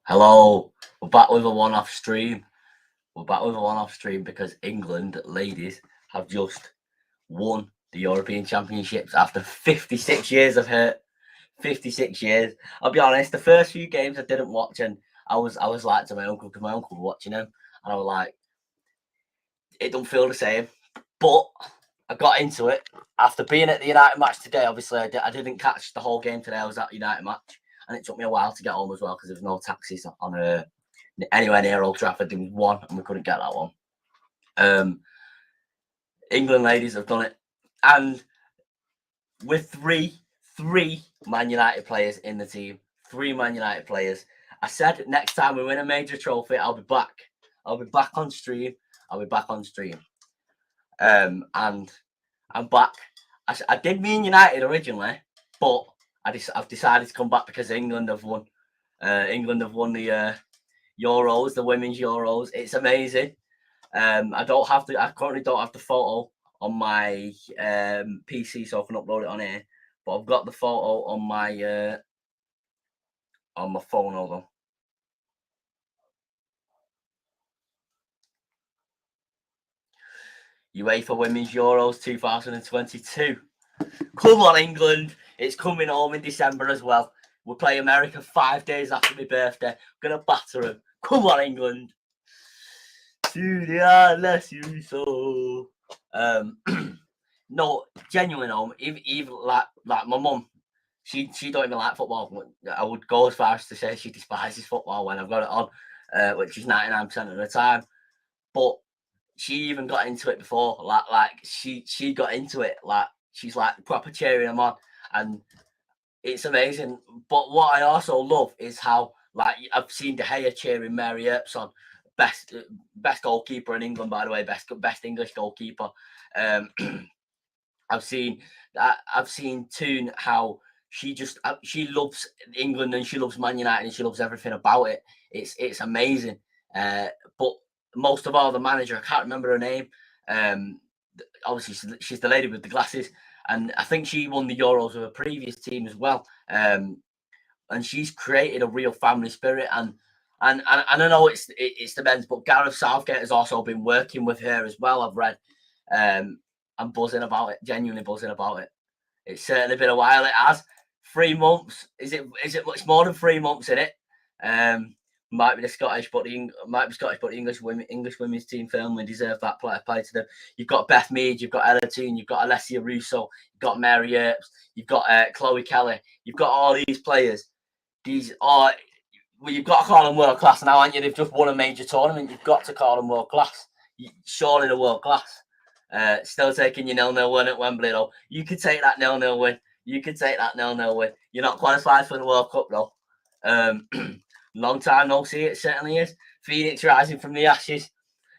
Hello, we're back with a one-off stream. We're back with a one-off stream because England ladies have just won the European Championships after 56 years of hurt. 56 years. I'll be honest, the first few games I didn't watch, and I was like to my uncle, because my uncle was watching them, and I was like, it don't feel the same. But I got into it after being at the United match today. Obviously, I didn't catch the whole game today. I was at the United match, and it took me a while to get home as well because there was no taxis on anywhere near Old Trafford. There was one, and we couldn't get that one. England ladies have done it, and with three Man United players in the team, 3 Man United players. I said next time we win a major trophy, I'll be back. I'll be back on stream. And I'm back. I did mean United originally, but I've decided to come back because England have won. England have won the Euros, the women's Euros. It's amazing. I currently don't have the photo on my PC, so I can upload it on here. But I've got the photo on my phone. Hold on. UEFA Women's Euros 2022. Come on, England. It's coming home in December as well. We'll play America 5 days after my birthday. I'm going to batter them. Come on, England. To the Atlas, you so. No, genuine home. Even like my mum, she don't even like football. I would go as far as to say she despises football when I've got it on, which is 99% of the time. But she even got into it before. Like she got into it. Like she's like proper cheering them on, and it's amazing. But what I also love is how like I've seen De Gea cheering Mary Earps on, best goalkeeper in England, by the way, best English goalkeeper. I've seen Toon how she loves England and she loves Man United and she loves everything about it. It's amazing. But most of all, the manager, I can't remember her name. Obviously, she's the lady with the glasses, and I think she won the Euros with a previous team as well. And she's created a real family spirit. And I know it's the men's, but Gareth Southgate has also been working with her as well. I've read. I'm buzzing about it, genuinely buzzing about it. It's certainly been a while. It has 3 months. Is it much more than 3 months in it? Might be Scottish, but the English women's team firmly deserve that play to them. You've got Beth Mead, you've got Ella Toon, you've got Alessia Russo, you've got Mary Earps, you've got Chloe Kelly, you've got all these players. These are you've got to call them world class now, aren't you? They've just won a major tournament. You've got to call them world class. Surely the world class. Still taking your 0-0 win at Wembley, though. You could take that 0-0 win. You're not qualified for the World Cup, though. Long time no see, it certainly is. Phoenix rising from the ashes.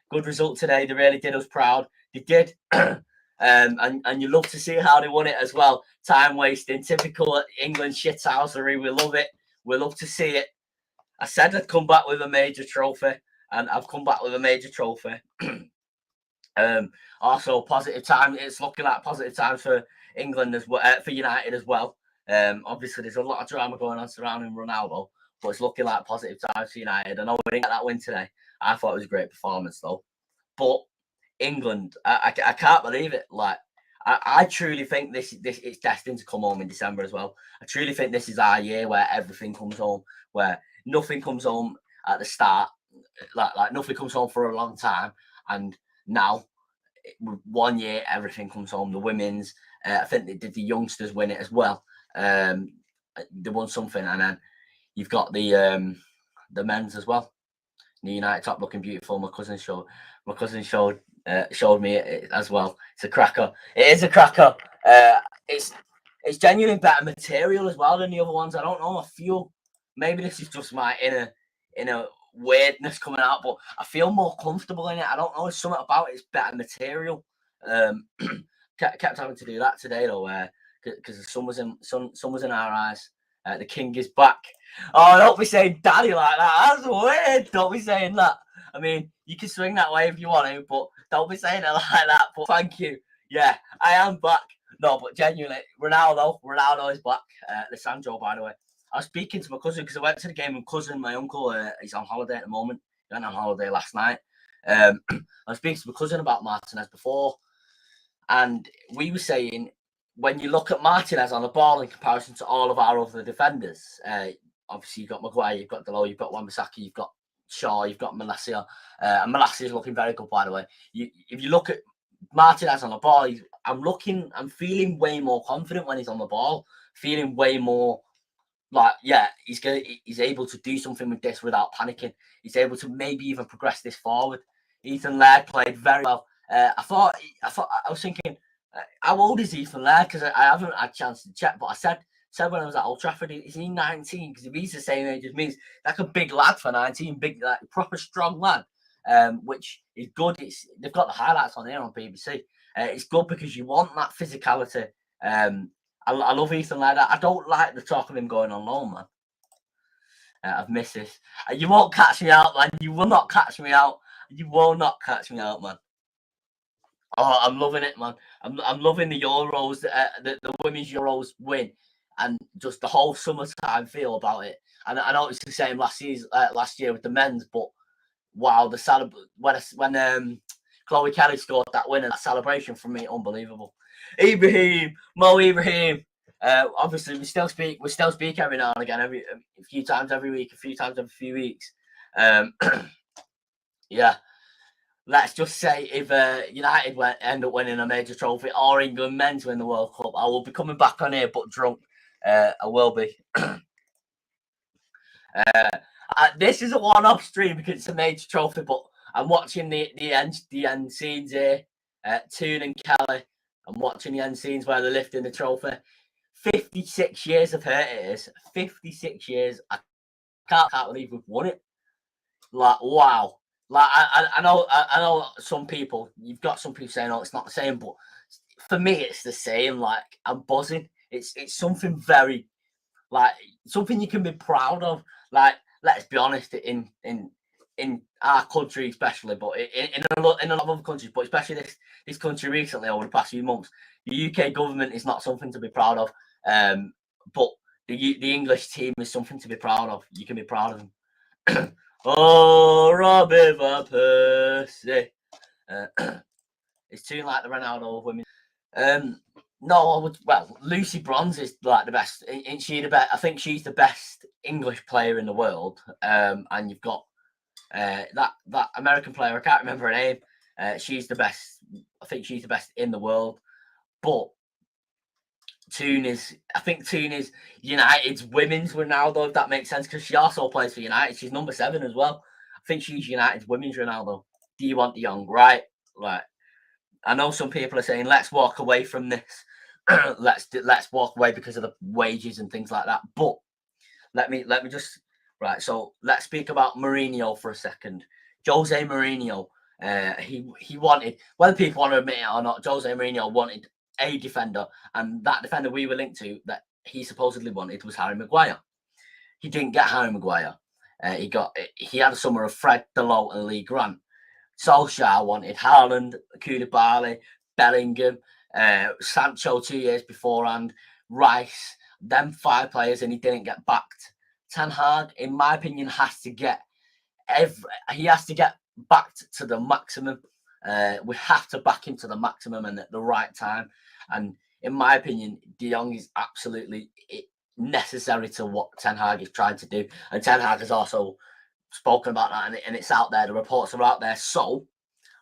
Good result today. They really did us proud. They did. And you love to see how they won it as well. Time wasting, typical England shithousery. We love it. We love to see it. I said I'd come back with a major trophy, and I've come back with a major trophy. Also, positive time. It's looking like positive times for England as well, for United as well. Obviously, there's a lot of drama going on surrounding Ronaldo, but it's looking like positive times for United. I know we didn't get that win today. I thought it was a great performance, though. But England, I can't believe it. Like, I truly think this it's destined to come home in December as well. I truly think this is our year where everything comes home, where nothing comes home at the start, like nothing comes home for a long time, and now 1 year everything comes home. The women's, I think they did the youngsters win it as well. They won something, and then you've got the men's as well. The United top looking beautiful. My cousin showed me it as well. It's a cracker. It is a cracker. It's genuinely better material as well than the other ones. I don't know. I feel maybe this is just my inner weirdness coming out, but I feel more comfortable in it. I don't know. There's something about it. It's better material. Kept having to do that today though, because the sun was in our eyes. The king is back. Oh, don't be saying daddy like that. That's weird. Don't be saying that. I mean, you can swing that way if you want to, but don't be saying it like that. But thank you. Yeah, I am back. No, but genuinely, Ronaldo is back. Lisandro, by the way. was speaking to my cousin because I went to the game with cousin. My uncle, he's on holiday at the moment. He went on holiday last night. I was speaking to my cousin about Martinez before, and we were saying when you look at Martinez on the ball in comparison to all of our other defenders, obviously you've got Maguire, you've got Delo, you've got Wan-Bissaka, you've got Shaw, you've got Malacia, and Malacia is looking very good, by the way. If you look at Martinez on the ball, I'm feeling way more confident when he's on the ball, feeling way more like, yeah, he's able to do something with this without panicking. He's able to maybe even progress this forward. Ethan Laird played very well. I was thinking, how old is Ethan Laird? Because I haven't had a chance to check, but I said when I was at Old Trafford, is he 19? Because if he's the same age as me, he's like a big lad for 19, big, like proper strong lad, which is good. They've got the highlights on here on BBC. It's good because you want that physicality. I love Ethan Laird. I don't like the talk of him going on loan, man. I've missed this. You won't catch me out, man. You will not catch me out. You will not catch me out, man. Oh, I'm loving it, man. I'm loving the Euros, the women's Euros win, and just the whole summertime feel about it. And I know it's the same last year with the men's, but wow, when Chloe Kelly scored that win and that celebration from me, unbelievable. Mo Ibrahim. Obviously, we still speak every now and again, a few times every week, a few times every few weeks. Yeah. Let's just say if United end up winning a major trophy or England men's win the World Cup, I will be coming back on here, but drunk. I will be. This is a one-off stream because it's a major trophy, but I'm watching the end scenes here. Toon and Kelly. I'm watching the end scenes where they're lifting the trophy. 56 years of hurt it is. 56 years. I can't believe we've won it. Like, wow. Like, I know some people, you've got some people saying, oh, it's not the same, but for me, it's the same. Like, I'm buzzing. It's something very, like, something you can be proud of. Like, let's be honest, in our country especially, but in a lot of other countries, but especially this country recently over the past few months, the UK government is not something to be proud of. But the English team is something to be proud of. You can be proud of them. Oh, Robbie Van Persie. It's too like the Ronaldo of women. No, Lucy Bronze is like the best. Isn't she the best? I think she's the best English player in the world. And you've got that American player. I can't remember her name. She's the best. I think she's the best in the world. But Toon is United's women's Ronaldo, if that makes sense, because she also plays for United. She's number 7 as well. I think she's United's women's Ronaldo. Do you want the young? Right. Like, I know some people are saying, let's walk away from this. let's walk away because of the wages and things like that. But let me just, right. So let's speak about Mourinho for a second. Jose Mourinho, he wanted, whether people want to admit it or not, Jose Mourinho wanted a defender, and that defender we were linked to that he supposedly wanted was Harry Maguire. He didn't get Harry Maguire. He had a summer of Fred, Delo, and Lee Grant. Solskjaer wanted Haaland, Koulibaly, Bellingham, Sancho 2 years beforehand, Rice, them 5 players, and he didn't get backed. Ten Hag, in my opinion, has to get backed to the maximum. We have to back him to the maximum and at the right time. And in my opinion, De Jong is absolutely necessary to what Ten Hag is trying to do. And Ten Hag has also spoken about that, and it's out there. The reports are out there. So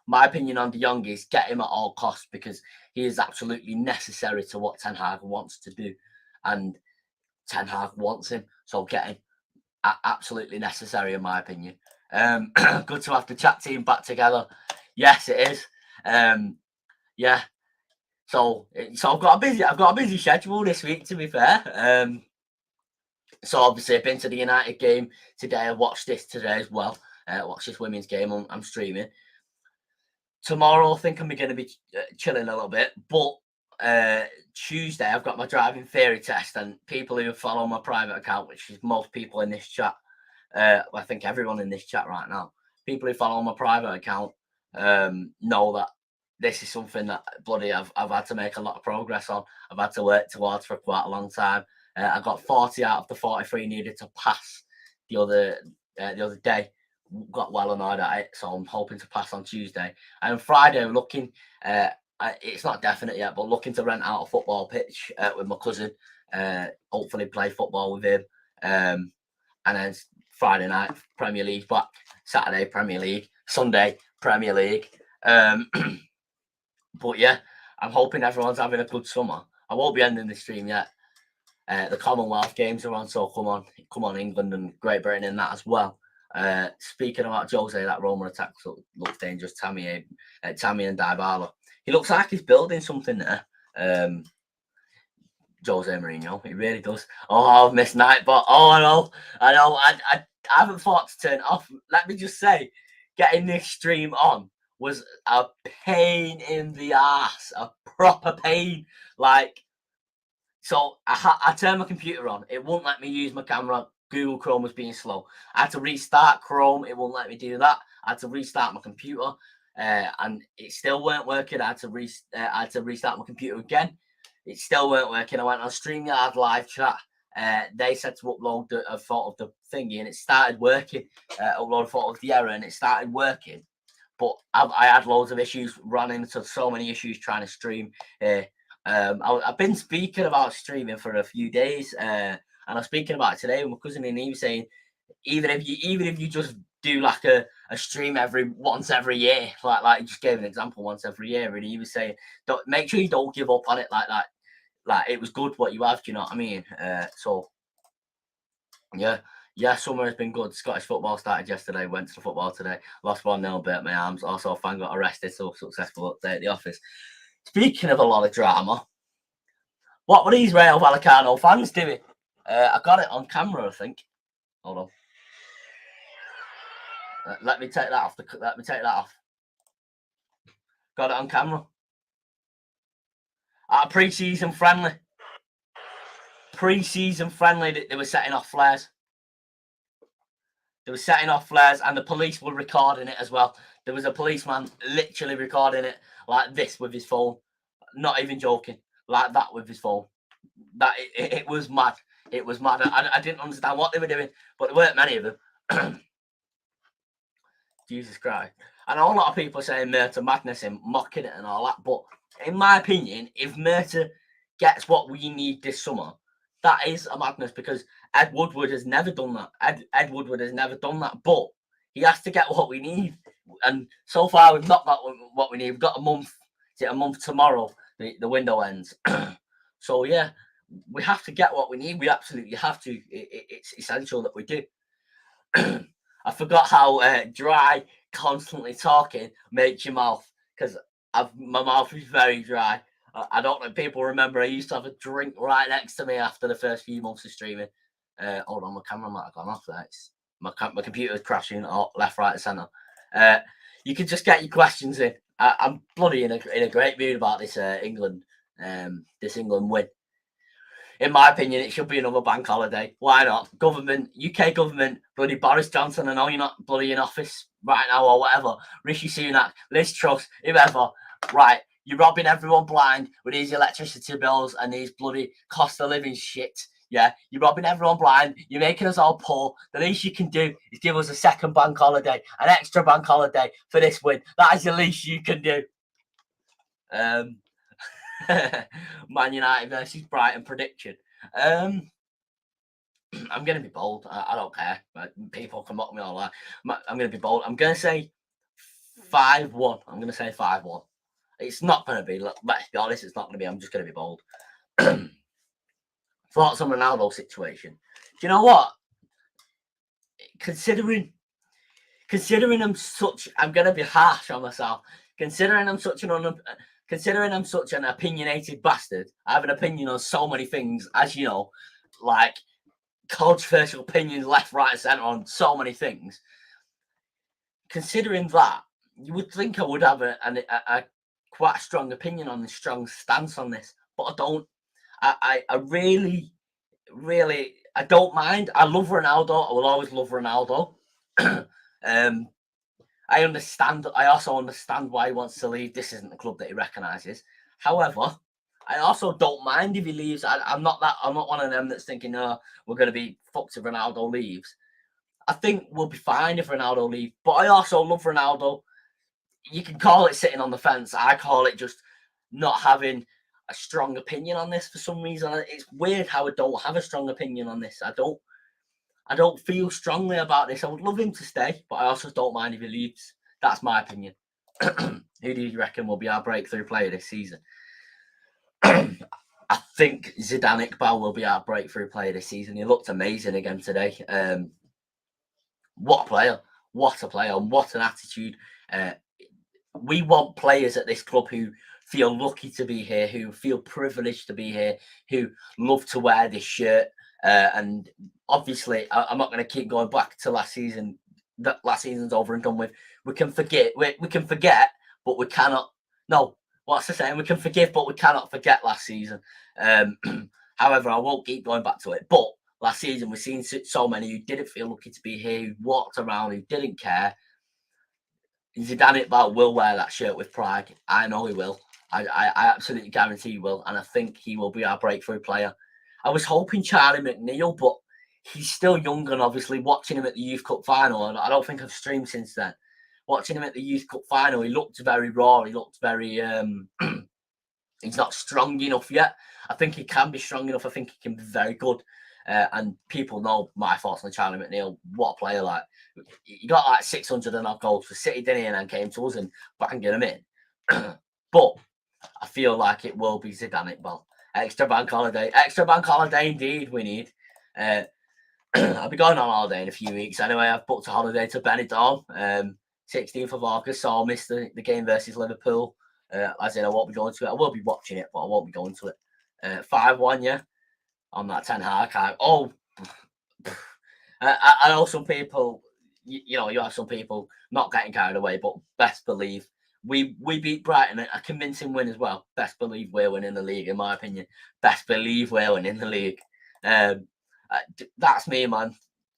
my opinion on De Jong is get him at all costs because he is absolutely necessary to what Ten Hag wants to do. And Ten Hag wants him. So get him. Absolutely necessary, in my opinion. Good to have the chat team back together. Yes, it is. Yeah. So I've got a busy schedule this week, to be fair. So obviously I've been to the United game today. I watched this today as well. Watched this women's game. I'm streaming. Tomorrow I think I'm going to be chilling a little bit. But Tuesday I've got my driving theory test, and people who follow my private account, which is most people in this chat, I think everyone in this chat right now, people who follow my private account know that this is something that bloody I've had to make a lot of progress on. I've had to work towards for quite a long time. I got 40 out of the 43 needed to pass the other day. Got well annoyed at it, so I'm hoping to pass on Tuesday. And Friday, I'm looking. It's not definite yet, but looking to rent out a football pitch with my cousin. Hopefully, play football with him. And then Friday night Premier League back. Saturday Premier League. Sunday Premier League. But yeah, I'm hoping everyone's having a good summer. I won't be ending the stream yet. The Commonwealth Games are on, so come on, England and Great Britain in that as well. Speaking about Jose, that Roma attack looks dangerous. Tammy and Dybala. He looks like he's building something there. Jose Mourinho, he really does. Oh, I've missed Nightbot. Oh, I know. I haven't thought to turn off. Let me just say, getting this stream on was a pain in the ass, a proper pain. Like, so I turned my computer on. It wouldn't let me use my camera. Google Chrome was being slow. I had to restart Chrome. It won't let me do that. I had to restart my computer, and it still weren't working. I had to restart my computer again. It still weren't working. I went on StreamYard live chat. They said to upload a photo of the thingy, and it started working. Upload a photo of the error, and it started working. But I had loads of issues, ran into so many issues trying to stream. I've been speaking about streaming for a few days, and I was speaking about it today with my cousin, and he was saying, even if you just do like a stream once every year, like he just gave an example, once every year, and he was saying, don't make sure you don't give up on it like that. Like, it was good what you have, do you know what I mean? So yeah, summer has been good. Scottish football started yesterday, went to the football today, lost 1-0, burnt my arms. Also, a fan got arrested, so successful update at the office. Speaking of a lot of drama, what were these Rayo Vallecano fans doing? I got it on camera, I think. Hold on. Let me take that off. Got it on camera. At a pre-season friendly. They were setting off flares. And the police were recording it as well. There was a policeman literally recording it like this with his phone. Not even joking. Like that with his phone. It was mad. It was mad. I didn't understand what they were doing, but there weren't many of them. Jesus Christ. I know a lot of people saying Murta madness and mocking it and all that, but in my opinion, if Murta gets what we need this summer, that is a madness, because Ed Woodward has never done that. Ed Woodward has never done that, but he has to get what we need. And so far, we've not got what we need. We've got a month. A month tomorrow, the window ends. So, yeah, we have to get what we need. We absolutely have to. It's essential that we do. I forgot how dry constantly talking makes your mouth, because my mouth is very dry. I don't know if people remember, I used to have a drink right next to me after the first few months of streaming. Hold on, my camera might have gone off there. My computer's crashing left, right, and centre. You can just get your questions in. I'm bloody in a great mood about this England win. In my opinion, it should be another bank holiday. Why not? UK government, bloody Boris Johnson. I know you're not bloody in office right now or whatever. Rishi Sunak, Liz Truss, whoever. Right, you're robbing everyone blind with these electricity bills and these bloody cost of living shit. Yeah, you're robbing everyone blind. You're making us all poor. The least you can do is give us a second bank holiday, an extra bank holiday for this win. That is the least you can do. Man United versus Brighton prediction. I'm going to be bold. I don't care. People can mock me all that. I'm going to be bold. I'm going to say 5-1. I'm going to say 5-1. It's not going to be. Let's be honest, it's not going to be. I'm just going to be bold. Thoughts on Ronaldo situation. Do you know what? Considering I'm such, I'm going to be harsh on myself. Considering I'm such an opinionated bastard, I have an opinion on so many things, as you know, like controversial opinions left, right, and centre on so many things. Considering that, you would think I would have a quite strong opinion on this, strong stance on this, but I don't. I really, I don't mind. I love Ronaldo. I will always love Ronaldo. I understand. I also understand why he wants to leave. This isn't the club that he recognises. However, I also don't mind if he leaves. I'm not one of them that's thinking, no, we're going to be fucked if Ronaldo leaves. I think we'll be fine if Ronaldo leaves. But I also love Ronaldo. You can call it sitting on the fence. I call it just not having a strong opinion on this for some reason. It's weird how I don't have a strong opinion on this. I don't feel strongly about this. I would love him to stay, but I also don't mind if he leaves. That's my opinion. Who do you reckon will be our breakthrough player this season? I think Zidane Iqbal will be our breakthrough player this season. He looked amazing again today. What a player. What a player. What an attitude. We want players at this club who feel lucky to be here, who feel privileged to be here, who love to wear this shirt. And obviously, I'm not going to keep going back to last season. That last season's over and done with. We can forget. We can forget, but we cannot. No, what's the saying? We can forgive, but we cannot forget last season. However, I won't keep going back to it. But last season, we've seen so many who didn't feel lucky to be here, who walked around, who didn't care. Zidane Iqbal will wear that shirt with pride. I know he will. I absolutely guarantee he will. And I think he will be our breakthrough player. I was hoping Charlie McNeil, but he's still young, and obviously watching him at the Youth Cup final, and I don't think I've streamed since then. Watching him at the Youth Cup final, he looked very raw. He looked very he's not strong enough yet. I think he can be strong enough. I think he can be very good. And people know my thoughts on Charlie McNeil. What a player! Like, he got like 600 and odd goals for City, didn't he? And then came to us and banging them in. But I feel like it will be Zidane Iqbal. Extra bank holiday indeed. We need. I'll be going on holiday in a few weeks anyway. I've booked a holiday to Benidorm, 16th of August. So I'll miss the game versus Liverpool. As in, I won't be going to it. I will be watching it, but I won't be going to it. 5-1, yeah, on that Ten Hag. I know some people, you have some people not getting carried away, but best believe we beat Brighton, a convincing win as well. Best believe we're winning the league, in my opinion. Best believe we're winning the league. That's me, man.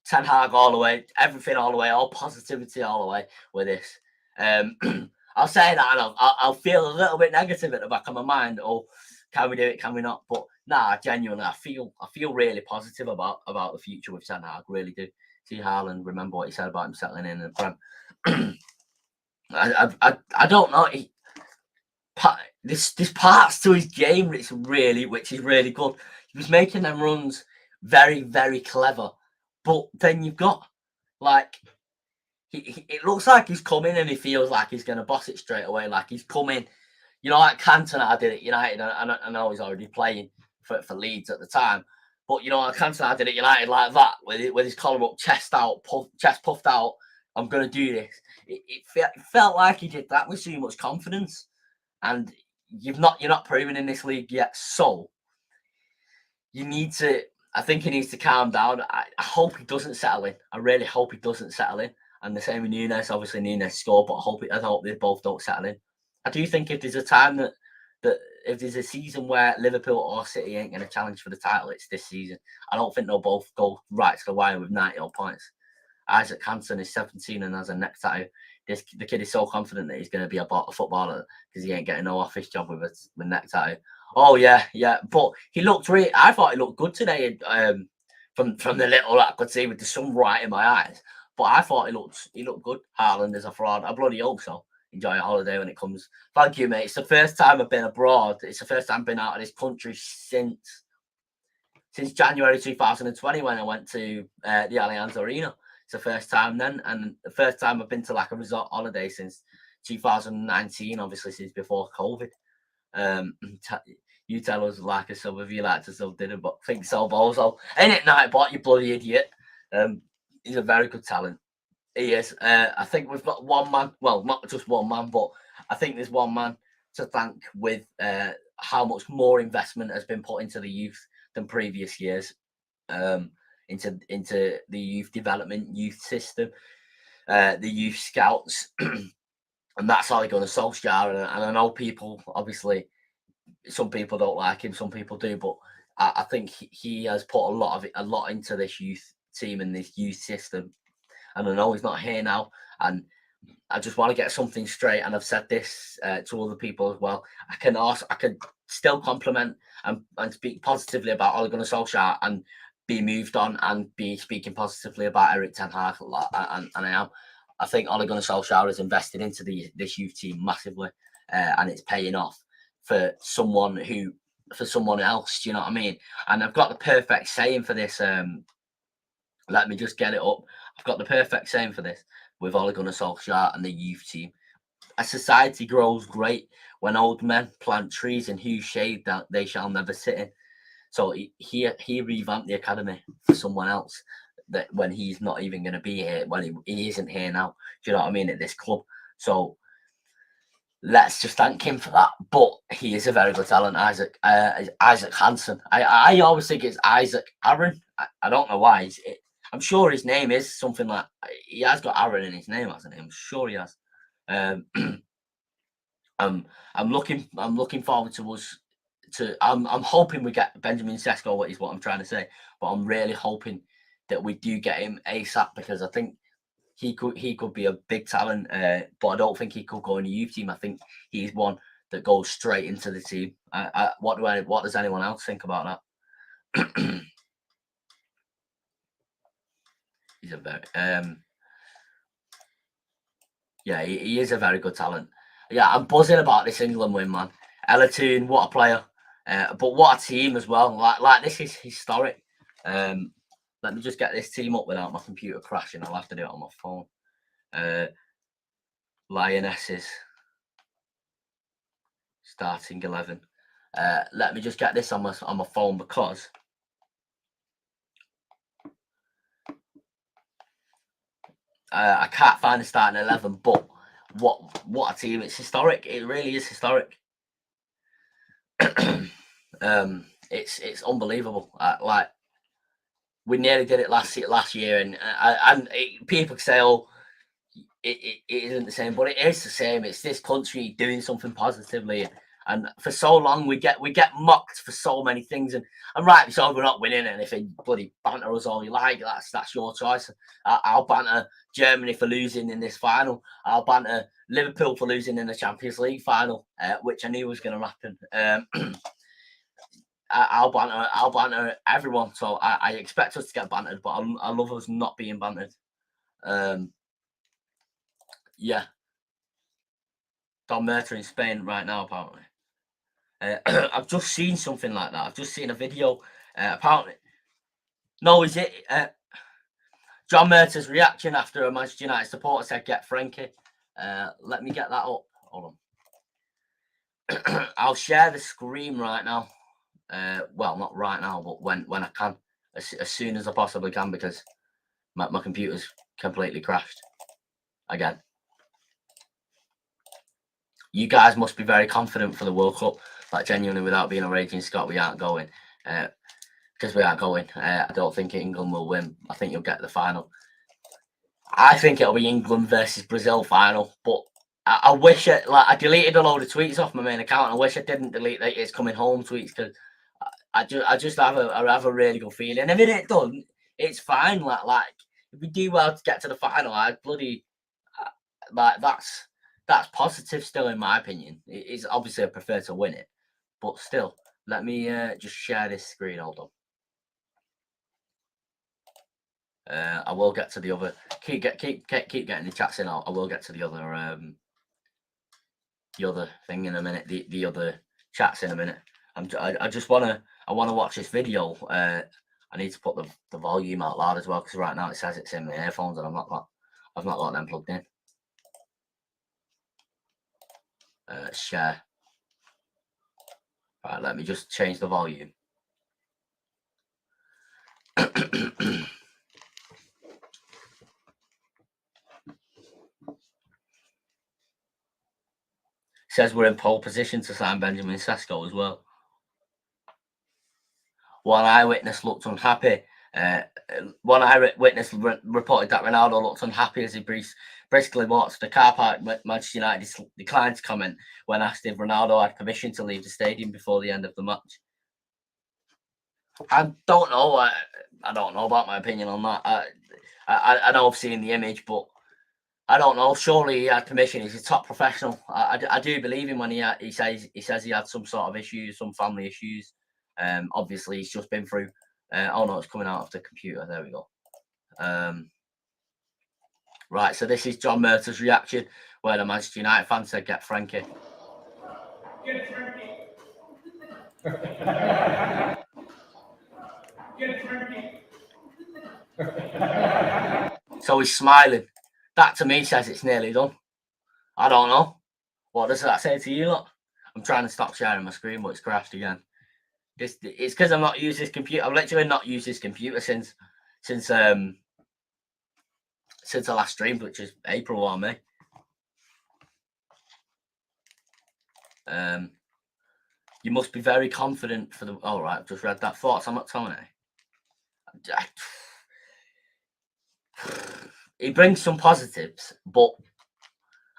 Ten Hag all the way, everything all the way, all positivity all the way with this. I'll say that, and I'll feel a little bit negative at the back of my mind. Oh, can we do it? Can we not? But nah, genuinely, I feel really positive about the future with Ten Hag. Really do. See Haaland, remember what he said about him settling in the Prem. I don't know. This parts to his game, which is really good. He was making them runs very, very clever, but then you've got like it looks like he's coming and he feels like he's going to boss it straight away. Like he's coming, like Cantona did at United. I know he's already playing for Leeds at the time, but like Cantona did at United like that with his collar up, chest puffed out. I'm going to do this. It felt like he did that with so much confidence, and you're not proven in this league yet. So you need to. I think he needs to calm down. I hope he doesn't settle in. I really hope he doesn't settle in. And the same with Nunes. Obviously, Nunes scored, but I hope they both don't settle in. I do think if there's a time that if there's a season where Liverpool or City ain't going to challenge for the title, it's this season. I don't think they'll both go right to the wire with 90 odd points. Isaac Hansen is 17 and has a neck tattoo. The kid is so confident that he's going to be a footballer because he ain't getting no office job with a neck tattoo. Oh yeah. But he looked I thought he looked good today. From the little that I could see with the sun right in my eyes. But I thought he looked good. Haaland is a fraud. I bloody hope so. Enjoy a holiday when it comes. Thank you, mate. It's the first time I've been abroad. It's the first time I've been out of this country since January 2020 when I went to the Allianz Arena. It's the first time then, and the first time I've been to like a resort holiday since 2019, obviously since before COVID. You tell us like a sub if you like to sub dinner, but think so, Bozo. Ain't it Nightbot, you bloody idiot? He's a very good talent. He is. I think we've got one man. Well, not just one man, but I think there's one man to thank with how much more investment has been put into the youth than previous years. Into the youth development, youth system, the youth scouts, and that's Ole Gunnar Solskjaer. And I know people, obviously, some people don't like him, some people do, but I think he has put a lot into this youth team and this youth system. And I know he's not here now, and I just want to get something straight, and I've said this to other people as well. I can still compliment and speak positively about Ole Gunnar Solskjaer and be moved on and be speaking positively about Erik ten Hag, and I am. I think Ole Gunnar Solskjaer has invested into this youth team massively, and it's paying off for someone else. Do you know what I mean? And I've got the perfect saying for this. Let me just get it up. I've got the perfect saying for this with Ole Gunnar Solskjaer and the youth team. A society grows great when old men plant trees in whose shade that they shall never sit in. So he revamped the academy for someone else that when he's not even going to be here, when he isn't here now. Do you know what I mean? At this club. So let's just thank him for that. But he is a very good talent, Isaac. Isaac Hansen. I always think it's Isaac Aaron. I don't know why. I'm sure his name is something like he has got Aaron in his name, hasn't he? I'm sure he has. I'm looking forward to us. I'm hoping we get Benjamin Sesko. Is what I'm trying to say. But I'm really hoping that we do get him ASAP because I think he could be a big talent. But I don't think he could go in a youth team. I think he's one that goes straight into the team. What does anyone else think about that? He's a very yeah, he is a very good talent. Yeah, I'm buzzing about this England win, man. Ella Toone, what a player. But what a team as well. Like this is historic. Let me just get this team up without my computer crashing. I'll have to do it on my phone. Lionesses. Starting 11. Let me just get this on my phone because I can't find the starting 11. But what a team! It's historic. It really is historic. It's unbelievable. Like we nearly did it last year, and people say, "Oh, it isn't the same," but it is the same. It's this country doing something positively, and for so long we get mocked for so many things, and rightly so. We're not winning anything. Bloody banter us all you like. That's your choice. I'll banter Germany for losing in this final. I'll banter Liverpool for losing in the Champions League final, which I knew was going to happen. I'll banter everyone. So I expect us to get bantered, but I love us not being bantered. Yeah. Don Murta in Spain right now, apparently. I've just seen something like that. I've just seen a video. Apparently, no, is it John Murta's reaction after a Manchester United supporter said, "Get Frankie." Let me get that up. Hold on. I'll share the screen right now. Well, not right now, but when I can, as soon as I possibly can, because my computer's completely crashed again. You guys must be very confident for the World Cup. Like genuinely, without being a raging Scot, we aren't going. Because we aren't going. I don't think England will win. I think you'll get the final. I think it'll be England versus Brazil final. But I wish I deleted a load of tweets off my main account. I wish I didn't delete the "It's coming home" tweets because I just have a really good feeling. And if it doesn't, it's fine. Like if we do well to get to the final, I bloody like that's positive still in my opinion. It's obviously I prefer to win it, but still, let me just share this screen. Hold on. I will get to the other. Keep getting the chats in. I will get to the other thing in a minute. The other chats in a minute. I just wanna watch this video. I need to put the volume out loud as well because right now it says it's in my earphones and I've not got them plugged in. Share. Right, let me just change the volume. Says we're in pole position to sign Benjamin Sesko as well. One eyewitness looked unhappy. One eyewitness reported that Ronaldo looked unhappy as he briskly walked to the car park. Manchester United declined to comment when asked if Ronaldo had permission to leave the stadium before the end of the match. I don't know. I don't know about my opinion on that. I know I've seen the image, but I don't know. Surely he had permission. He's a top professional. I do believe him when he says he had some sort of issues, some family issues. Obviously he's just been through. Oh no, it's coming out of the computer. There we go. Right, so this is John Murtaugh's reaction, where the Manchester United fan said, "Get Frankie." Get Frankie. Get Frankie. So he's smiling. That to me says it's nearly done. I don't know. What does that say to you? Look, I'm trying to stop sharing my screen, but it's crashed again. It's because I'm not using this computer. I've literally not used this computer since the last stream, which is April or May. You must be very confident for the. All right, I've just read that. Thoughts on McTominay? He brings some positives, but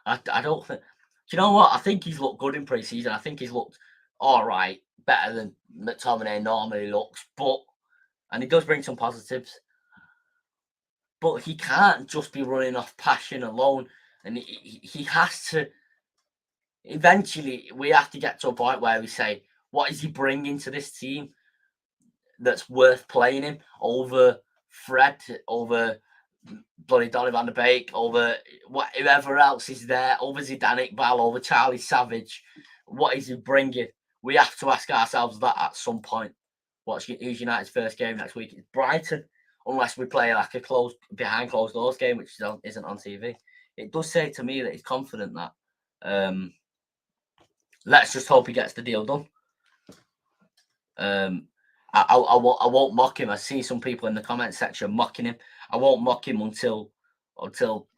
I don't think. Do you know what? I think he's looked good in pre-season. I think he's looked all right, better than McTominay normally looks. And he does bring some positives. But he can't just be running off passion alone, and he has to. Eventually, we have to get to a point where we say, what is he bringing to this team that's worth playing him over Fred, over bloody Donny van der Beek, over whoever else is there, over Zidane Iqbal, over Charlie Savage? What is he bringing? We have to ask ourselves that at some point. Who's United's first game next week? It's Brighton, unless we play like a behind closed doors game, which isn't on TV. It does say to me that he's confident that. Let's just hope he gets the deal done. I won't mock him. I see some people in the comment section mocking him. I won't mock him until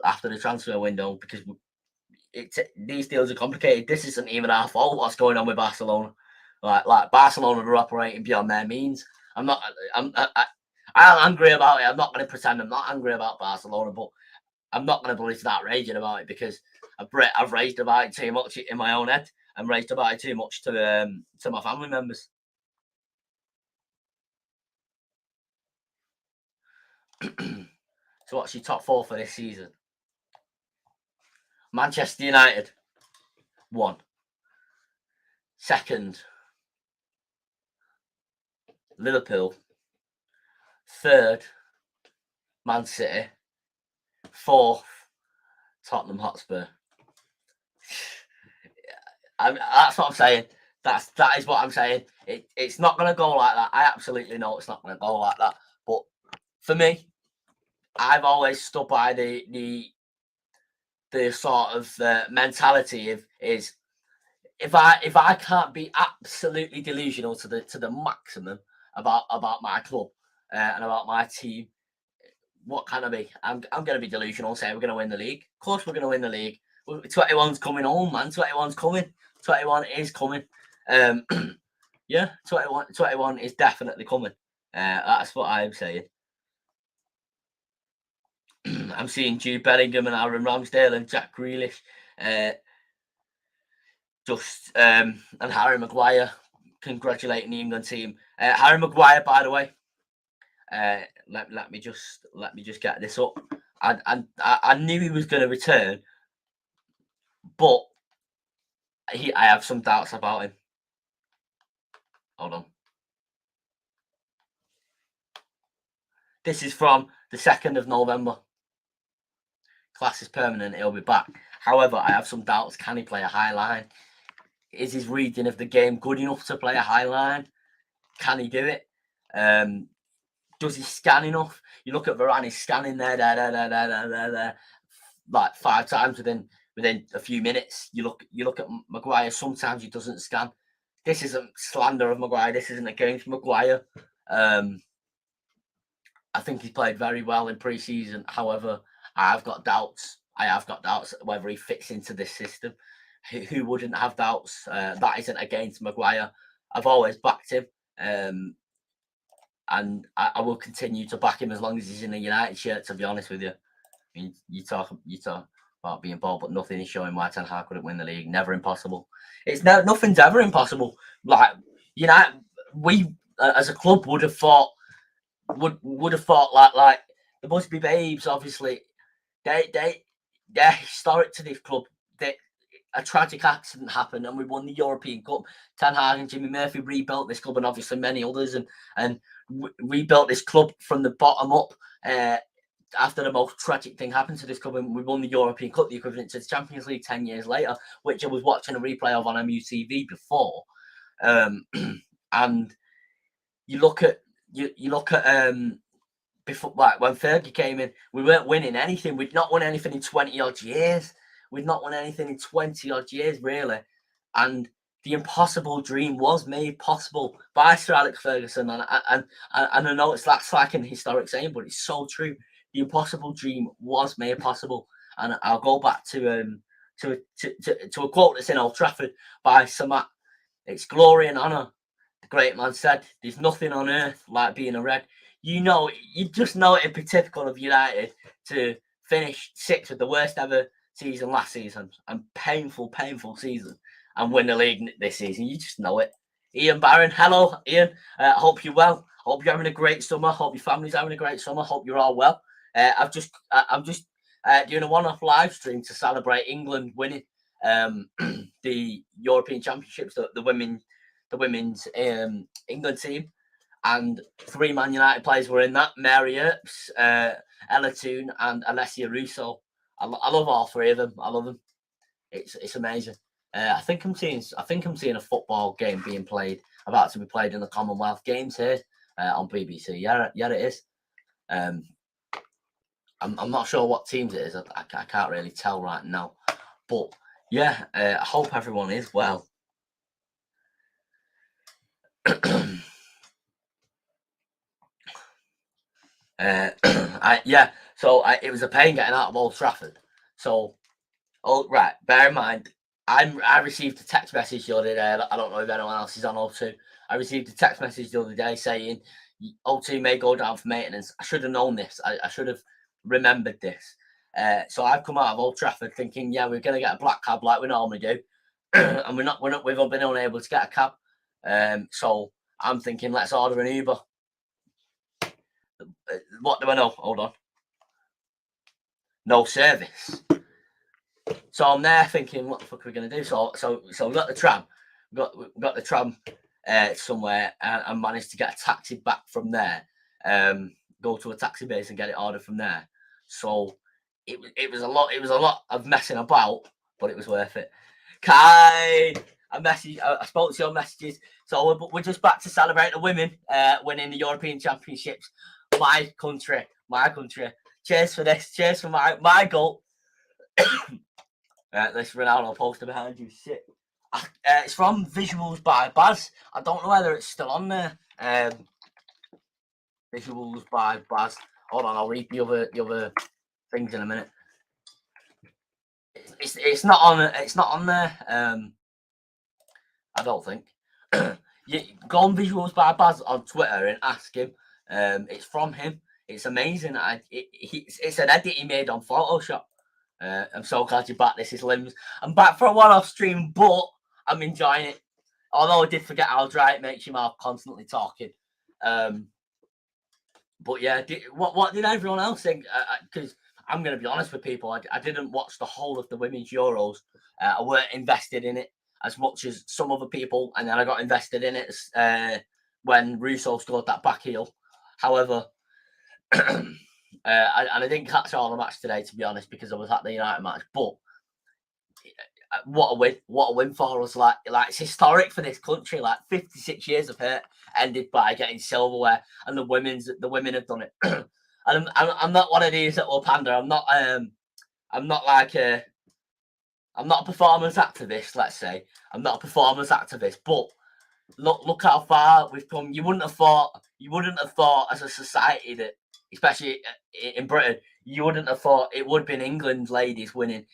after the transfer window, because these deals are complicated. This isn't even our fault. What's going on with Barcelona? Like Barcelona are operating beyond their means. I'm angry about it. I'm not going to pretend I'm not angry about Barcelona, but I'm not going to start raging about it, because I've raged about it too much in my own head. I'm raged about it too much to my family members. So what's your top four for this season? Manchester United, 1. Second, Liverpool. Third, Man City. Fourth, Tottenham Hotspur. That's what I'm saying. That is what I'm saying. It's not going to go like that. I absolutely know it's not going to go like that. But for me, I've always stood by the sort of mentality is if I can't be absolutely delusional to the maximum about my club and about my team, what can I be? I'm going to be delusional. Say we're going to win the league. Of course, we're going to win the league. 21's coming home, man. 21's coming. 21 is coming. Yeah, 21 is definitely coming. That's what I'm saying. I'm seeing Jude Bellingham and Aaron Ramsdale and Jack Grealish, and Harry Maguire congratulating the England team. Harry Maguire, by the way, let me just get this up. I knew he was going to return, but I have some doubts about him. Hold on. This is from the 2nd of November. Class is permanent. He'll be back. However, I have some doubts. Can he play a high line? Is his reading of the game good enough to play a high line? Can he do it? Does he scan enough? You look at Varane, he's scanning there, like 5 times within a few minutes. You look at Maguire. Sometimes he doesn't scan. This isn't slander of Maguire. This isn't against Maguire. I think he played very well in pre-season. However, I have got doubts whether he fits into this system. Who wouldn't have doubts? That isn't against Maguire. I've always backed him, and I will continue to back him as long as he's in a United shirt. To be honest with you, I mean, you talk about being bold, but nothing is showing why Ten Hag couldn't win the league. Never impossible. Nothing's ever impossible. Like United, we as a club would have thought like the Busby Babes. Obviously, they historic to this club. That a tragic accident happened and we won the European Cup. Ten Hag and Jimmy Murphy rebuilt this club, and obviously many others, and rebuilt this club from the bottom up. After the most tragic thing happened to this club, and we won the European Cup, the equivalent to the Champions League 10 years later, which I was watching a replay of on MUTV before. And you look at before, like when Fergie came in, we weren't winning anything. We'd not won anything in 20 odd years. We'd not won anything in 20 odd years, really. And the impossible dream was made possible by Sir Alex Ferguson. And I know that's like an historic saying, but it's so true. The impossible dream was made possible. And I'll go back to a quote that's in Old Trafford by Sir Matt. It's glory and honour. The great man said, "There's nothing on earth like being a Red." You just know it'd be typical of United to finish sixth with the worst ever season last season, and painful season, and win the league this season. You just know it. Ian Barron, hello, Ian. Hope you're well. Hope you're having a great summer. Hope your family's having a great summer. Hope you're all well. I'm just doing a one-off live stream to celebrate England winning the European Championships, the women's England team, and 3 Man United players were in that: Mary Earps, Ella Toone, and Alessia Russo. I love all 3 of them. I love them. It's amazing. I think I'm seeing a football game being played, about to be played in the Commonwealth Games here on BBC. Yeah, it is. I'm not sure what teams it is. I can't really tell right now, but yeah, I hope everyone is well. It was a pain getting out of Old Trafford. So, right, bear in mind, I received a text message the other day. I don't know if anyone else is on O2. I received a text message the other day saying O2 may go down for maintenance. I should have known this. I should have remembered this. So I've come out of Old Trafford thinking, yeah, we're going to get a black cab like we normally do, and we've been unable to get a cab. So I'm thinking, let's order an Uber. What do I know? Hold on. No service. So I'm there thinking, what the fuck are we going to do? So we got the tram. We got the tram somewhere, and managed to get a taxi back from there. Go to a taxi base and get it ordered from there. So it was a lot of messing about, but it was worth it. Kai, I spoke to your messages. So we're just back to celebrate the women winning the European Championships. My country. Cheers for this. Cheers for my goal. This Ronaldo poster behind you. Shit. It's from Visuals by Baz. I don't know whether it's still on there. Visuals by Baz. Hold on, I'll read the other things in a minute. It's not on. It's not on there. I don't think. You go on Visuals by Baz on Twitter and ask him. It's from him. It's amazing. It's an edit he made on Photoshop. I'm so glad you're back. This is Limbs. I'm back for a one-off stream, but I'm enjoying it. Although I did forget how dry it makes your mouth constantly talking. But yeah, what did everyone else think? Because I'm going to be honest with people, I didn't watch the whole of the Women's Euros. I weren't invested in it as much as some other people, and then I got invested in it when Russo scored that back heel. However, I didn't catch all the match today, to be honest, because I was at the United match. But what a win for us! Like it's historic for this country. Like 56 years of it ended by getting silverware, and the women have done it. And I'm not one of these that will pander. I'm not a performance activist. Let's say I'm not a performance activist, but look how far we've come. You wouldn't have thought as a society that, especially in Britain, you wouldn't have thought it would have been England ladies winning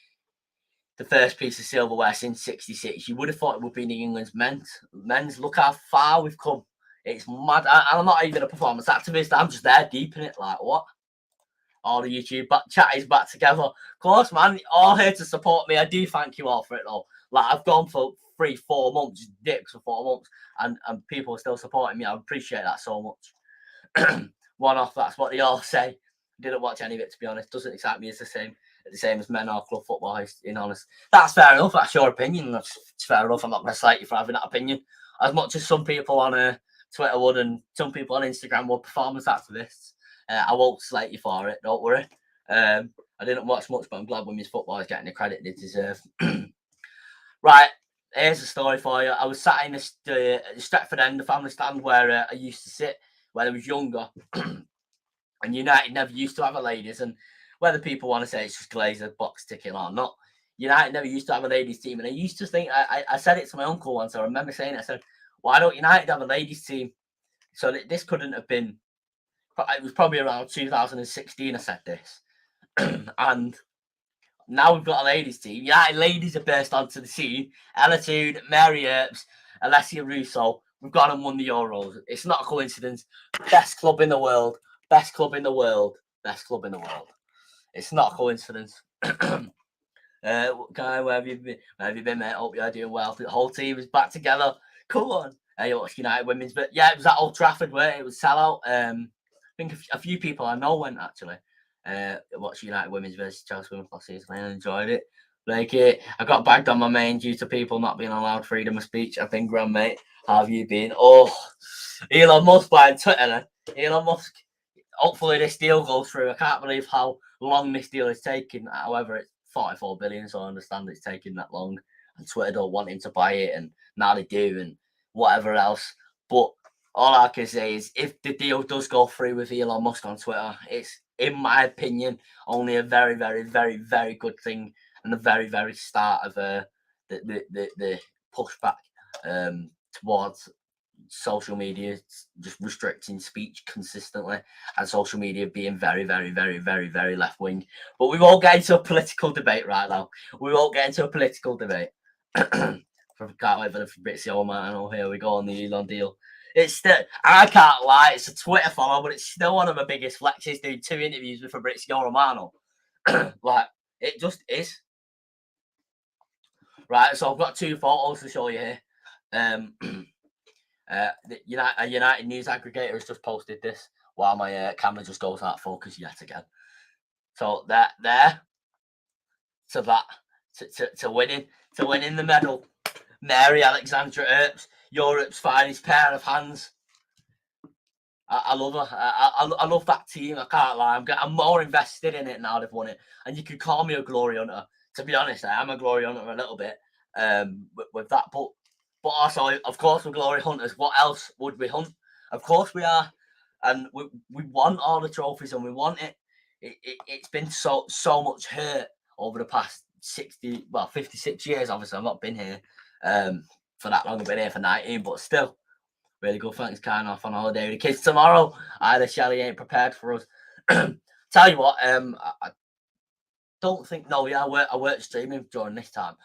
the first piece of silverware since '66. You would have thought it would be England's men's. Look how far we've come. It's mad. I'm not even a performance activist. I'm just there deep in it. Like, what? All the YouTube chat is back together. Of course, man. All here to support me. I do thank you all for it, though. Like, I've gone for 3-4 months, dicks for 4 months, and people are still supporting me. I appreciate that so much. One off, that's what they all say. Didn't watch any of it, to be honest. Doesn't excite me as the same as men or club football. In honest, that's fair enough. That's your opinion. It's fair enough. I'm not going to cite you for having that opinion. As much as some people on Twitter would, and some people on Instagram would, performance activists. I won't slate you for it. Don't worry. I didn't watch much, but I'm glad women's football is getting the credit they deserve. Right, here's a story for you. I was sat in the Stretford End, the family stand where I used to sit when I was younger. And United never used to have a ladies, and whether people want to say it's just Glazer box ticking or not, United never used to have a ladies team. And I used to think, I said it to my uncle once, I remember saying it, I said, why don't United have a ladies team? So this couldn't have been, it was probably around 2016 I said this. And now we've got a ladies team. United ladies have burst onto the scene. Ella Toon, Mary Earps, Alessia Russo. We've gone and won the Euros. It's not a coincidence. Best club in the world. Best club in the world. Best club in the world. It's not a coincidence. Guy, where have you been? Where have you been, mate? Hope you're doing well. The whole team is back together. Come on. You watch United Women's. But yeah, it was at Old Trafford where it was sellout. I think a few people I know went actually. Watched United Women's versus Chelsea Women's last season. I enjoyed it. Like I got bagged on my main due to people not being allowed freedom of speech. I think, grand mate, how have you been? Oh, Elon Musk buying Twitter. Elon Musk. Hopefully this deal goes through. I can't believe how long this deal is taking. However, it's 44 billion, so I understand it's taking that long. And Twitter don't want him to buy it, and now they do, and whatever else. But all I can say is, if the deal does go through with Elon Musk on Twitter, it's, in my opinion, only a very, very, very, very good thing, and the very, very start of the pushback towards social media just restricting speech consistently, and social media being very, very, very, very, very left wing. But we won't get into a political debate right now. We won't get into a political debate. Can't wait for the Fabrizio Romano. Here we go on the Elon deal. It's still, I can't lie, it's a Twitter follow, but it's still one of my biggest flexes, doing 2 interviews with Fabrizio Romano. Like, it just is. Right, so I've got 2 photos to show you here. A United news aggregator has just posted this while my camera just goes out of focus yet again. So there to that to winning the medal, Mary Alexandra Earps, Europe's finest pair of hands. I love her. I love that team. I can't lie. I'm more invested in it now they've won it. And you could call me a glory hunter. To be honest, I am a glory hunter a little bit with that, but also, of course, we're glory hunters. What else would we hunt? Of course we are. And we want all the trophies, and we want it. It's been so much hurt over the past 56 years. Obviously, I've not been here for that long. I've been here for 19, but still, really good. Thanks, kind off on holiday with the kids tomorrow. Either Shelley ain't prepared for us. Tell you what, I don't think, no, yeah, I work streaming during this time.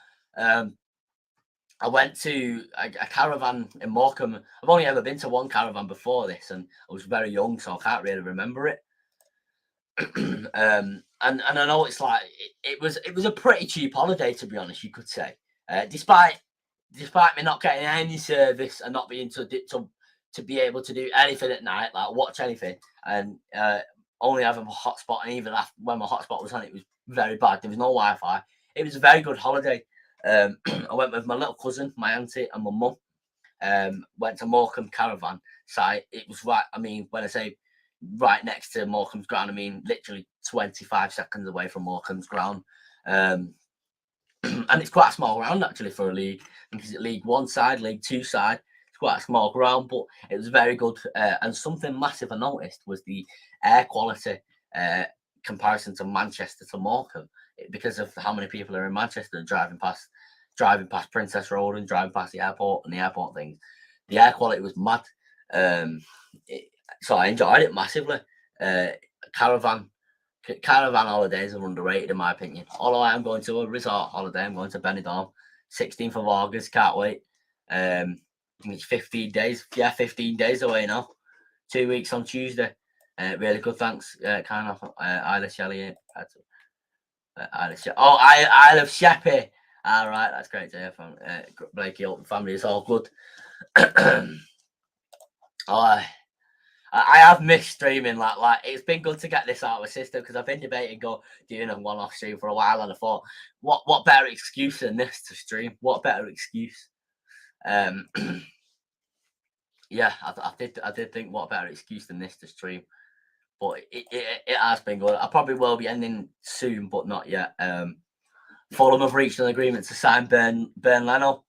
I went to a caravan in Morecambe. I've only ever been to one caravan before this, and I was very young, so I can't really remember it. And I know it's like it was a pretty cheap holiday, to be honest, you could say. Despite me not getting any service and not being to be able to do anything at night, like watch anything, and only having a hotspot, and even after, when my hotspot was on, it was very bad. There was no Wi-Fi. It was a very good holiday. I went with my little cousin, my auntie, and my mum. Went to Morecambe caravan site. It was right. I mean, when I say right next to Morecambe's ground, I mean literally 25 seconds away from Morecambe's ground. And it's quite a small ground actually for a league. Because it's League 1 side, League 2 side. It's quite a small ground, but it was very good. And something massive I noticed was the air quality comparison to Manchester to Morecambe, because of how many people are in Manchester driving past Princess Road and driving past the airport and the airport things. The air quality was mad. So I enjoyed it massively. Caravan holidays are underrated in my opinion. Although I am going to a resort holiday, I'm going to Benidorm, 16th of August. Can't wait. It's 15 days. Yeah, 15 days away now. 2 weeks on Tuesday. Really good. Thanks, kind of. Isla Shelley. Isle of Sheppey. All right, that's great to hear from Blakey. Hope the family is all good. I have missed streaming. Like it's been good to get this out of my system because I've been debating doing a one-off stream for a while, and I thought, what better excuse than this to stream? What better excuse? Yeah, I did think what better excuse than this to stream, but it has been good. I probably will be ending soon, but not yet. Fulham have reached an agreement to sign Bernd Leno.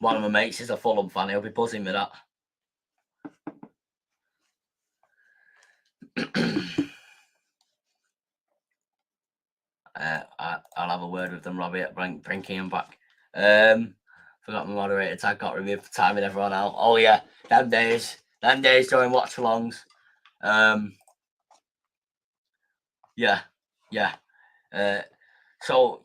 One of my mates is a Fulham fan. He'll be buzzing with that. I'll have a word with them, Robbie, bringing him back. Forgot my moderator tag got removed for timing everyone out. Oh yeah, them days during watch alongs. Yeah. So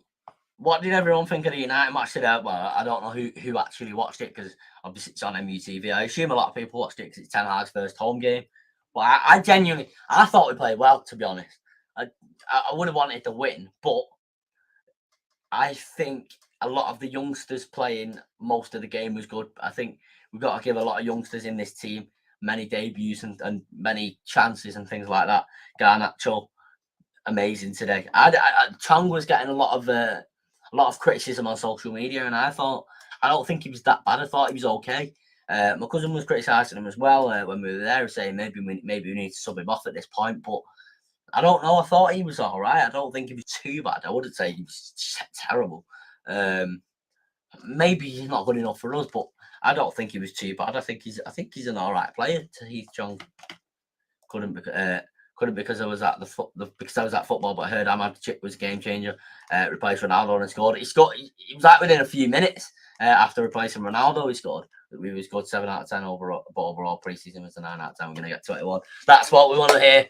what did everyone think of the United match today? Well, I don't know who actually watched it because obviously it's on MUTV. I assume a lot of people watched it because it's Ten Hag's first home game. But I genuinely, I thought we played well, to be honest. I would have wanted to win, but I think a lot of the youngsters playing most of the game was good. I think we've got to give a lot of youngsters in this team many debuts and many chances and things like that. Garnacho, amazing today. Chong was getting a lot of criticism on social media, and I don't think he was that bad. I thought he was okay. My cousin was criticising him as well when we were there, saying maybe we need to sub him off at this point, but I don't know. I thought he was all right. I don't think he was too bad. I wouldn't say he was terrible. Maybe he's not good enough for us, but I don't think he was too bad. I think he's an all right player. Heath Chong couldn't because I was at football, but I heard Ahmad Chip was a game changer. Replaced Ronaldo and scored. He was like within a few minutes after replacing Ronaldo. He scored. We was good 7 out of 10 overall, but overall preseason was a 9 out of 10. We're gonna get 21. That's what we want to hear.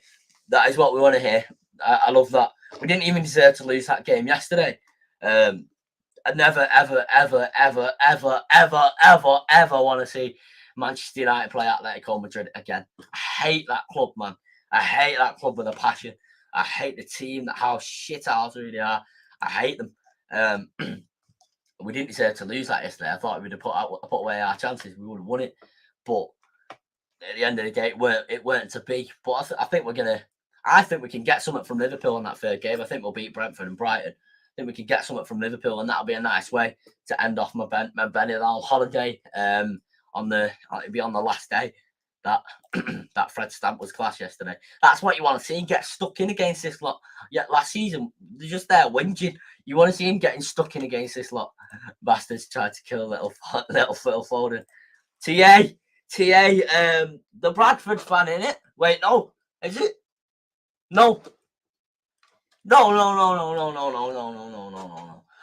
That is what we want to hear. I love that. We didn't even deserve to lose that game yesterday. I never, ever, ever, ever, ever, ever, ever, ever want to see Manchester United play Atletico Madrid again. I hate that club, man. I hate that club with a passion. I hate the team, how shit house they are. I hate them. We didn't deserve to lose that yesterday. I thought we'd have put away our chances. We would have won it. But at the end of the day, it weren't to be. But I think we can get something from Liverpool in that third game. I think we'll beat Brentford and Brighton. I think we can get something from Liverpool, and that'll be a nice way to end off my Benidorm holiday. It'll be on the last day. That Fred Stamp was class yesterday. That's what you want to see him get stuck in against this lot. Yeah, last season they're just there whinging. You want to see him getting stuck in against this lot. Bastards tried to kill little Phil Foden. TA, the Bradford fan in it. Wait, no, is it? No.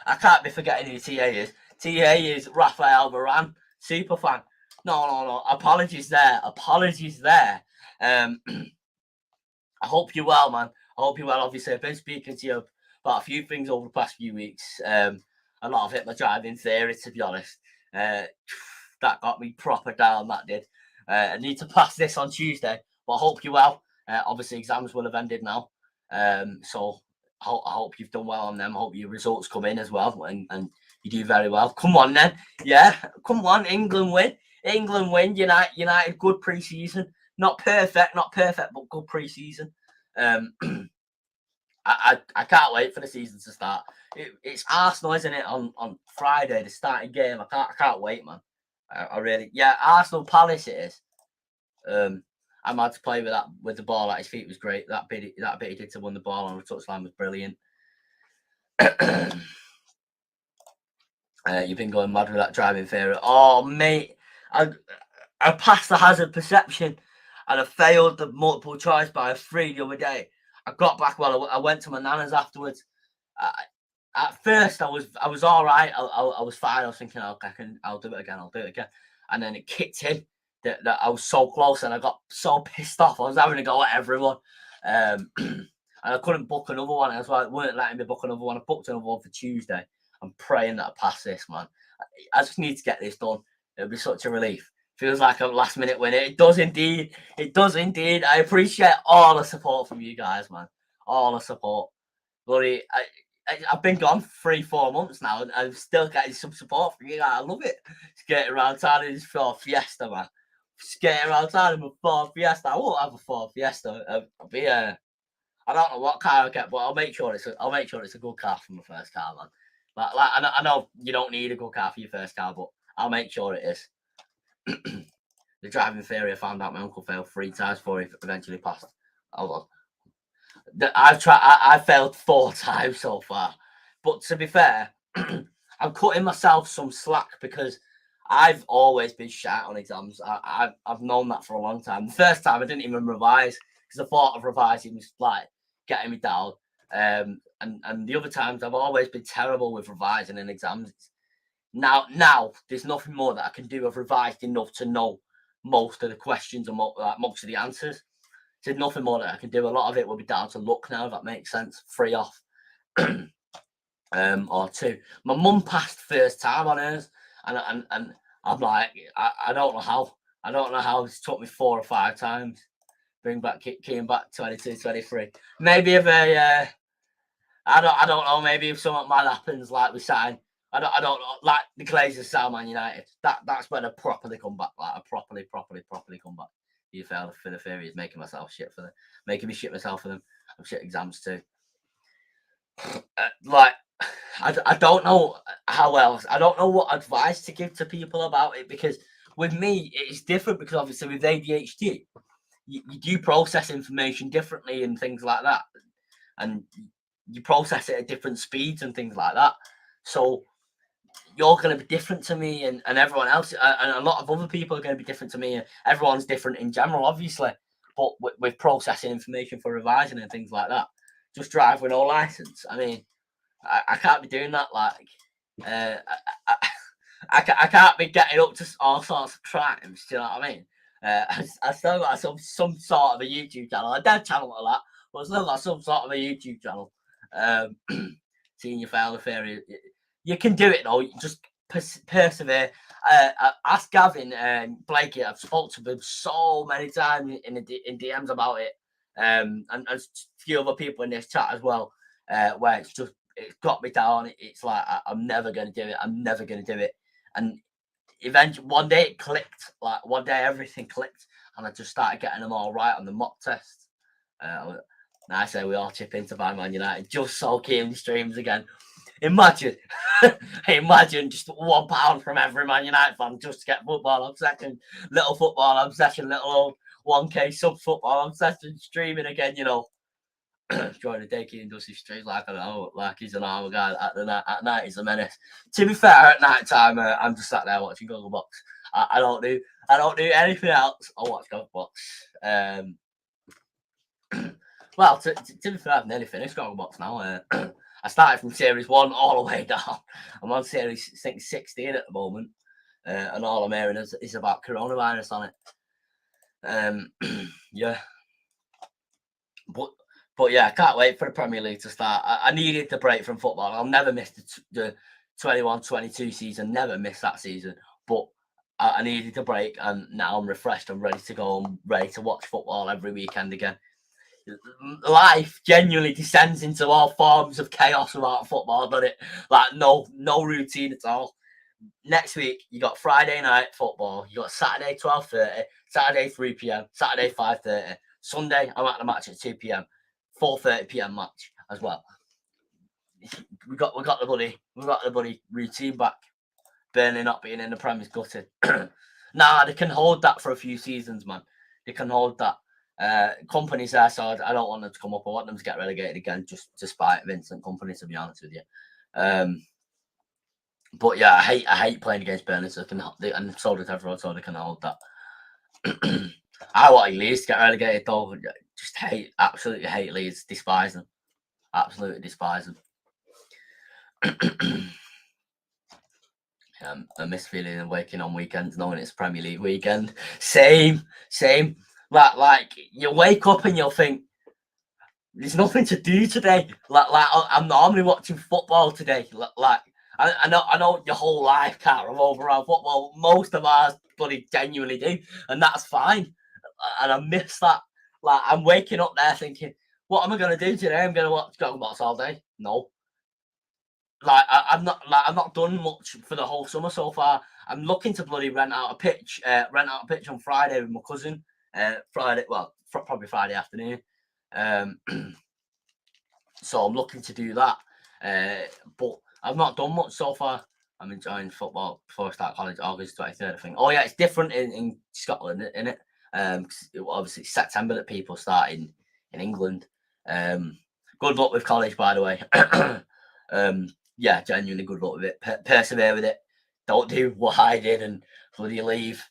I can't be forgetting who TA is. TA is Rafael Varane, super fan. No. Apologies there. I hope you're well, man. I hope you're well. Obviously, I've been speaking to you about a few things over the past few weeks. A lot of it, my driving theory, to be honest. That got me proper down, that did. I need to pass this on Tuesday, but I hope you're well. Obviously, exams will have ended now. So I hope you've done well on them. I hope your results come in as well, and you do very well. Come on, then. Yeah, come on. England win. United, good pre-season. Not perfect, but good pre-season. I can't wait for the season to start. It's Arsenal, isn't it? On Friday, the starting game. I can't wait, man. I really, Arsenal Palace it is. I'm had to play with the ball at his feet was great. That bit he did to win the ball on the touchline was brilliant. You've been going mad with that driving theory. Oh, mate, I passed the hazard perception and I failed the multiple choice by a 3 the other day. I got back I went to my nana's afterwards. At first, I was all right. I was fine. I was thinking, okay, I'll do it again. And then it kicked in that I was so close, and I got so pissed off. I was having to go at everyone, and I couldn't book another one. That's why they weren't letting me book another one. I booked another one for Tuesday. I'm praying that I pass this, man. I just need to get this done. It'll be such a relief. Feels like a last minute win. It does indeed. I appreciate all the support from you guys, man. All the support. Bloody, I've been gone 3-4 months now, and I'm still getting some support from you guys. I love it. It's getting around town in this fiesta, man. skating around town in my Ford Fiesta. I won't have a Ford Fiesta. I'll be I don't know what car I get, but I'll make sure it's a good car for my first car, man. Like I know you don't need a good car for your first car, but I'll make sure it is. The driving theory I found out my uncle failed 3 times before he eventually passed. Hold on. I failed 4 times so far. But to be fair, I'm cutting myself some slack because I've always been shy on exams. I've known that for a long time. The first time I didn't even revise because the thought of revising was like getting me down. And the other times I've always been terrible with revising in exams. Now there's nothing more that I can do. I've revised enough to know most of the questions and most of the answers. There's nothing more that I can do. A lot of it will be down to luck now, if that makes sense. 3 off. Or 2. My mum passed first time on hers, and I'm like, I don't know how. I don't know how it's took me 4 or 5 times. Came back 22, 23. Maybe if I don't know. Maybe if something mad happens, like we sign, I don't know. Like the Glazers sell Man United. That's when I properly come back. Like I properly come back. You failed for the theory is making me shit myself for them. I'm shit exams too. Like I don't know how else. I don't know what advice to give to people about it because with me it's different because obviously with ADHD you do process information differently and things like that, and you process it at different speeds and things like that. So you're going to be different to me and everyone else, and a lot of other people are going to be different to me. And everyone's different in general, obviously, but with processing information for revising and things like that. Just drive with no license. I mean, I can't be doing that. Like, I can't be getting up to all sorts of crimes. Do you know what I mean? I still got some sort of a YouTube channel. I don't channel a lot, but I still got some sort of a YouTube channel. Seeing you fail the theory, you can do it though. You just persevere. Ask Gavin and Blakey. I've spoken to him so many times in DMs about it. And a few other people in this chat as well, where it's got me down. It's like I'm never going to do it. I'm never going to do it. And eventually, one day it clicked. Like one day everything clicked, and I just started getting them all right on the mock test. I say we all chip into Man United just so Keen streams again. Imagine just £1 from every Man United fan just to get football obsession, little football obsession, little old 1K sub football obsession streaming again. You know, during the day, Keane does his streams like he's an armor guy. At night, he's a menace. To be fair, at night time, I'm just sat there watching Gogglebox. I don't do anything else. I watch Gogglebox. Well, to be fair, I've nearly finished Gogglebox now. I started from series 1 all the way down. I'm on series 16 at the moment, and all I'm hearing is about coronavirus on it. Yeah, but yeah, I can't wait for the Premier League to start. I needed the break from football. I'll never miss the 21-22 season. Never miss that season. But I needed the break, and now I'm refreshed. I'm ready to go. I'm ready to watch football every weekend again. Life genuinely descends into all forms of chaos without football, doesn't it? Like no routine at all. Next week you got Friday night football, you got Saturday 12:30, Saturday 3 p.m, Saturday 5:30, Sunday I'm at the match at 2 p.m, 4:30 p.m match as well. We got the bloody routine back. Burnley not being in the Premier's gutted. Nah, they can hold that for a few seasons, man. They can hold that. Company's there, so I don't want them to come up. I want them to get relegated again, just to spite Vincent Kompany, to be honest with you. But yeah, I hate playing against Burnley, so and so does everyone, so they can hold that. I want Leeds to get relegated though. Just absolutely hate Leeds, despise them, absolutely despise them. I miss feeling and waking on weekends knowing it's Premier League weekend. Same. Like you wake up and you'll think there's nothing to do today. Like I'm normally watching football today. Like I know your whole life can't revolve around football. Most of ours bloody genuinely do, and that's fine. And I miss that. Like I'm waking up there thinking, what am I gonna do today? I'm gonna watch Gogglebox all day. No. like I'm not done much for the whole summer so far. I'm looking to bloody rent out a pitch on Friday with my cousin. Friday, well, probably Friday afternoon. Um, so I'm looking to do that. But I've not done much so far. I'm enjoying football before I start college, August 23rd, I think. Oh yeah, it's different in Scotland, isn't it? 'Cause obviously it's September that people start in England. Good luck with college, by the way. Yeah, genuinely good luck with it. Persevere with it. Don't do what I did and bloody leave.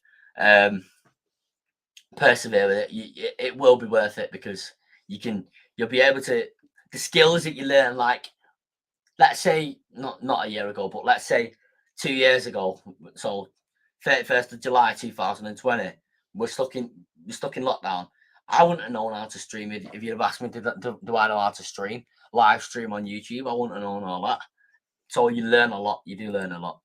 Persevere with it. It will be worth it because you'll be able to, the skills that you learn, like let's say not a year ago, but let's say 2 years ago. So 31st of July 2020, we're stuck in lockdown. I wouldn't have known how to stream if you'd have asked me, do I know how to stream? Live stream on YouTube? I wouldn't have known all that. So you learn a lot. You do learn a lot.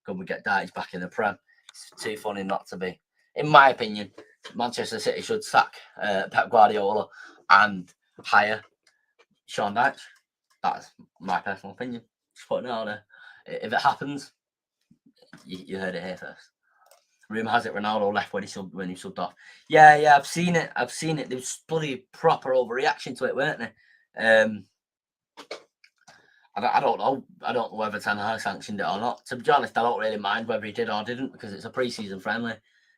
Could we get Dyche back in the Prem? It's too funny not to be. In my opinion, Manchester City should sack Pep Guardiola and hire Sean Dyche. That's my personal opinion. Just putting it out there. If it happens, you heard it here first. Rumour has it Ronaldo left when he subbed off. Yeah, I've seen it. There was bloody proper overreaction to it, weren't there? I don't know. I don't know whether Ten Hag sanctioned it or not. To be honest, I don't really mind whether he did or didn't because it's a pre-season friendly,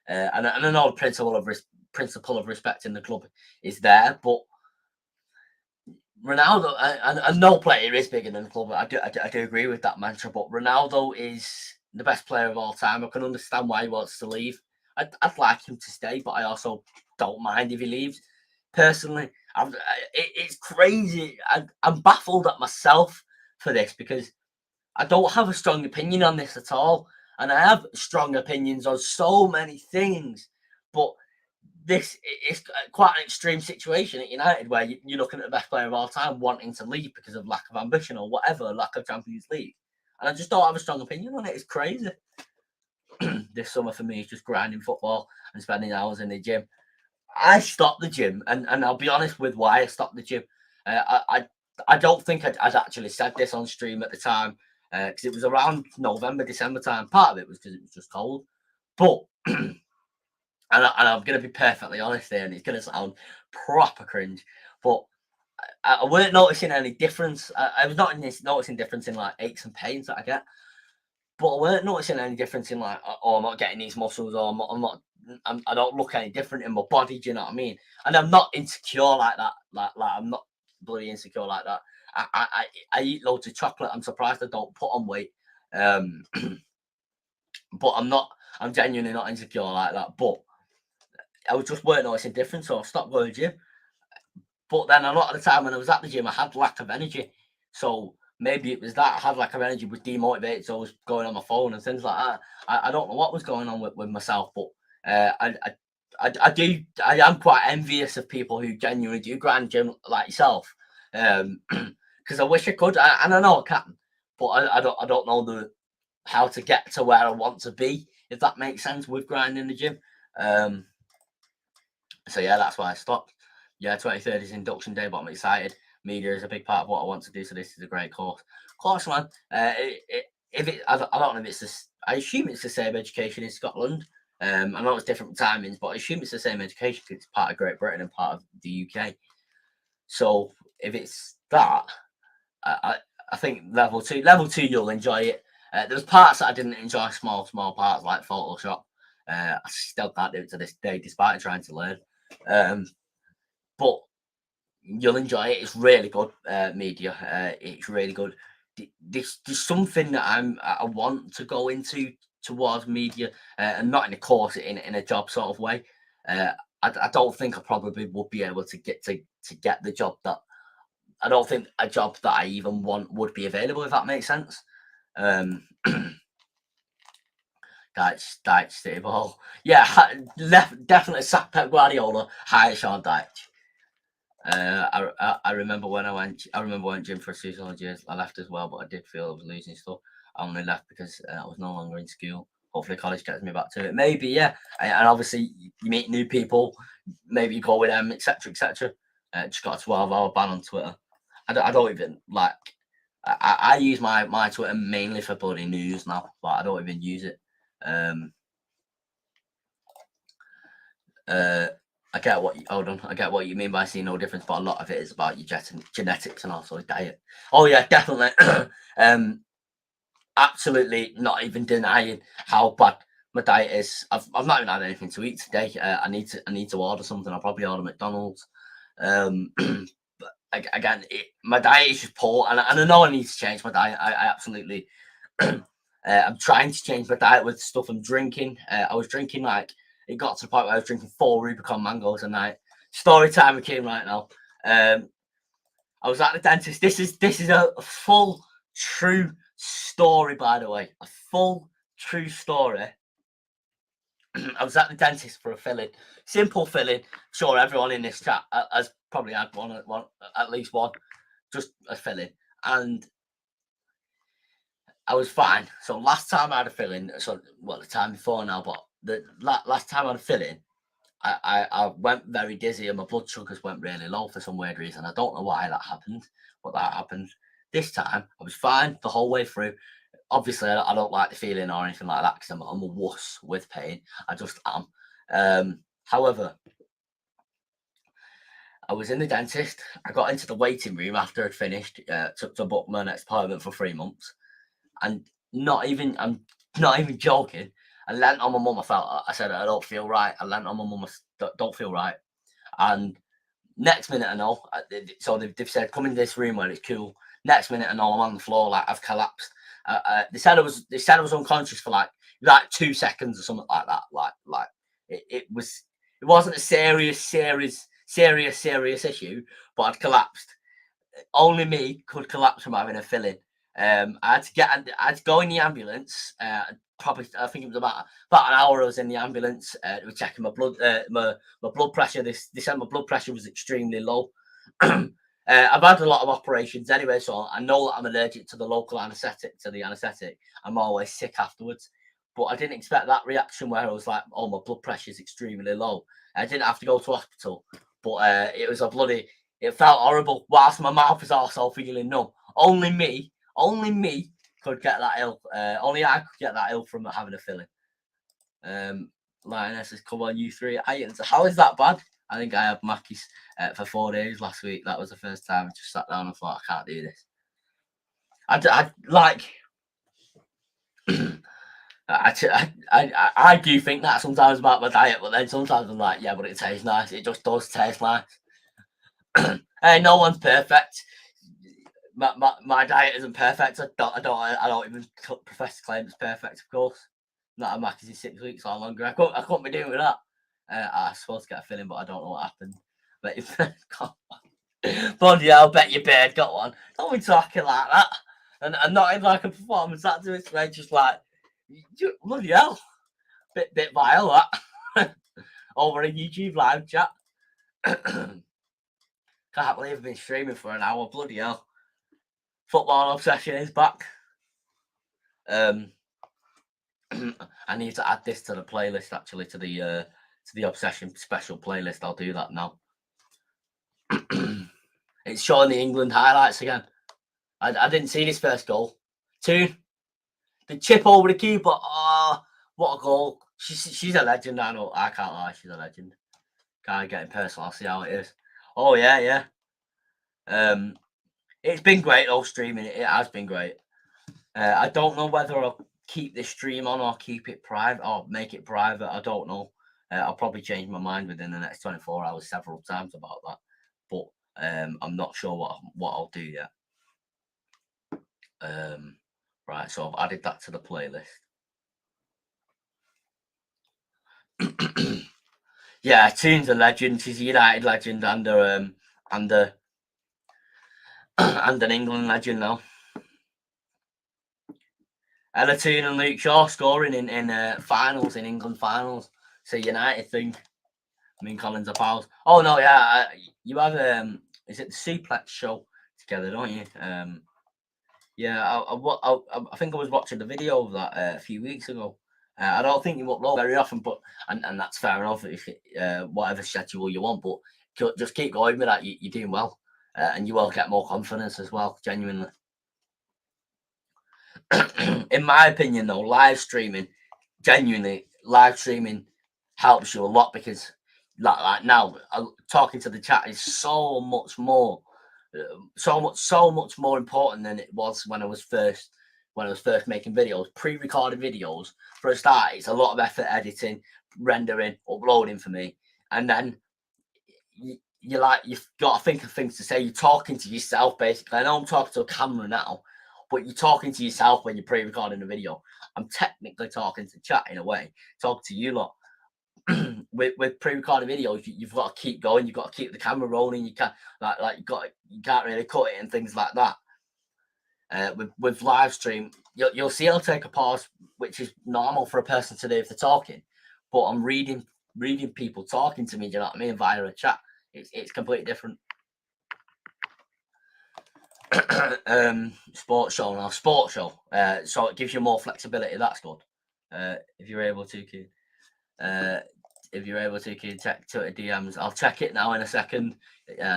and I know the principle of respect in the club is there. But Ronaldo, and no player is bigger than the club. I do agree with that mantra. But Ronaldo is the best player of all time. I can understand why he wants to leave. I'd like him to stay, but I also don't mind if he leaves. Personally, it's crazy. I'm baffled at myself for this because I don't have a strong opinion on this at all. And I have strong opinions on so many things. But this is quite an extreme situation at United where you're looking at the best player of all time wanting to leave because of lack of ambition or whatever, lack of Champions League. And I just don't have a strong opinion on it. It's crazy. This summer for me is just grinding football and spending hours in the gym. I stopped the gym, and I'll be honest with why I stopped the gym. I don't think I'd actually said this on stream at the time because it was around November, December time. Part of it was because it was just cold, but and I'm going to be perfectly honest here, and it's going to sound proper cringe, but I weren't noticing any difference. I was not noticing difference in like aches and pains that I get, but I weren't noticing any difference in like, oh, I'm not getting these muscles, or I don't look any different in my body. Do you know what I mean? And I'm not insecure like that. Like I'm not bloody insecure like that. I eat loads of chocolate. I'm surprised I don't put on weight. But I'm genuinely not insecure like that. But I was just weren't noticing difference, so I stopped going to the gym. But then a lot of the time when I was at the gym, I had lack of energy. So maybe it was that I had lack of energy, was demotivated, so I was going on my phone and things like that. I don't know what was going on with myself, but I am quite envious of people who genuinely do grind gym like yourself. Because I wish I could, and I know I can, but I don't know how to get to where I want to be, if that makes sense, with grinding the gym. So yeah, that's why I stopped. Yeah, 23rd is induction day, but I'm excited. Media is a big part of what I want to do, so this is a great course. Course, man. I don't know if it's this. I assume it's the same education in Scotland. I know it's different timings, but I assume it's the same education because it's part of Great Britain and part of the UK. So if it's that, I think level two, you'll enjoy it. There was parts that I didn't enjoy, small parts like Photoshop. I still can't do it to this day, despite trying to learn. But you'll enjoy it. It's really good media. It's really good. There's something that I want to go into towards media, and not in a course, in a job sort of way. I don't think I probably would be able to get the job that I don't think a job that I even want would be available, if that makes sense. Dyche, City Ball. Yeah, definitely sack Pep Guardiola, hire Sean Dyche. I remember when I went gym for a season of years. I left as well, but I did feel I was losing stuff. I only left because I was no longer in school. Hopefully, college gets me back to it. Maybe, yeah. And obviously, you meet new people. Maybe you go with them, etc., etc. Just got a 12-hour ban on Twitter. I don't even like. I use my Twitter mainly for bloody news now, but I don't even use it. I get what I get what you mean by seeing no difference, but a lot of it is about your genetics and also diet. Oh yeah, definitely. Absolutely not even denying how bad my diet is. I've not even had anything to eat today. I need to order something. I'll probably order McDonald's. But again, my diet is just poor, and I know I need to change my diet. I absolutely. I'm trying to change my diet with stuff I'm drinking. I was drinking it got to the point where I was drinking 4 Rubicon mangoes a night. Story time with Kim right now. I was at the dentist. This is a full true story, by the way. A full true story. I was at the dentist for a filling. Simple filling. Sure, everyone in this chat has probably had one, at least one, just a filling. And I was fine. So last time I had a filling, the time before now, but the last time I had a filling, I went very dizzy and my blood sugars went really low for some weird reason. I don't know why that happened, but that happened. This time I was fine the whole way through. Obviously, I don't like the feeling or anything like that because I'm a wuss with pain. I just am. However, I was in the dentist. I got into the waiting room after I'd finished to book my next appointment for 3 months, and I'm not even joking. I leant on my mum. I said I don't feel right. I leant on my mum. Don't feel right. And next minute I know. So they've said come in this room where it's cool. Next minute I know I'm on the floor like I've collapsed. They said I was unconscious for like 2 seconds or something like that. Like it wasn't a serious issue, but I'd collapsed. Only me could collapse from having a filling. I had to go in the ambulance. Probably I think it was about an hour I was in the ambulance. They were checking my blood my blood pressure. They said my blood pressure was extremely low. I've had a lot of operations anyway, so I know that I'm allergic to the local anaesthetic. I'm always sick afterwards. But I didn't expect that reaction where I was like, oh, my blood pressure is extremely low. I didn't have to go to hospital, but it was it felt horrible whilst my mouth was also feeling numb. Only me could get that ill. Only I could get that ill from having a filling. Lioness says, come on, you three. How is that bad? I think I had Mackey's for 4 days last week. That was the first time I just sat down and thought, I can't do this. I do think that sometimes about my diet, but then sometimes I'm like, yeah, but it tastes nice. It just does taste nice. Hey, no one's perfect. My diet isn't perfect. I don't even profess to claim it's perfect, of course. Not a Mackey's in 6 weeks or longer. I couldn't be doing with that. I was supposed to get a filling, but I don't know what happened. But if bloody hell, bet your beard got one. Don't be talking like that. And not even like a performance activist, where just like, bloody hell. Bit vile that. Over a YouTube live chat. Can't believe I've been streaming for an hour. Bloody hell. Football obsession is back. I need to add this to the playlist, actually, to the obsession special playlist. I'll do that now. It's showing the England highlights again. I didn't see this first goal. 2. The chip over the keeper. Oh, what a goal. She's a legend. I know. I can't lie. She's a legend. Can't get in personal. I'll see how it is. Oh, yeah. It's been great, though, streaming. It has been great. I don't know whether I'll keep this stream on or keep it private or make it private. I don't know. I'll probably change my mind within the next 24 hours several times about that. But I'm not sure what I'll do yet. Right, so I've added that to the playlist. Yeah, Toon's a legend. She's a United legend and an England legend now. Ella Toon and Luke Shaw scoring in finals, in England finals. It's a United thing. I mean, Collins are pals. Oh no, yeah, you have is it the Suplex show together, don't you? Yeah, I think I was watching the video of that a few weeks ago. I don't think you upload very often, but and that's fair enough. If whatever schedule you want, but just keep going with that. You're doing well, and you will get more confidence as well. Genuinely. in my opinion, though, live streaming, genuinely, live streaming helps you a lot because, like now, talking to the chat is so much more, so much more important than it was when I was first making videos. Pre-recorded videos, for a start, it's a lot of effort editing, rendering, uploading for me, and then you've got to think of things to say. You're talking to yourself, basically. I know I'm talking to a camera now, but you're talking to yourself when you're pre-recording a video. I'm technically talking to chat in a way, talk to you lot. with pre-recorded videos, you've got to keep going. You've got to keep the camera rolling. You can't you can't really cut it and things like that. With live stream, you'll see I'll take a pause, which is normal for a person to do if they're talking. But I'm reading people talking to me. Do you know what I mean? Via a chat, it's completely different. Sports show now. Sports show. So it gives you more flexibility. That's good. If you're able to, kid. If you're able to, kid, check Twitter DMs. I'll check it now in a second.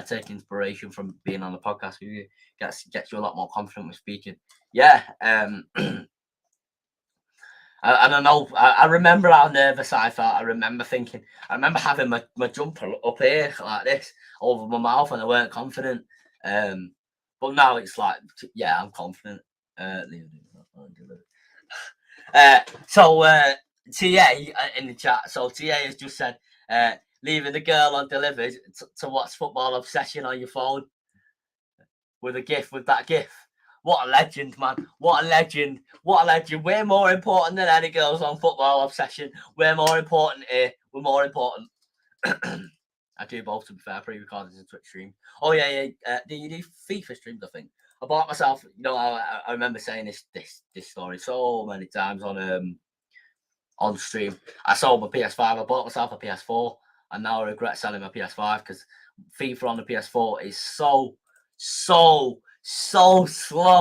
Take inspiration from being on the podcast with you. Gets you a lot more confident with speaking. Yeah. I don't know. I remember how nervous I felt. I remember having my jumper up here like this over my mouth, and I weren't confident. But now it's like, yeah, I'm confident. So TA in the chat. So TA has just said, leaving the girl undelivered to watch Football Obsession on your phone with that GIF. What a legend, man. What a legend. What a legend. We're more important than any girls on Football Obsession. We're more important here. We're more important. I do both, to be fair, pre-recorded and Twitch stream. Oh, yeah. Do you do FIFA streams, I think? I bought myself, I remember saying this story so many times on stream. I sold my PS5. I bought myself a PS4, and now I regret selling my PS5 because FIFA on the PS4 is so slow.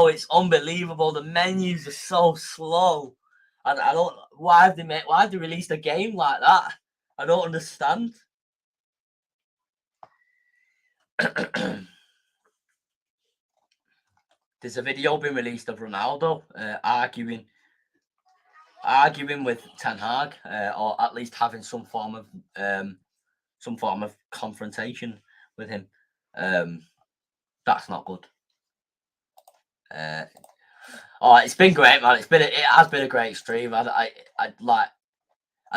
It's unbelievable. The menus are so slow. I don't. Why have they released a game like that? I don't understand. There's a video being released of Ronaldo arguing with Ten Hag, or at least having some form of confrontation with him. That's not good. It's been great, man. It has been a great stream. I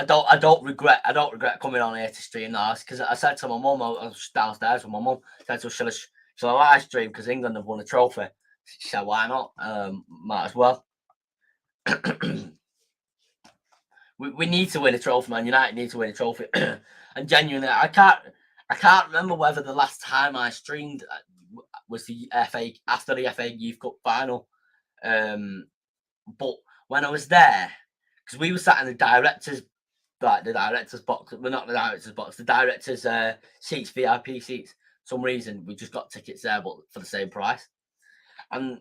don't regret coming on here to stream now, because I said to my mum, I was downstairs with my mum, said to her, shall I live stream because England have won a trophy? She said, why not? Might as well. we need to win a trophy, man. United need to win a trophy. And genuinely, I can't remember whether the last time I streamed was the FA after the FA Youth Cup final. But when I was there, because we were sat in the directors' box, well, not the directors' box, the directors' seats, VIP seats. For some reason, we just got tickets there, but for the same price. And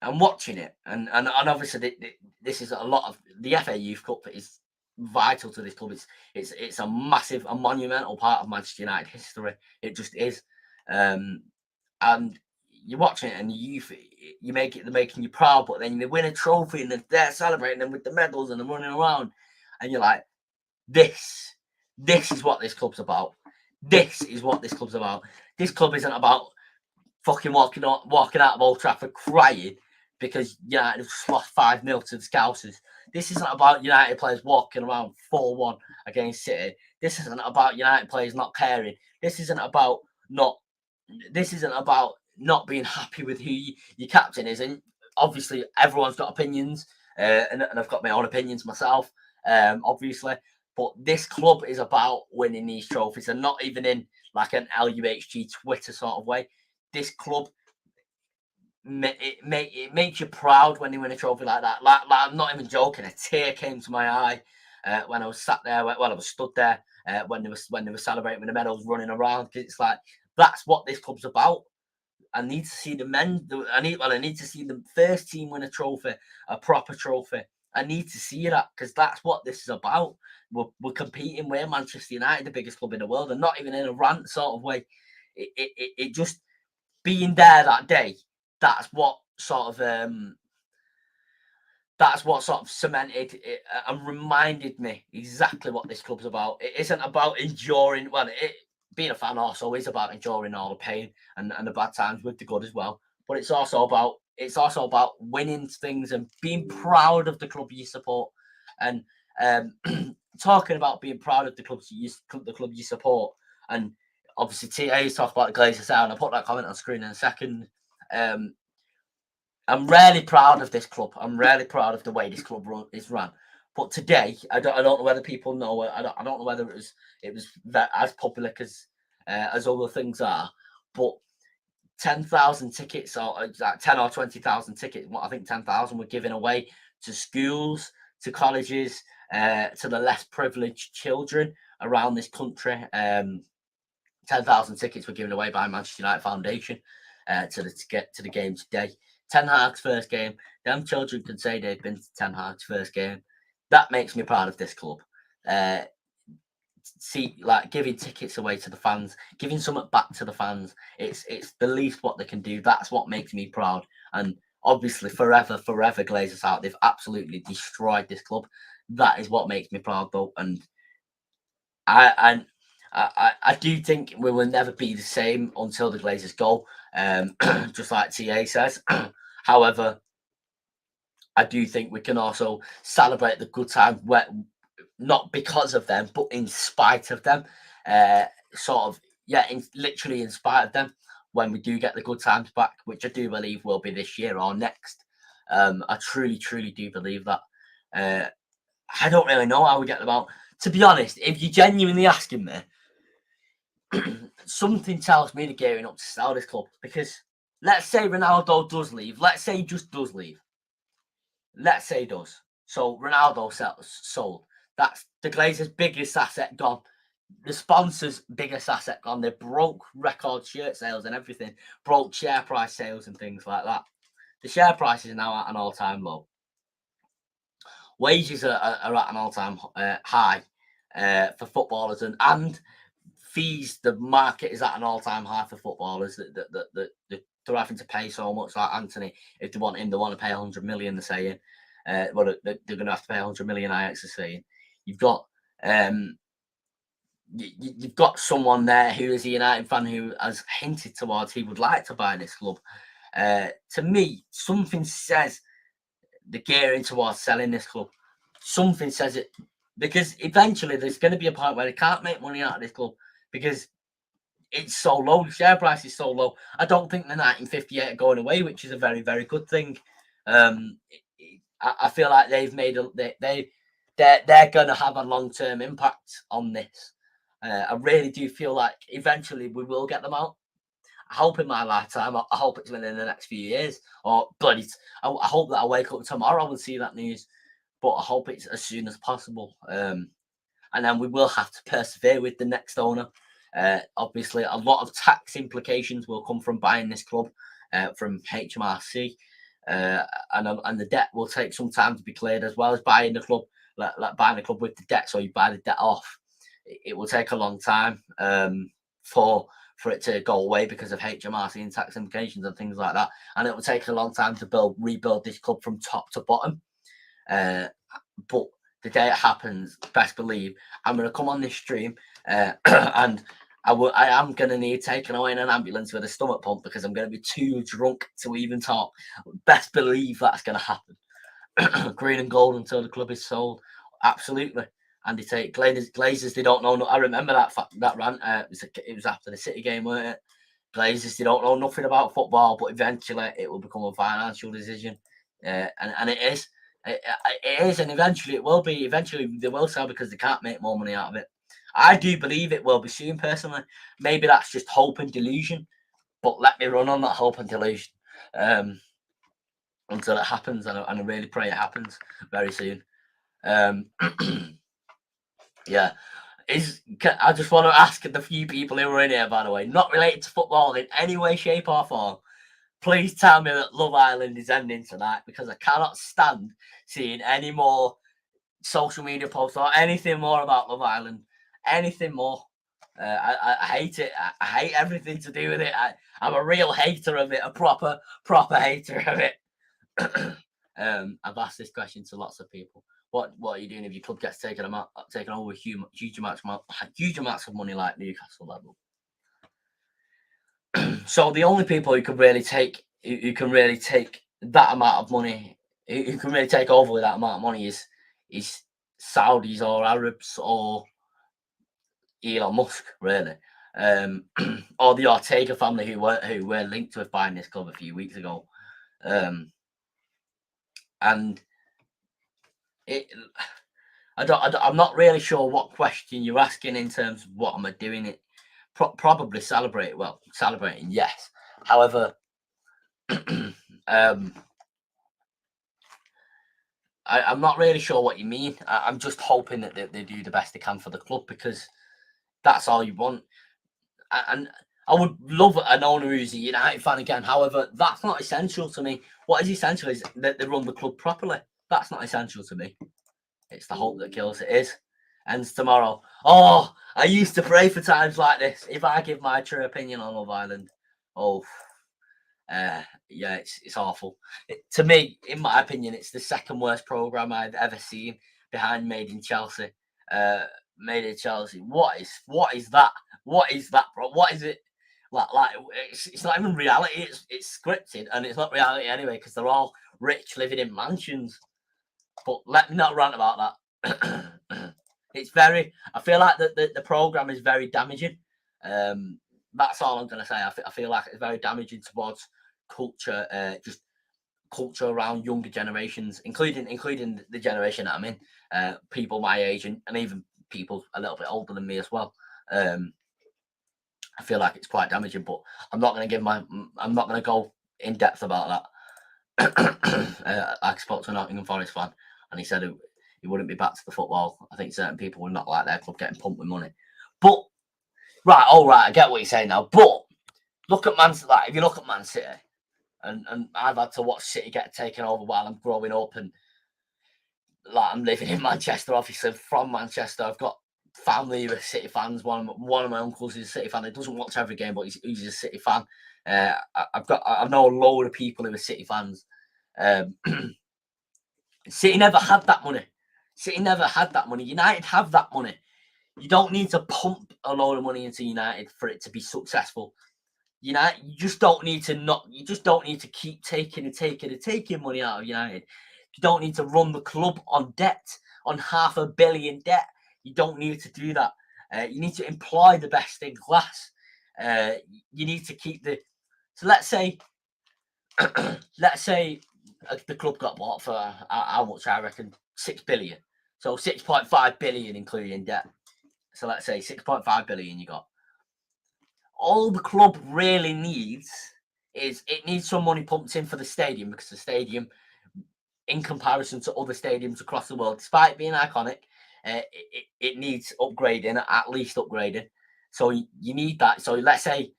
I'm watching it, and obviously this is a lot of the FA Youth Cup is vital to this club. It's a massive, a monumental part of Manchester United history. It just is. And you're watching it, and they're making you proud, but then they win a trophy and they're celebrating them with the medals and they're running around, and you're like, this is what this club's about. This is what this club's about. This club isn't about fucking walking out of Old Trafford crying because United have lost 5-0 to the Scousers. This isn't about United players walking around 4-1 against City. This isn't about United players not caring. This isn't about not being happy with who your captain is. And obviously, everyone's got opinions, and I've got my own opinions myself, obviously. But this club is about winning these trophies, and not even in like an LUHG Twitter sort of way. This club, it makes you proud when they win a trophy like that. Like I'm not even joking. A tear came to my eye when I was sat there. I was stood there when they were celebrating with the medals, running around. Because it's like, that's what this club's about. I need to see the men. I need to see the first team win a trophy, a proper trophy. I need to see that, because that's what this is about. We're competing. We're Manchester United, the biggest club in the world, and not even in a rant sort of way. It just being there that day. That's what sort of that's what sort of cemented it and reminded me exactly what this club's about. It isn't about enduring. Well, being a fan also is about enduring all the pain and the bad times with the good as well. But it's also about winning things and being proud of the club you support. And talking about being proud of the club you support. And obviously, TA's talked about the Glazers out, and I'll put that comment on screen in a second. I'm really proud of this club. I'm really proud of the way this club is run. But today, I don't know whether people know. I don't know whether it was that as public as other things are. But 10,000 tickets, or like 10 or 20,000 tickets. What I think 10,000 were given away to schools, to colleges, to the less privileged children around this country. 10,000 tickets were given away by Manchester United Foundation to get to the game today. Ten Hag's first game. Them children can say they've been to Ten Hag's first game. That makes me proud of this club. Like giving tickets away to the fans, giving something back to the fans. It's the least what they can do. That's what makes me proud. And obviously, forever, Glazers out. They've absolutely destroyed this club. That is what makes me proud, though. And I do think we will never be the same until the Glazers go. Just like TA says. However, I do think we can also celebrate the good times, not because of them, but in spite of them. Literally in spite of them, when we do get the good times back, which I do believe will be this year or next. I truly do believe that. I don't really know how we get them out. To be honest, if you're genuinely asking me, something tells me they're gearing up to sell this club, because let's say Ronaldo does leave. Let's say he just does leave. Let's say he does. So Ronaldo sold. That's the Glazers' biggest asset gone. The sponsors' biggest asset gone. They broke record shirt sales and everything. Broke share price sales and things like that. The share price is now at an all-time low. Wages are at an all-time high for footballers, and fees. The market is at an all-time high for footballers. That they're having to pay so much. Like Anthony, if they want him, they want to pay 100 million. They're saying, they're going to have to pay 100 million. Ajax is saying, you've got someone there who is a United fan who has hinted towards he would like to buy this club. To me, something says they're gearing towards selling this club. Something says it, because eventually there's going to be a point where they can't make money out of this club because it's so low. The share price is so low. I don't think the 1958 are going away, which is a very, very good thing. I feel like they've made they're going to have a long-term impact on this. I really do feel like eventually we will get them out. I hope in my lifetime. I hope it's within the next few years. Or bloody, I hope that I wake up tomorrow and see that news. But I hope it's as soon as possible. And then we will have to persevere with the next owner. Obviously, a lot of tax implications will come from buying this club from HMRC. And the debt will take some time to be cleared, as well as buying the club, like buying the club with the debt. So you buy the debt off. It will take a long time for it to go away because of HMRC and tax implications and things like that. And it will take a long time to rebuild this club from top to bottom. But the day it happens, best believe I'm going to come on this stream and I am going to need taken away in an ambulance with a stomach pump because I'm going to be too drunk to even talk. Best believe that's going to happen. Green and gold until the club is sold. Absolutely. Andy Tate, Glazers, they don't know. I remember that rant. It was after the City game, weren't it? Glazers, they don't know nothing about football, but eventually it will become a financial decision. And it is. It is, and eventually it will be. Eventually they will sell because they can't make more money out of it. I do believe it will be soon, personally. Maybe that's just hope and delusion, but let me run on that hope and delusion until it happens, and I really pray it happens very soon. Yeah. I just want to ask the few people who are in here, by the way, not related to football in any way, shape, or form. Please tell me that Love Island is ending tonight, because I cannot stand seeing any more social media posts or anything more about Love Island. Anything more. I hate it. I hate everything to do with it. I'm a real hater of it, a proper hater of it. I've asked this question to lots of people. What are you doing if your club gets taken over huge amounts of money like Newcastle level? So the only people who can really take that amount of money, who can really take over with that amount of money is Saudis or Arabs or Elon Musk, really, or the Ortega family who were linked with buying this club a few weeks ago, and I'm not really sure what question you're asking in terms of what am I doing it. Probably celebrating, yes. However, I'm not really sure what you mean. I'm just hoping that they do the best they can for the club, because that's all you want. And I would love an owner who's a United fan again. However, that's not essential to me. What is essential is that they run the club properly. That's not essential to me. It's the hope that kills. It is. Ends tomorrow. Oh, I used to pray for times like this. If I give my true opinion on Love Island, yeah, it's awful. To me, in my opinion, it's the second worst program I've ever seen, behind Made in Chelsea. Made in Chelsea. What is that? What is that, bro? What is it? Like it's not even reality. It's scripted, and it's not reality anyway, because they're all rich, living in mansions. But let me not rant about that. I feel like the program is very damaging. That's all I'm going to say. I feel like it's very damaging towards culture, just culture around younger generations, including the generation that I'm in, people my age and even people a little bit older than me as well. I feel like it's quite damaging, but I'm not going to go in depth about that. I spoke to a Nottingham Forest fan, and he said he wouldn't be back to the football. I think certain people would not like their club getting pumped with money. But all right, I get what you're saying now. But look at Man City. Like, if you look at Man City, and I've had to watch City get taken over while I'm growing up, and like I'm living in Manchester, obviously from Manchester. I've got family who are City fans. One of my uncles is a City fan. He doesn't watch every game, but he's a City fan. I know a load of people who are City fans. City never had that money. United have that money. You don't need to pump a load of money into United for it to be successful. You just don't need to keep taking money out of United. You don't need to run the club on debt, on $500 million debt. You don't need to do that. You need to employ the best in class. You need to keep so let's say the club got bought for how much? I reckon 6 billion. So 6.5 billion including debt. So let's say 6.5 billion you got. All the club really needs is it needs some money pumped in for the stadium, because the stadium, in comparison to other stadiums across the world, despite being iconic, it needs upgrading, at least upgrading. So you need that. So let's say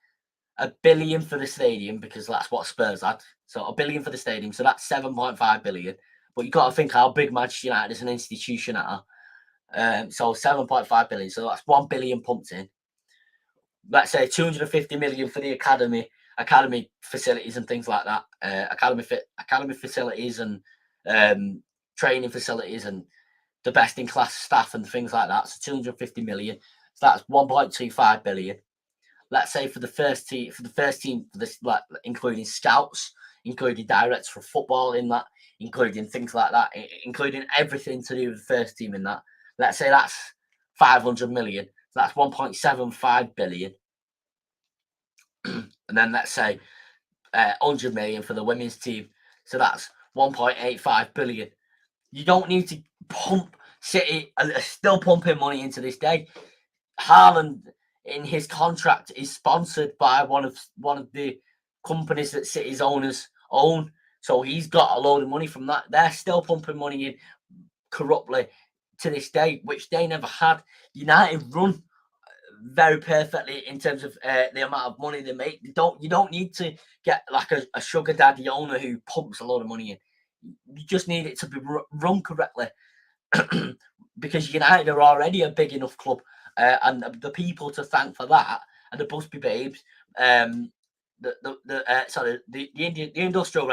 $1 billion for the stadium, because that's what Spurs had. So $1 billion for the stadium. So that's 7.5 billion. But you got to think how big Manchester United as an institution are. So 7.5 billion. So that's 1 billion pumped in. Let's say 250 million for the academy facilities and things like that. Academy facilities and training facilities and the best in class staff and things like that. So 250 million. So that's 1.25 billion. Let's say for the first team, like including scouts, including directors for football in that, including things like that, including everything to do with the first team in that. Let's say that's 500 million. So that's 1.75 billion. And then let's say 100 million for the women's team. So that's 1.85 billion. You don't need to pump. City are still pumping money into this day. Haaland, in his contract, is sponsored by one of the companies that City's owners own. So he's got a load of money from that. They're still pumping money in corruptly to this day, which they never had. United run very perfectly in terms of the amount of money they make. You don't need to get like a sugar daddy owner who pumps a lot of money in. You just need it to be run correctly, because United are already a big enough club, and the people to thank for that are the Busby Babes, the industrial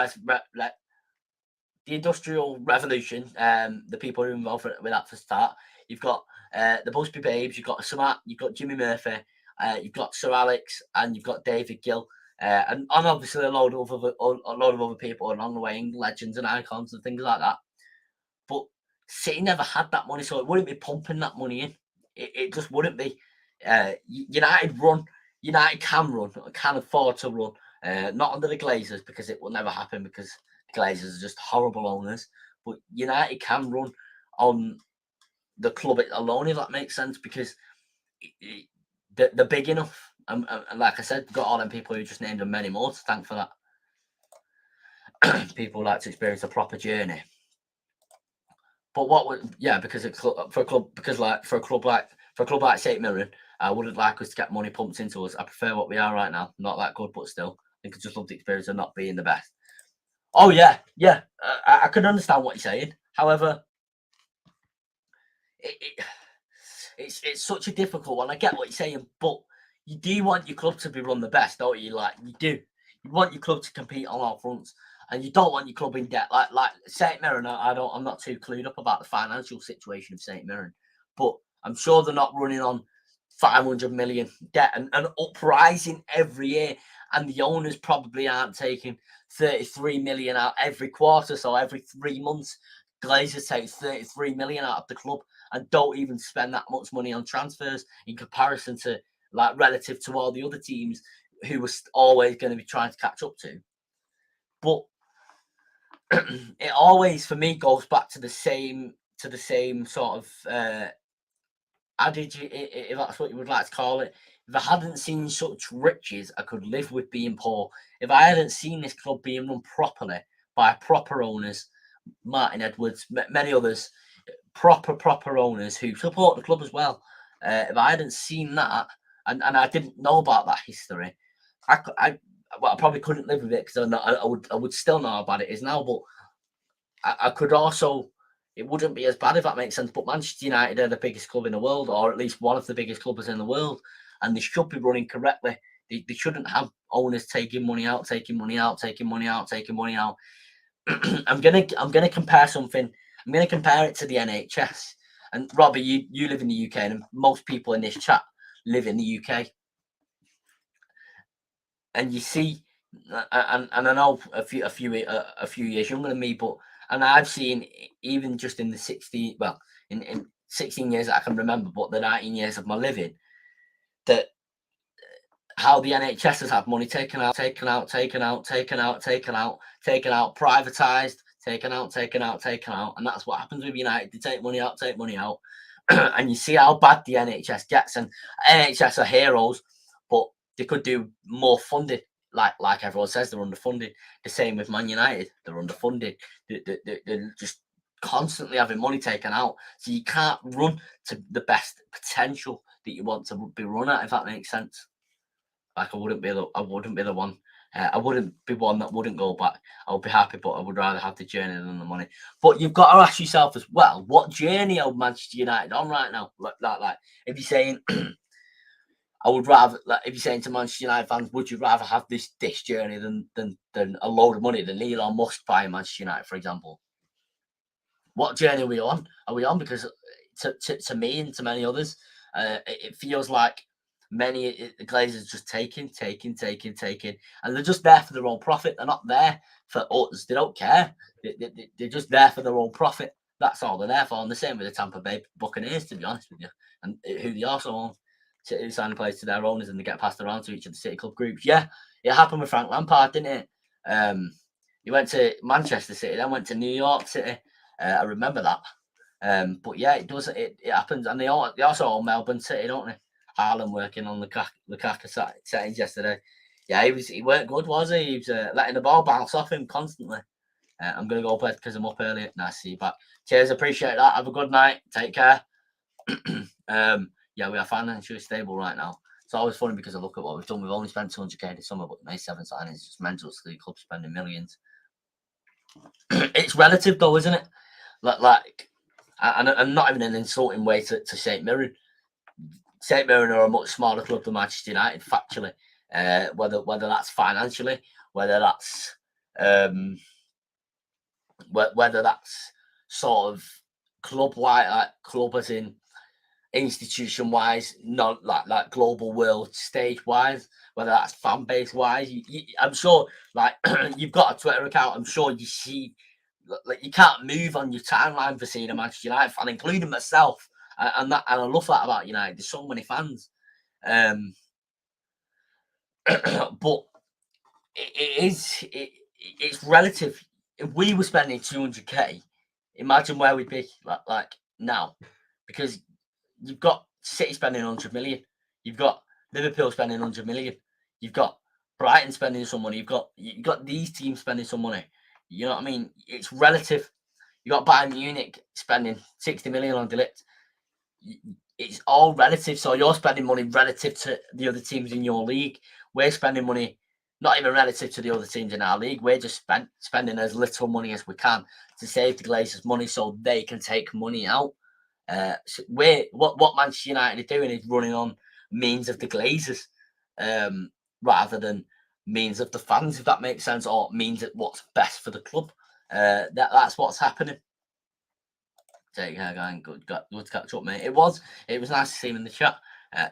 the Industrial Revolution. The people who are involved with that for start. You've got the Busby Babes. You've got Samat. You've got Jimmy Murphy. You've got Sir Alex, and you've got David Gill. And obviously a load of other people along the way, legends and icons and things like that. But City never had that money, so it wouldn't be pumping that money in. It just wouldn't be. United can afford to run. Not under the Glazers, because it will never happen, because the Glazers are just horrible owners. But United can run on the club alone, if that makes sense, because they're big enough. And like I said, got all them people who just named, and many more to thank for that. People like to experience a proper journey. But because for a club like St Mirren, I wouldn't like us to get money pumped into us. I prefer what we are right now. Not that good, but still, I think I just love the experience of not being the best. Oh yeah. I can understand what you're saying. However, it's such a difficult one. I get what you're saying, but you do want your club to be run the best, don't you? Like, you do. You want your club to compete on all fronts, and you don't want your club in debt. Like St Mirren, I'm not too clued up about the financial situation of St Mirren, but I'm sure they're not running on 500 million debt and uprising every year, and the owners probably aren't taking 33 million out every quarter. So every 3 months, Glazers take 33 million out of the club and don't even spend that much money on transfers in comparison to, like, relative to all the other teams who were always going to be trying to catch up to. But it always, for me, goes back to the same sort of adage, if that's what you would like to call it. If I hadn't seen such riches, I could live with being poor. If I hadn't seen this club being run properly by proper owners, Martin Edwards, many others, proper owners who support the club as well. If I hadn't seen that, and I didn't know about that history, I probably couldn't live with it, because I would still know how bad it is now. But I could also, it wouldn't be as bad, if that makes sense. But Manchester United are the biggest club in the world, or at least one of the biggest clubs in the world, and they should be running correctly. They shouldn't have owners taking money out. I'm gonna compare something. I'm gonna compare it to the NHS. And Robbie, you live in the UK, and most people in this chat live in the UK. And you see, and I know a few years younger than me, but I've seen, even just in the 16 years that I can remember, but the 19 years of my living, that how the NHS has had money taken out, privatised, taken out, and that's what happens with United. They take money out, and you see how bad the NHS gets. And NHS are heroes, but they could do more funding. Like everyone says, they're underfunded. The same with Man United, they're underfunded. They're just constantly having money taken out, so you can't run to the best potential that you want to be run at, if that makes sense. Like, I wouldn't be the one. I wouldn't be one that wouldn't go back. I would be happy, but I would rather have the journey than the money. But you've got to ask yourself as well, what journey are Manchester United on right now? Like if you're saying, I would rather, like, if you're saying to Manchester United fans, would you rather have this journey than a load of money, than Elon Musk buying Manchester United, for example? What journey are we on? Are we on? Because to me and to many others, it feels like the Glazers just taking, and they're just there for their own profit. They're not there for us. They don't care. They're just there for their own profit. That's all they're there for. And the same with the Tampa Bay Buccaneers, to be honest with you, and who they also own. Who sign players to their owners, and they get passed around to each of the City Club groups. Yeah, it happened with Frank Lampard, didn't it? He went to Manchester City, then went to New York City. I remember that. But yeah, it does. It happens, and they also own Melbourne City, don't they? Haaland working on Lukaku settings yesterday. Yeah, he weren't good, was he? He was letting the ball bounce off him constantly. I'm going to go to bed because I'm up early. Nice to see you back. Cheers, appreciate that. Have a good night. Take care. Yeah, we are financially stable right now. It's always funny because I look at what we've done. We've only spent 200k this summer, but May 7th signings is just mental. So the club spending millions. It's relative, though, isn't it? And not even an insulting way to St Mirren. St Mirren are a much smaller club than Manchester United, factually. Whether that's financially, whether that's whether that's sort of club-wide, like club as in institution-wise, not like global world stage-wise, whether that's fan base-wise. I'm sure, like, you've got a Twitter account. I'm sure you see, like, you can't move on your timeline for seeing a Manchester United fan, including myself. And I love that about United. There's so many fans. But it's relative. If we were spending 200k, imagine where we'd be like now, because you've got City spending 100 million, you've got Liverpool spending 100 million, you've got Brighton spending some money, you've got these teams spending some money. You know what I mean? It's relative. You got Bayern Munich spending 60 million on De Ligt. It's all relative. So you're spending money relative to the other teams in your league. We're spending money not even relative to the other teams in our league. We're just spending as little money as we can to save the Glazers money so they can take money out. So what Manchester United are doing is running on means of the Glazers, rather than means of the fans, if that makes sense, or means of what's best for the club. That's what's happening. Take care, gang. Good to catch up, mate. It was nice to see him in the chat.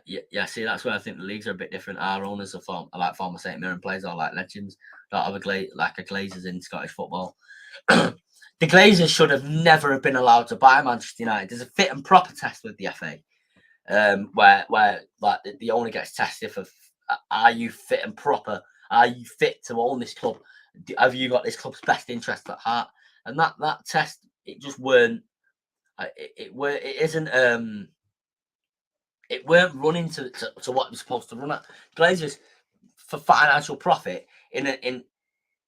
Yeah. See, that's where I think the leagues are a bit different. Our owners are like former St Mirren players, or like legends. Don't have a Glazers in Scottish football. The Glazers should have never been allowed to buy Manchester United. There's a fit and proper test with the FA, where like the owner gets tested for, are you fit and proper? Are you fit to own this club? Have you got this club's best interest at heart? And that test, it just weren't. It weren't running to what it was supposed to run at. Glazers, for financial profit in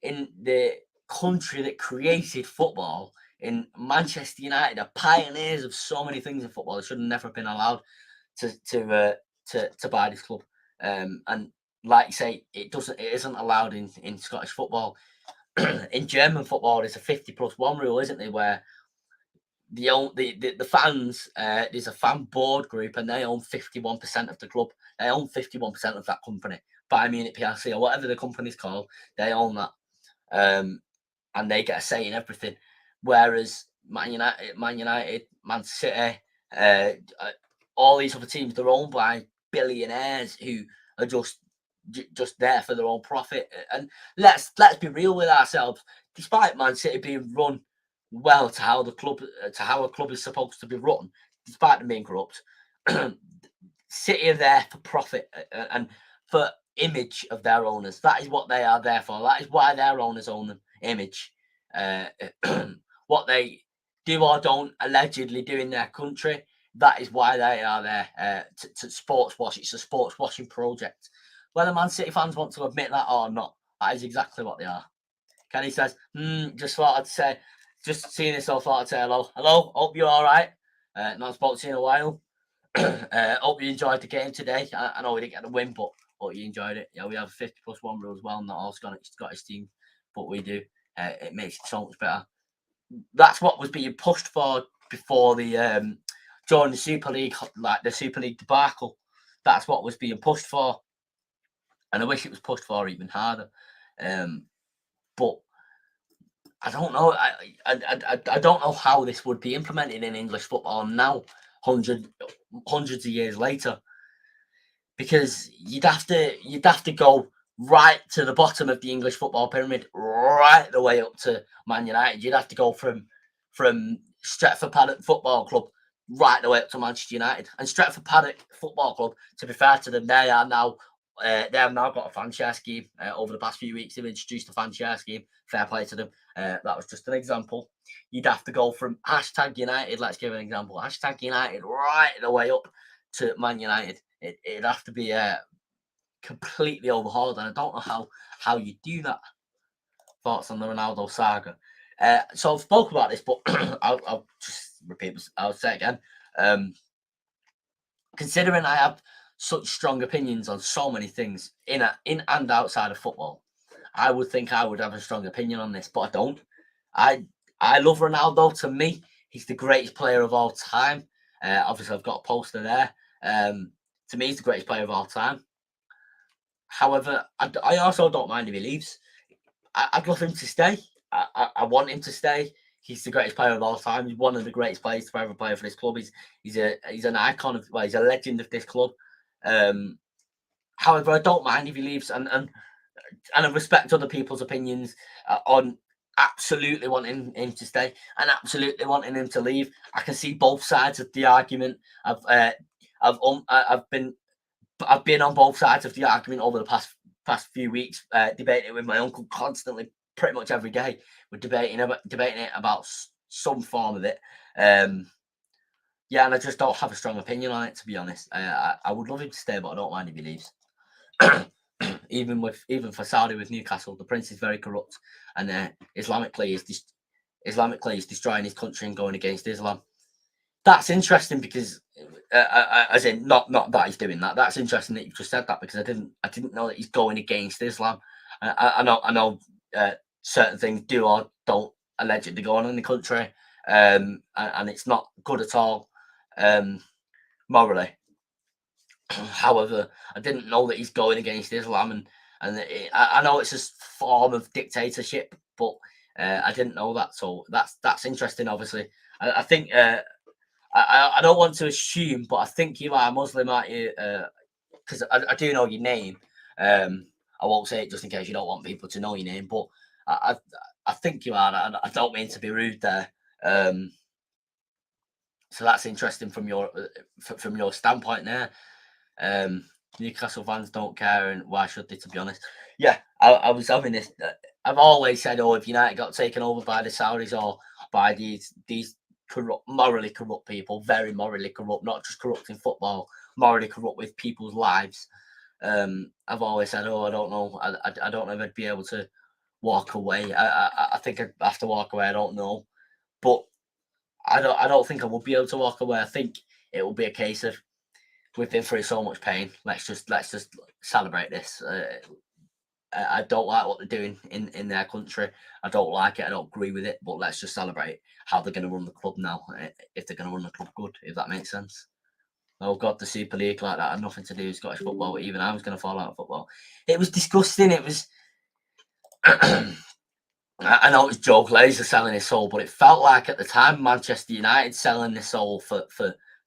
the country that created football, in Manchester United, are pioneers of so many things in football. They should have never been allowed to buy this club. And like you say, it isn't allowed in Scottish football. In German football, there's a 50+1 rule, isn't there, where the fans, there's a fan board group, and they own 51% of the club. They own 51% of that company. Bayern Munich PLC, or whatever the company's called, they own that, and they get a say in everything. Whereas Man United, Man City, all these other teams, they're owned by billionaires who are just there for their own profit. And let's be real with ourselves. Despite Man City being run well to how a club is supposed to be run, despite them being corrupt, City are there for profit and for image of their owners. That is what they are there for. That is why their owners own them. Image. What they do or don't allegedly do in their country, that is why they are there, to sports wash. It's a sports washing project. Whether Man City fans want to admit that or not, that is exactly what they are. Kenny says, just thought I'd say, just seeing this, I thought I'd say hello. Hello, hope you're all right. Not spoken to you in a while. Hope you enjoyed the game today. I know we didn't get the win, but you enjoyed it. Yeah, we have a 50+1 rule as well, not all Scottish teams, but we do. It makes it so much better. That's what was being pushed for before the during the Super League, like the Super League debacle. That's what was being pushed for, and I wish it was pushed for even harder. But I don't know. I don't know how this would be implemented in English football now, hundreds of years later, because you'd have to go right to the bottom of the English football pyramid, right the way up to Man United. You'd have to go from Stretford Paddock Football Club right the way up to Manchester United. And Stretford Paddock Football Club, to be fair to them, they have now got a fan share scheme. Over the past few weeks, they've introduced a fan share scheme. Fair play to them. That was just an example. You'd have to go from #United, let's give an example, #United right the way up to Man United. It'd have to be completely overhauled, and I don't know how you do that. Thoughts on the Ronaldo saga? So I've spoke about this, but I'll just repeat. I'll say it again. Considering I have such strong opinions on so many things in and outside of football, I would think I would have a strong opinion on this, but I don't. I love Ronaldo. To me, he's the greatest player of all time. Obviously, I've got a poster there. To me, he's the greatest player of all time. However, I also don't mind if he leaves. I'd love him to stay. I want him to stay. He's the greatest player of all time. He's one of the greatest players to ever play for this club. He's an icon of, well, he's a legend of this club. However, I don't mind if he leaves, and I respect other people's opinions on absolutely wanting him to stay and absolutely wanting him to leave. I can see both sides of the argument. I've been on both sides of the argument over the past few weeks, debating it with my uncle constantly, pretty much every day. We're debating it about some form of it. Yeah, and I just don't have a strong opinion on it, to be honest. I would love him to stay, but I don't mind if he leaves. Even for Saudi with Newcastle, the prince is very corrupt, and Islamically is destroying his country and going against Islam. That's interesting because, as in, not that he's doing that. That's interesting that you've just said that, because I didn't know that he's going against Islam. I know certain things do or don't allegedly go on in the country, and it's not good at all morally. However, I didn't know that he's going against Islam, and I know it's a form of dictatorship, but I didn't know that. So that's interesting. Obviously, I think I don't want to assume, but I think you are Muslim, aren't you? Because I do know your name. I won't say it just in case you don't want people to know your name, but I think you are. I don't mean to be rude there. So that's interesting from your standpoint there. Newcastle fans don't care, and why should they, to be honest? Yeah, I was having this. I've always said, if United got taken over by the Saudis or by these morally corrupt people, very morally corrupt, not just corrupt in football, morally corrupt with people's lives. I've always said, I don't know. I don't know if I'd be able to walk away. I think I'd have to walk away. I don't know, but I don't think I would be able to walk away. I think it will be a case of, we've been through so much pain. Let's just celebrate this. I don't like what they're doing in their country. I don't like it. I don't agree with it. But let's just celebrate how they're going to run the club now. If they're going to run the club good, if that makes sense. Oh God, the Super League like that had nothing to do with Scottish football. Even I was going to fall out of football. It was disgusting. It was. I know it was Joe Glazer selling his soul, but it felt like at the time Manchester United selling their soul for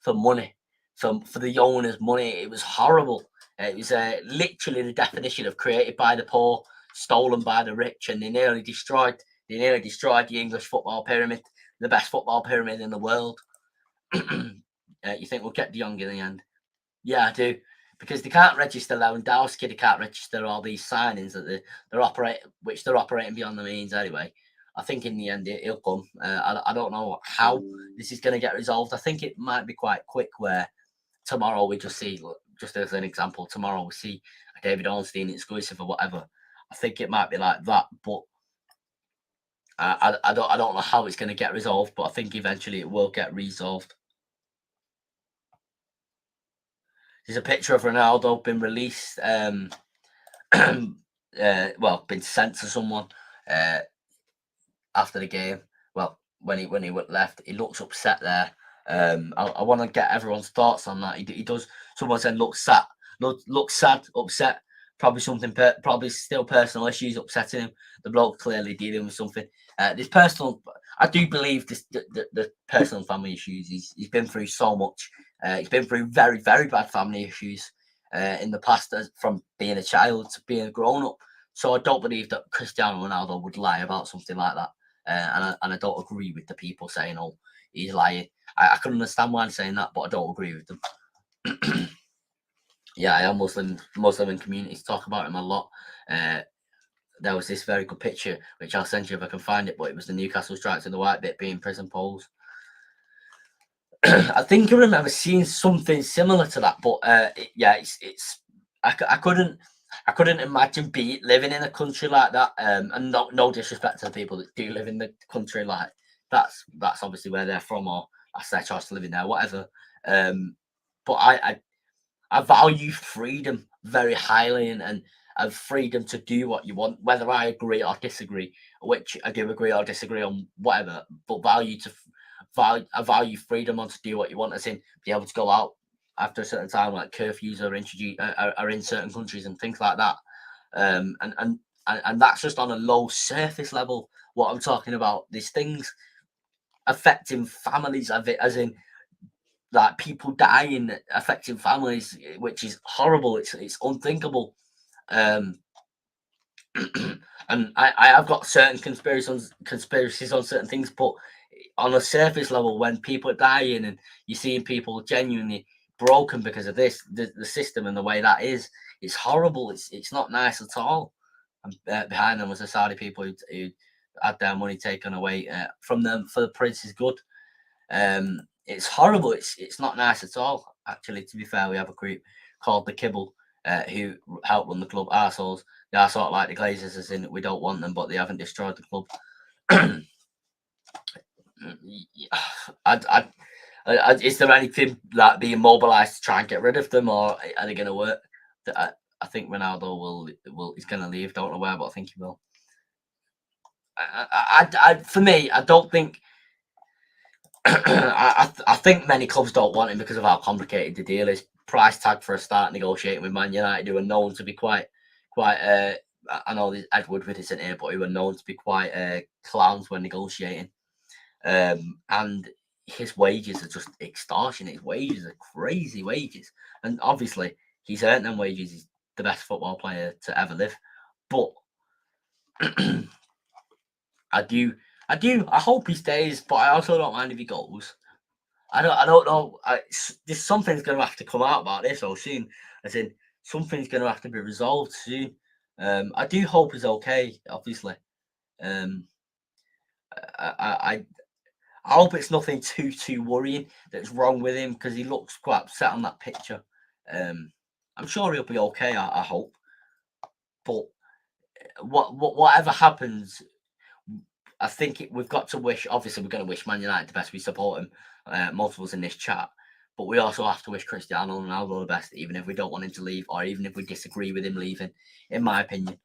money. For the owners' money. It was horrible. It was literally the definition of created by the poor, stolen by the rich, and they nearly destroyed the English football pyramid, the best football pyramid in the world. You think we'll get De Jong in the end? Yeah, I do, because they can't register Lewandowski, they can't register all these signings that they're operating beyond the means anyway. I think in the end he'll come. I don't know how this is going to get resolved. I think it might be quite quick, where tomorrow we just see, just as an example, tomorrow we see a David Ornstein exclusive or whatever. I think it might be like that, but I don't know how it's going to get resolved, but I think eventually it will get resolved. There's a picture of Ronaldo been released, been sent to someone after the game. Well, when he left, he looks upset there. I want to get everyone's thoughts on that. He does. Someone said looks sad, upset. Probably something. Probably still personal issues upsetting him. The bloke clearly dealing with something. This personal. I do believe this. The personal family issues. He's been through so much. He's been through very, very bad family issues in the past, from being a child to being a grown up. So I don't believe that Cristiano Ronaldo would lie about something like that. And I don't agree with the people saying, "Oh, he's lying." I can understand why I'm saying that, but I don't agree with them. Yeah, I am Muslim in communities talk about him a lot. There was this very good picture, which I'll send you if I can find it, but it was the Newcastle stripes and the white bit being prison poles. I think I remember seeing something similar to that, but I couldn't imagine living in a country like that. And no disrespect to the people that do live in the country, like that's obviously where they're from, or that's their choice to live in there, whatever. But I value freedom very highly, and freedom to do what you want, whether I agree or disagree, which I do agree or disagree on, whatever. But I value freedom on to do what you want, as in be able to go out after a certain time, like curfews are introduced are in certain countries and things like that. And and that's just on a low surface level. What I'm talking about, there's things affecting families of it, as in like people dying, affecting families, which is horrible. It's unthinkable. Um, and I have got certain conspiracies on certain things, but on a surface level, when people are dying and you're seeing people genuinely broken because of this, the system and the way that is, it's horrible. It's not nice at all. And behind them was the Saudi people who had their money taken away from them for the prince's good. It's horrible. It's not nice at all. Actually, to be fair, we have a group called the Kibble who help run the club. Arseholes. They are sort of like the Glazers, as in we don't want them, but they haven't destroyed the club. Is there anything like being mobilised to try and get rid of them, or are they going to work? I think Ronaldo will he's going to leave. Don't know where, but I think he will. For me, I don't think. I think many clubs don't want him because of how complicated the deal is. Price tag for a start negotiating with Man United, who are known to be quite. I know Ed Woodward isn't here, but who are known to be quite clowns when negotiating. And his wages are just extortionate. His wages are crazy wages, and obviously he's earned them wages. He's the best football player to ever live. But I hope he stays, but I also don't mind if he goes. I don't know. There's something's going to have to come out about this or soon. As in, something's going to have to be resolved soon. I do hope he's okay. Obviously, I hope it's nothing too worrying that's wrong with him, because he looks quite upset on that picture. I'm sure he'll be okay. I hope. But whatever happens, I think we've got to wish. Obviously, we're going to wish Man United the best. We support him, multiples in this chat, but we also have to wish Cristiano Ronaldo the best, even if we don't want him to leave, or even if we disagree with him leaving. In my opinion,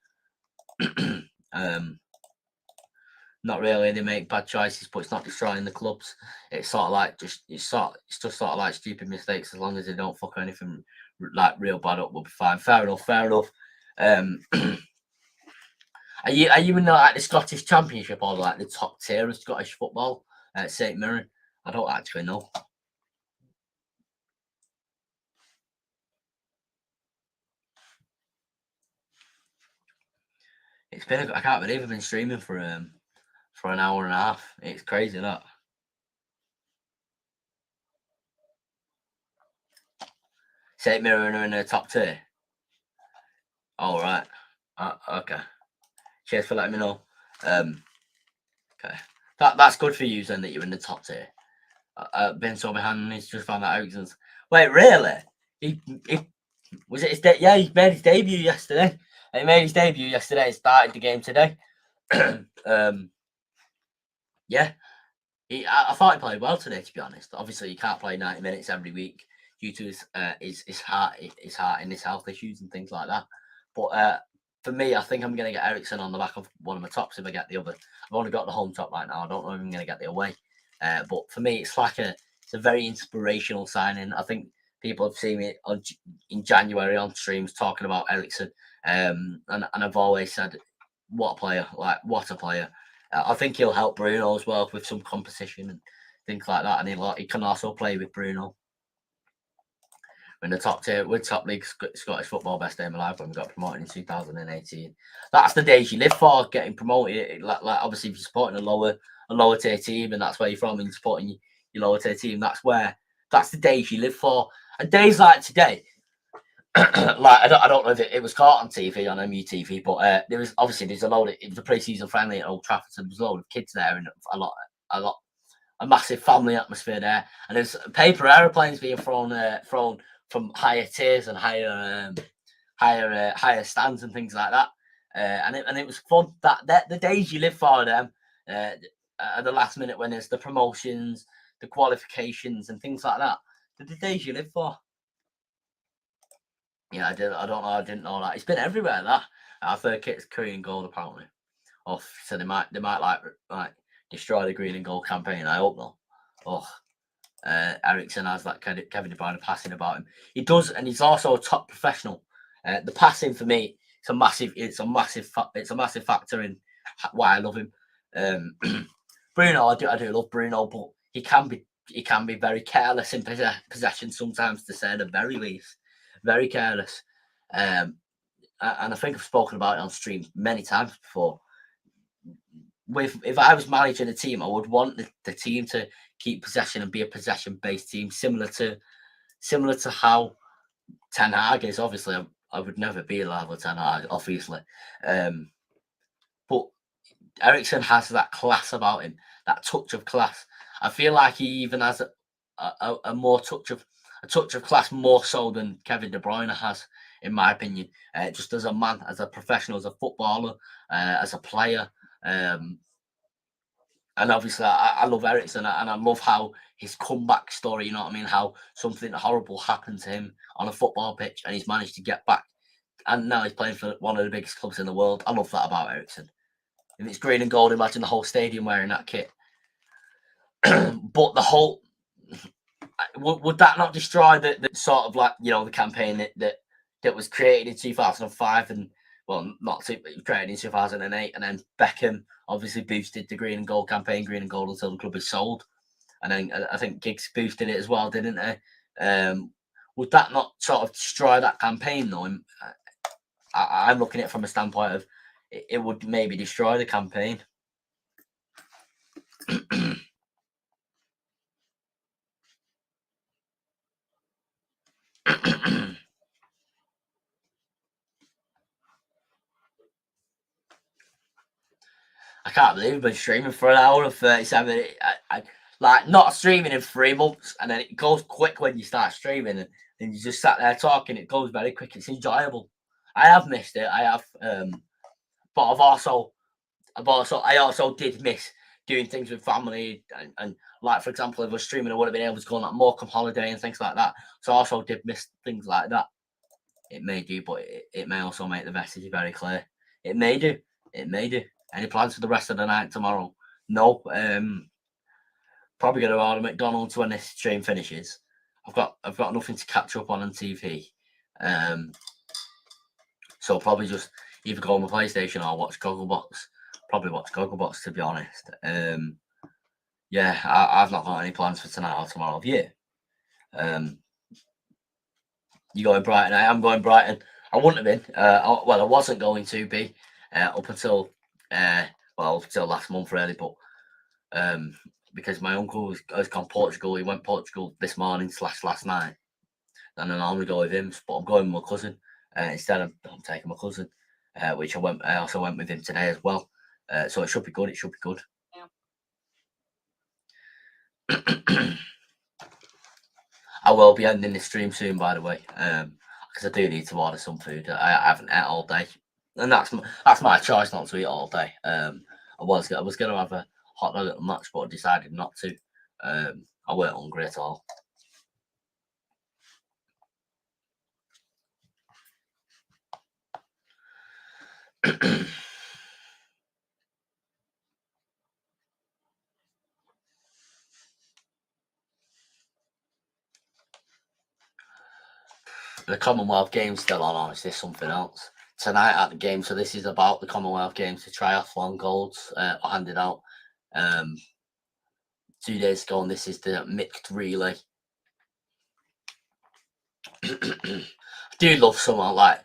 not really. They make bad choices, but it's not destroying the clubs. It's sort of like it's just sort of like stupid mistakes. As long as they don't fuck anything like real bad up, we'll be fine. Fair enough. Are you in like the Scottish Championship or like the top tier of Scottish football at St Mirren? I don't actually know. It's been I can't believe I've been streaming for an hour and a half. It's crazy that. St Mirren are in the top tier. All right. Okay. Cheers for letting me know. Okay. That's good for you then, that you're in the top tier. Ben Soberhan has just found that out. Wait, really? He was it his yeah, he made his debut yesterday. He made his debut yesterday and started the game today. Yeah. I thought he played well today, to be honest. Obviously, you can't play 90 minutes every week due to his heart and his health issues and things like that. But for me, I think I'm going to get Eriksen on the back of one of my tops if I get the other. I've only got the home top right now. I don't know if I'm going to get the away. But for me, it's a very inspirational signing. I think people have seen me in January on streams talking about Eriksen, and I've always said, what a player! Like, what a player! I think he'll help Bruno as well with some competition and things like that, and he can also play with Bruno. In the top tier, with top league Scottish football, best day of my life when we got promoted in 2018. That's the days you live for, getting promoted. Like obviously, if you're supporting a lower tier team, and that's where you're from, and you're supporting your lower tier team, that's the days you live for. And days like today, like I don't know if it was caught on TV on MUTV, but there's a load. It was a pre-season friendly at Old Trafford, so there was a load of kids there and a massive family atmosphere there, and there's paper aeroplanes being thrown from higher tiers and higher stands and things like that, and it was fun. That the days you live for them, at the last minute when there's the promotions, the qualifications, and things like that. They're the days you live for. Yeah, I didn't know that. It's been everywhere. That our third kit's Korean gold apparently. Oh, so they might like destroy the green and gold campaign. I hope not. Oh, Eriksen has that Kevin De Bruyne passing about him. He does, and he's also a top professional. The passing for me it's a massive factor in why I love him. Bruno, I do love Bruno, but he can be very careless in possession sometimes, to say the very least. Very careless. And I think I've spoken about it on stream many times before. If I was managing a team, I would want the team to keep possession and be a possession-based team, similar to how Ten Hag is. Obviously, I would never be a level Ten Hag, obviously. But Eriksen has that class about him, that touch of class. I feel like he even has a more touch of class, more so than Kevin De Bruyne has, in my opinion. Just as a man, as a professional, as a footballer, as a player. And obviously, I love Eriksen, and I love how his comeback story, you know what I mean? How something horrible happened to him on a football pitch and he's managed to get back. And now he's playing for one of the biggest clubs in the world. I love that about Eriksen. If it's green and gold, imagine the whole stadium wearing that kit. But the whole... Would that not destroy the sort of, like, you know, the campaign that was created in 2005 and... Well, created in 2008, and then Beckham obviously boosted the green and gold campaign, green and gold until the club is sold. And then I think Giggs boosted it as well, didn't they? Would that not sort of destroy that campaign, though? I'm looking at it from a standpoint of it would maybe destroy the campaign. I can't believe we've been streaming for an hour and 37 minutes. I like not streaming in 3 months, and then it goes quick when you start streaming, and you just sat there talking. It goes very quick. It's enjoyable. I have missed it. I have, but I also did miss doing things with family, and like, for example, if I was streaming, I would have been able to go on like Morecambe holiday and things like that. So I also did miss things like that. It may do, but it may also make the message very clear. It may do. It may do. Any plans for the rest of the night tomorrow? No. Probably going to order McDonald's when this stream finishes. I've got nothing to catch up on TV. So probably just either go on my PlayStation or watch Gogglebox. Probably watch Gogglebox, to be honest. Yeah, I've not got any plans for tonight or tomorrow. Have you? You going Brighton? I am going Brighton. I wouldn't have been. I wasn't going to be up until last month, really. But because my uncle has gone Portugal, he went Portugal this morning / last night, and I normally go with him. But I'm going with my cousin instead. I'm taking my cousin, which I also went with him today as well. So it should be good. It should be good. Yeah. I will be ending this stream soon, by the way, because I do need to order some food. I haven't ate all day, and that's my choice not to eat all day. I was going to have a hot dog at the match, but I decided not to. I weren't hungry at all. The Commonwealth Games still on, or is this something else? Tonight at the game, so this is about the Commonwealth Games. The triathlon golds are handed out 2 days ago, and this is the mixed relay. I do love summer, like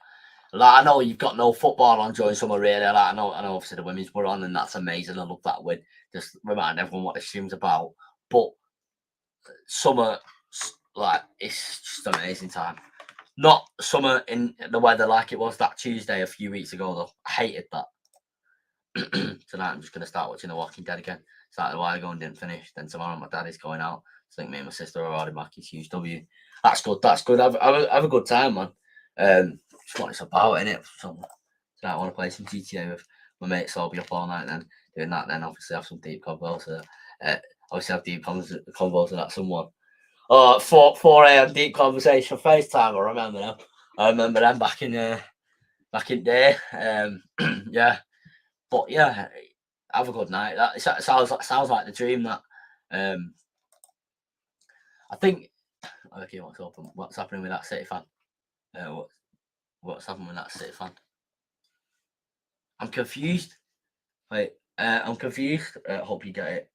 I know you've got no football on during summer, really. Like, I know obviously the women's were on, and that's amazing. I love that win. Just remind everyone what the stream's about. But summer, like, it's just an amazing time. Not summer in the weather like it was that Tuesday a few weeks ago, though. I hated that. Tonight I'm just going to start watching The Walking Dead again. Started a while ago and didn't finish. Then tomorrow my daddy's going out. I think me and my sister are already back. It's UW. That's good. That's good. Have a good time, man. Just what it's about, innit? Tonight I want to play some GTA with my mates. So I'll be up all night then doing that. Then obviously have some deep convos. Obviously have deep convos with that someone. 4 a.m. deep conversation FaceTime. I remember them. I remember them back in day. Yeah, but yeah, have a good night. That sounds like the dream. That I think. Okay, what's happening with that City fan? What's happening with that City fan? I'm confused. Wait, I'm confused. Hope you get it.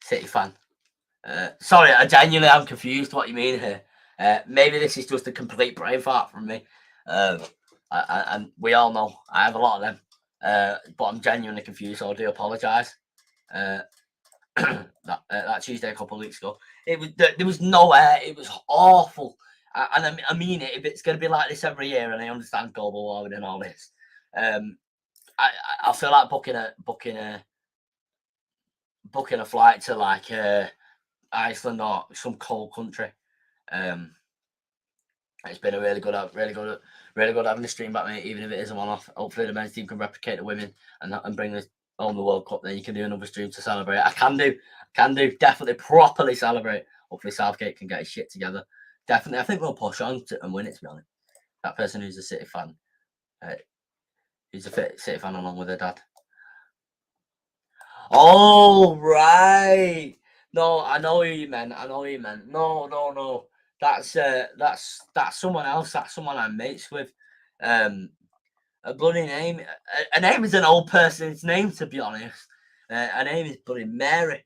City fan. Sorry, I genuinely am confused what you mean here. Maybe this is just a complete brain fart from me. And we all know I have a lot of them. But I'm genuinely confused, so I do apologise. That Tuesday a couple of weeks ago, there was nowhere. It was awful, and I mean it. If it's going to be like this every year, and I understand global warming and all this, I feel like booking a flight to like Iceland or some cold country. It's been a really good having the stream back, mate. Even if it is a one-off, hopefully the men's team can replicate the women and bring this home the World Cup. Then you can do another stream to celebrate. I can do definitely properly celebrate. Hopefully Southgate can get his shit together. Definitely, I think we'll push on and win it. To be honest, that person who's a City fan, who's a City fan along with her dad. Oh right, no, I know who you meant. No. That's someone else. That's someone I'm mates with. A bloody name. A name is an old person's name, to be honest. Her name is bloody Mary.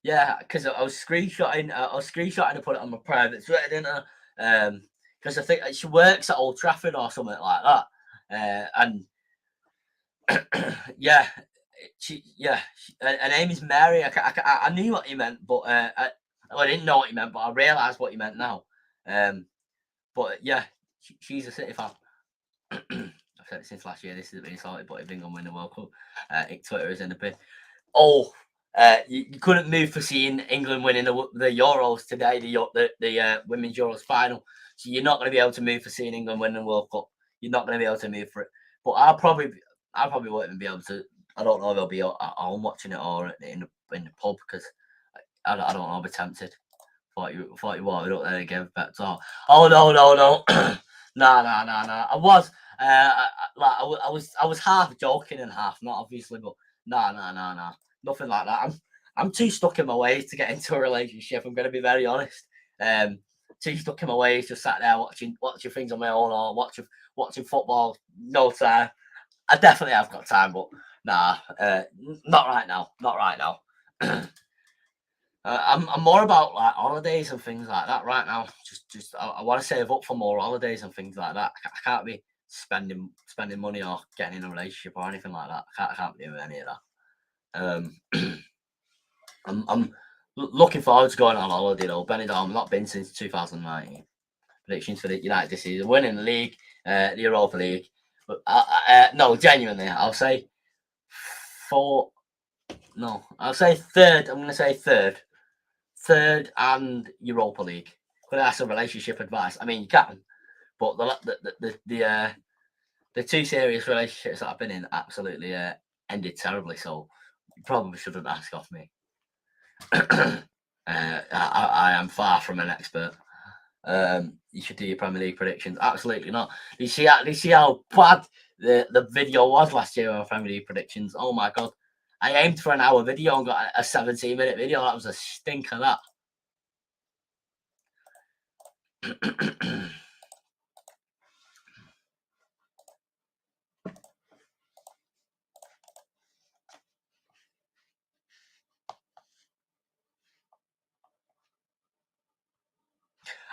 Yeah, because I was screenshotting. To put it on my private Twitter, didn't I? Because I think she works at Old Trafford or something like that. And yeah, her name is Mary. I knew what you meant, but I didn't know what you meant, but I realised what you meant now. But yeah, she's a City fan. I've said it since last year. This has been sorted, but if England win the World Cup, Twitter is in the bin. Oh, you couldn't move for seeing England winning the Euros today, the Women's Euros final. So you're not going to be able to move for seeing England win the World Cup. You're not going to be able to move for it. But I probably won't even be able to. I don't know if I'll be at home watching it or in the pub because I don't know. I'll be tempted. Thought you wanted up there again, but oh no. Nah. I was half joking and half not, obviously, but nah. Nothing like that. I'm too stuck in my ways to get into a relationship. I'm going to be very honest. Too stuck in my ways, just sat there watching things on my own or watching football. No time. I definitely have got time, but nah, not right now. Not right now. I'm more about like holidays and things like that right now. Just I want to save up for more holidays and things like that. I can't be spending money or getting in a relationship or anything like that. I can't be doing any of that. I'm looking forward to going on holiday though. Benidorm, I've not been since 2019. Predictions for the United this season: winning the league, the Europa League. But no, genuinely, I'll say third. I'm going to say third and Europa League. Could I ask some relationship advice? I mean, you can, but the two serious relationships that I've been in absolutely ended terribly. So you probably shouldn't ask off me. I am far from an expert. You should do your Premier League predictions. Absolutely not. You see how bad the video was last year of Premier League predictions. Oh my god. I aimed for an hour video and got a 17-minute video. That was a stinker, that.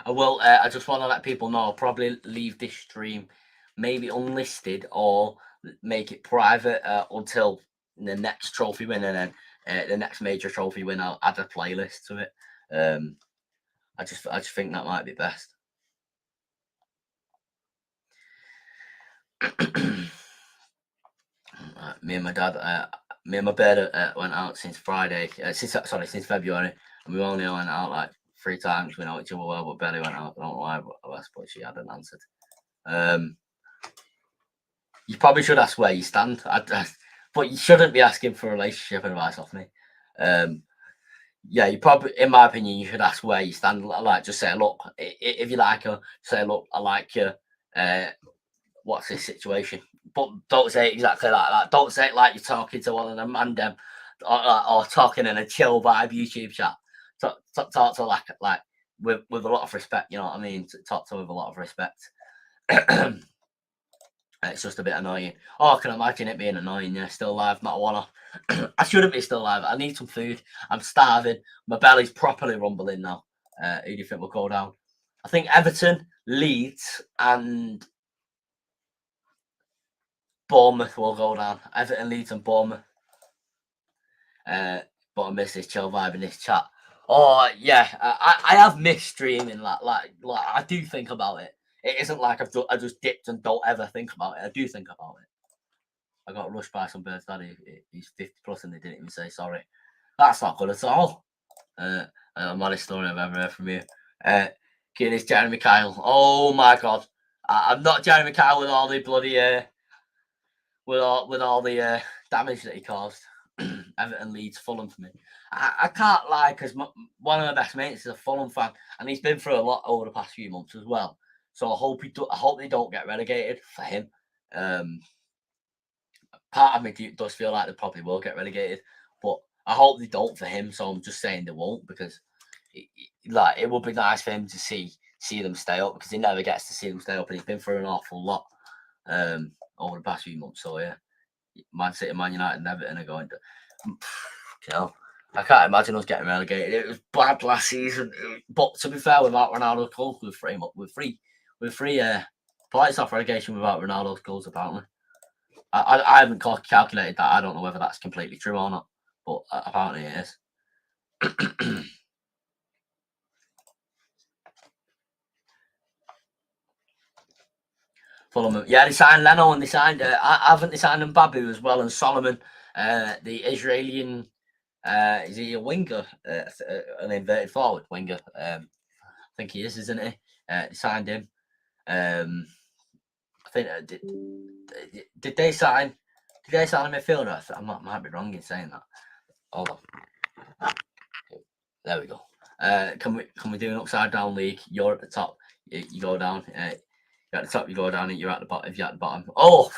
I just want to let people know I'll probably leave this stream maybe unlisted or make it private until the next trophy win, and then the next major trophy win I'll add a playlist to it. I just think that might be best. Me and my dad, me and my bird went out since Friday. Since February, and we only went out like 3 times. We know each other well, but Belly went out. I don't know why, but I suppose she hadn't answered. You probably should ask where you stand, but you shouldn't be asking for relationship advice off me. Yeah, you probably, in my opinion, you should ask where you stand. Like, just say, look, if you like her, say, look, I like you. What's this situation? But don't say it exactly like that. Don't say it like you're talking to one of them and them, or talking in a chill vibe YouTube chat. Talk to like with a lot of respect. You know what I mean? Talk to her with a lot of respect. It's just a bit annoying. Oh, I can imagine it being annoying. Yeah, still alive, not wanna. I shouldn't be still alive. I need some food. I'm starving. My belly's properly rumbling now. Who do you think will go down? I think Everton, Leeds, and Bournemouth will go down. Everton, Leeds, and Bournemouth. But I miss this chill vibe in this chat. Oh yeah, I have missed streaming. Like I do think about it. It isn't like I just dipped and don't ever think about it. I do think about it. I got rushed by some birds daddy. He's 50 plus and they didn't even say sorry. That's not good at all. The maddest story I've ever heard from you. Kid is Jeremy Kyle. Oh my god. I'm not Jeremy Kyle with all the bloody with all the damage that he caused. Everton, Leeds, Fulham for me. I can't lie because one of my best mates is a Fulham fan and he's been through a lot over the past few months as well. So I hope they don't get relegated for him. Part of me does feel like they probably will get relegated, but I hope they don't for him. So I'm just saying they won't because it would be nice for him to see them stay up because he never gets to see them stay up and he's been through an awful lot over the past few months. So yeah, Man City, Man United, and Everton are going to. You know, I can't imagine us getting relegated. It was bad last season, but to be fair, without Ronaldo's goals, with three points off relegation without Ronaldo's goals. Apparently, I haven't calculated that. I don't know whether that's completely true or not, but apparently it is. Fulham, yeah, they signed Leno and they signed. Haven't they signed Mbabu as well and Solomon, the Israeli. Is he a winger? An inverted forward winger. I think he is, isn't he? They signed him. I think did they sign? Did they sign a midfielder? I might be wrong in saying that. Hold on. There we go. Can we do an upside down league? You're at the top. You go down. You're at the top. You go down. And you're at the bottom. If you're at the bottom. Oh,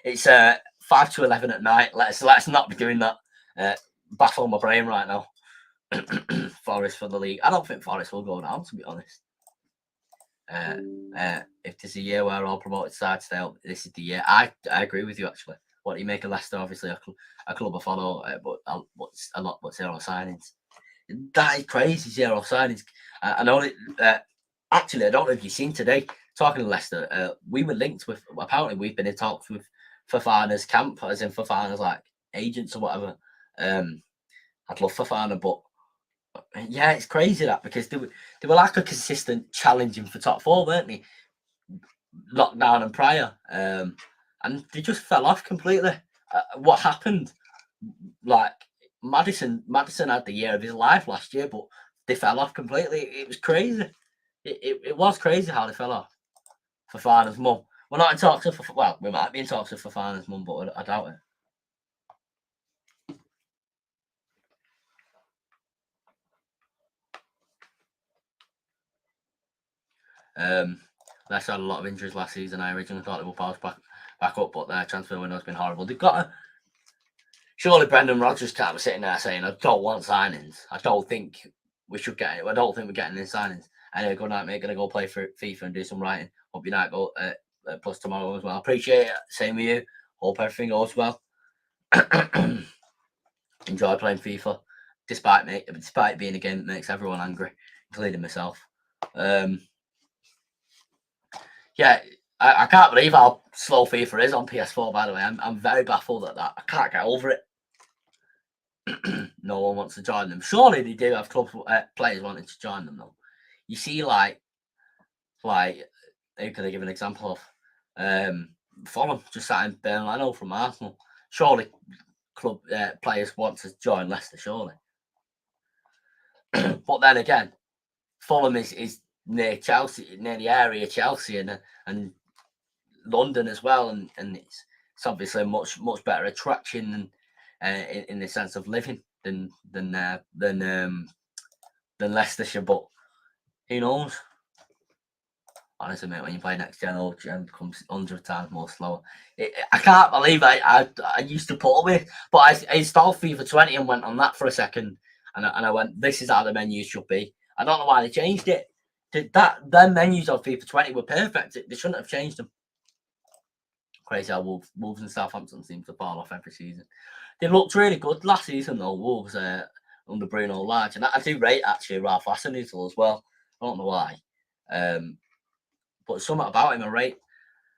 it's 5 to 11 at night. Let's not be doing that. Baffle my brain right now. Forest for the league. I don't think Forest will go down, to be honest. If there's a year where all promoted sides stay up, this is the year. I agree with you actually. What do you make of Leicester? Obviously, a club I follow, but zero signings. That is crazy. Zero signings. I know that. Actually, I don't know if you've seen today. Talking to Leicester, we were linked with. Apparently, we've been in talks with Fofana's camp, as in Fofana's like agents or whatever. I'd love Fofana, but yeah, it's crazy that because they were like a consistent challenging for top four, weren't they? Lockdown and prior, and they just fell off completely. What happened? Like Madison had the year of his life last year, but they fell off completely. It was crazy. It was crazy how they fell off. Fofana's mum. We're not in talks with. Well, we might be in talks with Fofana's mum, but I doubt it. Leicester had a lot of injuries last season. I originally thought they would bounce back up, but their transfer window's been horrible. They've got surely Brendan Rodgers can't be sitting there saying, I don't want signings. I don't think we should get it. I don't think we're getting any signings. Anyway, good night, mate. Gonna go play for FIFA and do some writing. Hope your night go plus tomorrow as well. Appreciate it. Same with you. Hope everything goes well. Enjoy playing FIFA, despite being a game that makes everyone angry, including myself. Yeah, I can't believe how slow FIFA is on PS4, by the way. I'm very baffled at that. I can't get over it. No one wants to join them. Surely they do have club players wanting to join them, though. You see, like, who can I give an example of? Fulham just signed Ben Leno from Arsenal. Surely club players want to join Leicester, surely. But then again, Fulham is near Chelsea, near the area Chelsea and London as well, and it's obviously a much better attraction in the sense of living than Leicestershire. But who knows? Honestly, mate, when you play next gen, old gen becomes 100 times more slower. I can't believe I used to put up with, but I installed FIFA 20 and went on that for a second, and I went, this is how the menus should be. I don't know why they changed it. Their menus on FIFA 20 were perfect. They shouldn't have changed them. Crazy how Wolves and Southampton seem to fall off every season. They looked really good last season though, Wolves under Bruno Lage. And I do rate actually Ralph Hasenhüttl as well. I don't know why. But something about him I rate.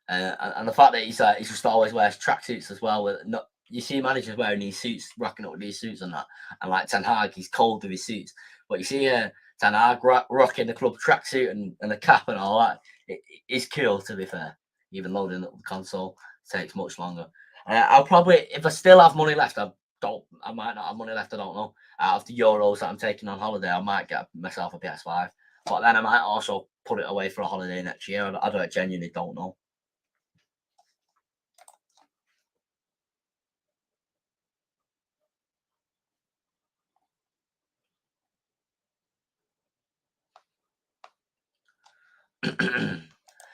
And the fact that he's just always wears tracksuits as well. You see managers wearing these suits, rocking up with these suits and that. And like Ten Hag, he's cold with his suits. But you see Ten Hag rocking the club tracksuit and the cap and all that. It's cool, to be fair. Even loading up the console takes much longer. I'll probably, if I still have money left, I might not have money left, I don't know. Out of the Euros that I'm taking on holiday, I might get myself a PS5. But then I might also put it away for a holiday next year. I genuinely don't know.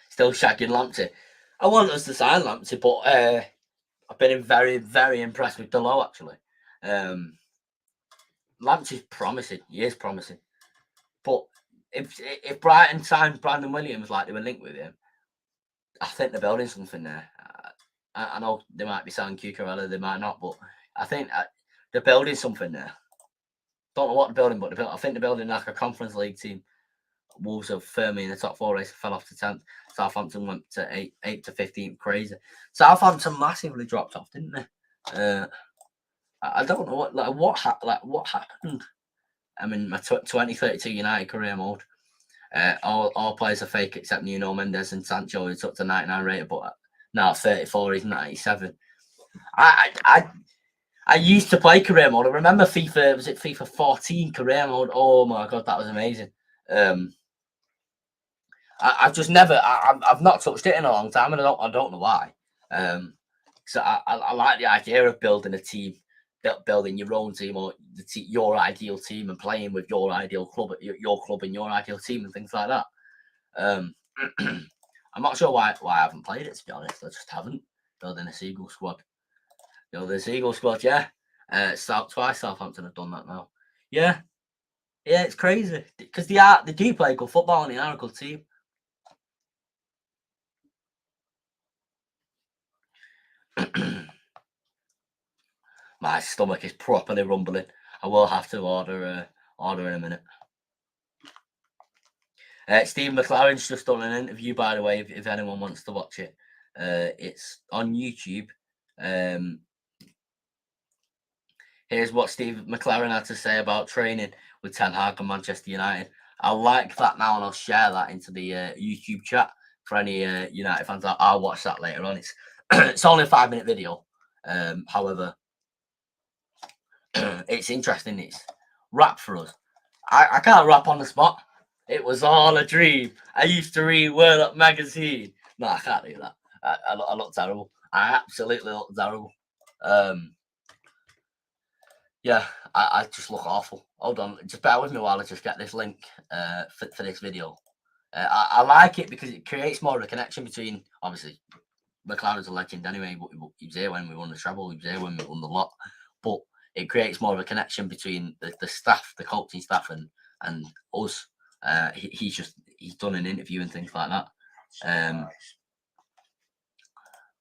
Still shagging Lamptey. I want us to sign Lamptey, but I've been very, very impressed with Delot, actually. Lamptey's promising. He is promising. But if Brighton signed Brandon Williams like they were linked with him, I think they're building something there. I know they might be selling Cucurella, they might not, but I think they're building something there. Don't know what they're building, but I think they're building like a Conference League team. Wolves are firmly in the top 4 race, fell off to 10th. Southampton went to 8 to 15th. Crazy. Southampton massively dropped off, didn't they? I don't know what happened. I'm in my 2032 United career mode. All players are fake except Nuno Mendes and Sancho, who's up to 99 rated, but now 34, he's 97. I used to play career mode. I remember FIFA 14 career mode? Oh my god, that was amazing. I've just never. I've not touched it in a long time, and I don't know why. So I like the idea of building a team, building your own team or your ideal team, and playing with your ideal club, your club and your ideal team, and things like that. I'm not sure why I haven't played it, to be honest. I just haven't. Building a Seagull squad. The Seagull squad, yeah. Twice Southampton have done that now. Yeah, it's crazy because they do play good football and they are a good team. My stomach is properly rumbling. I will have to order in a minute. Steve McLaren's just done an interview, by the way, if anyone wants to watch it. It's on YouTube. Here's what Steve McLaren had to say about training with Ten Hag and Manchester United. I'll like that now and I'll share that into the YouTube chat for any United fans. I'll watch that later on. It's only a 5-minute video. However, it's interesting. It's rap for us. I can't rap on the spot. It was all a dream. I used to read Word Up magazine. No, I can't do that. I look terrible. I absolutely look terrible. Yeah, I just look awful. Hold on, just bear with me while I just get this link for this video. I like it because it creates more of a connection between, obviously, McLaren's a legend anyway, but he was here when we won the treble, he was here when we won the lot. But it creates more of a connection between the staff, the coaching staff, and us. He's done an interview and things like that.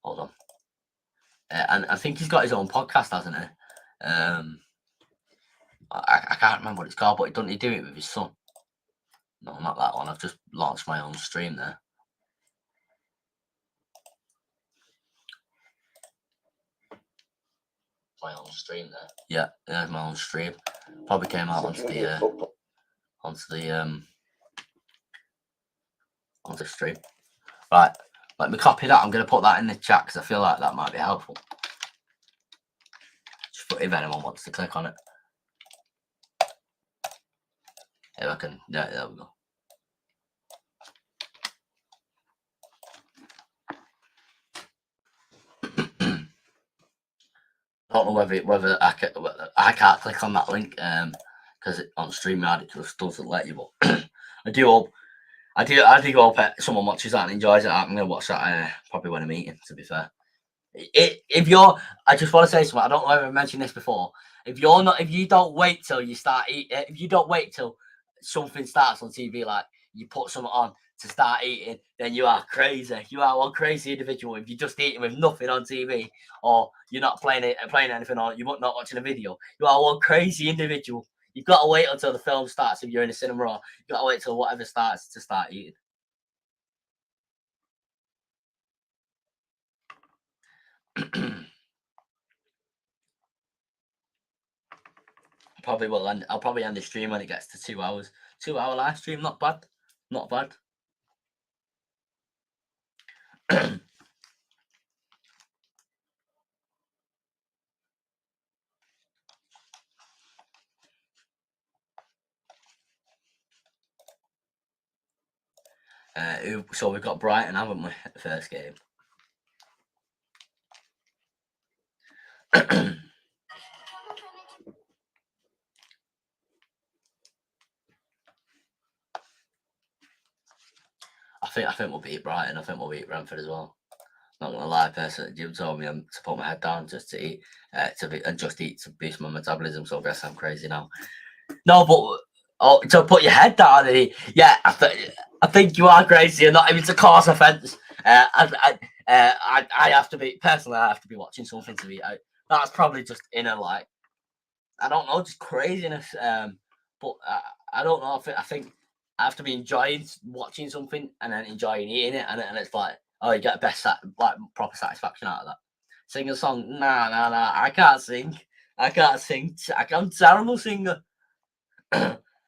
Hold on. And I think he's got his own podcast, hasn't he? I can't remember what it's called, but doesn't he do it with his son? No, not that one. I've just launched my own stream there. My own stream there. Yeah, there's my own stream. Probably came out onto the stream. Right, let me copy that. I'm going to put that in the chat because I feel like that might be helpful. Just if anyone wants to click on it. If I can, yeah, there we go. I don't know whether I can't click on that link because on StreamYard it just doesn't let you. But I do hope someone watches that and enjoys it. I'm gonna watch that probably when I'm eating. To be fair, I just want to say something. I don't know if I mentioned this before. If you don't wait till you start eating, if you don't wait till something starts on TV, like you put something on to start eating, then you are crazy. You are one crazy individual if you're just eating with nothing on TV, or you're not playing anything, or you're not watching a video. You are one crazy individual. You've got to wait until the film starts if you're in a cinema, or you've got to wait till whatever starts to start eating. Probably will end. I'll probably end the stream when it gets to 2 hours. 2 hour live stream, not bad. Not bad. So we've got Brighton, haven't we, at the first game? I think we'll beat Brighton. I think we'll beat Brentford as well. Not gonna lie, person, Jim told me to put my head down just to eat, to boost my metabolism. So I guess I'm crazy now. No, but to put your head down and eat. Yeah, I think you are crazy, and not even to cause offence. I have to be personally. I have to be watching something to eat out. That's probably just inner, like, I don't know, just craziness. But I don't know. I think I have to be enjoying watching something and then enjoying eating it, and it's like, oh, you get the best proper satisfaction out of that. Sing a song? Nah. I can't sing. I'm a terrible singer.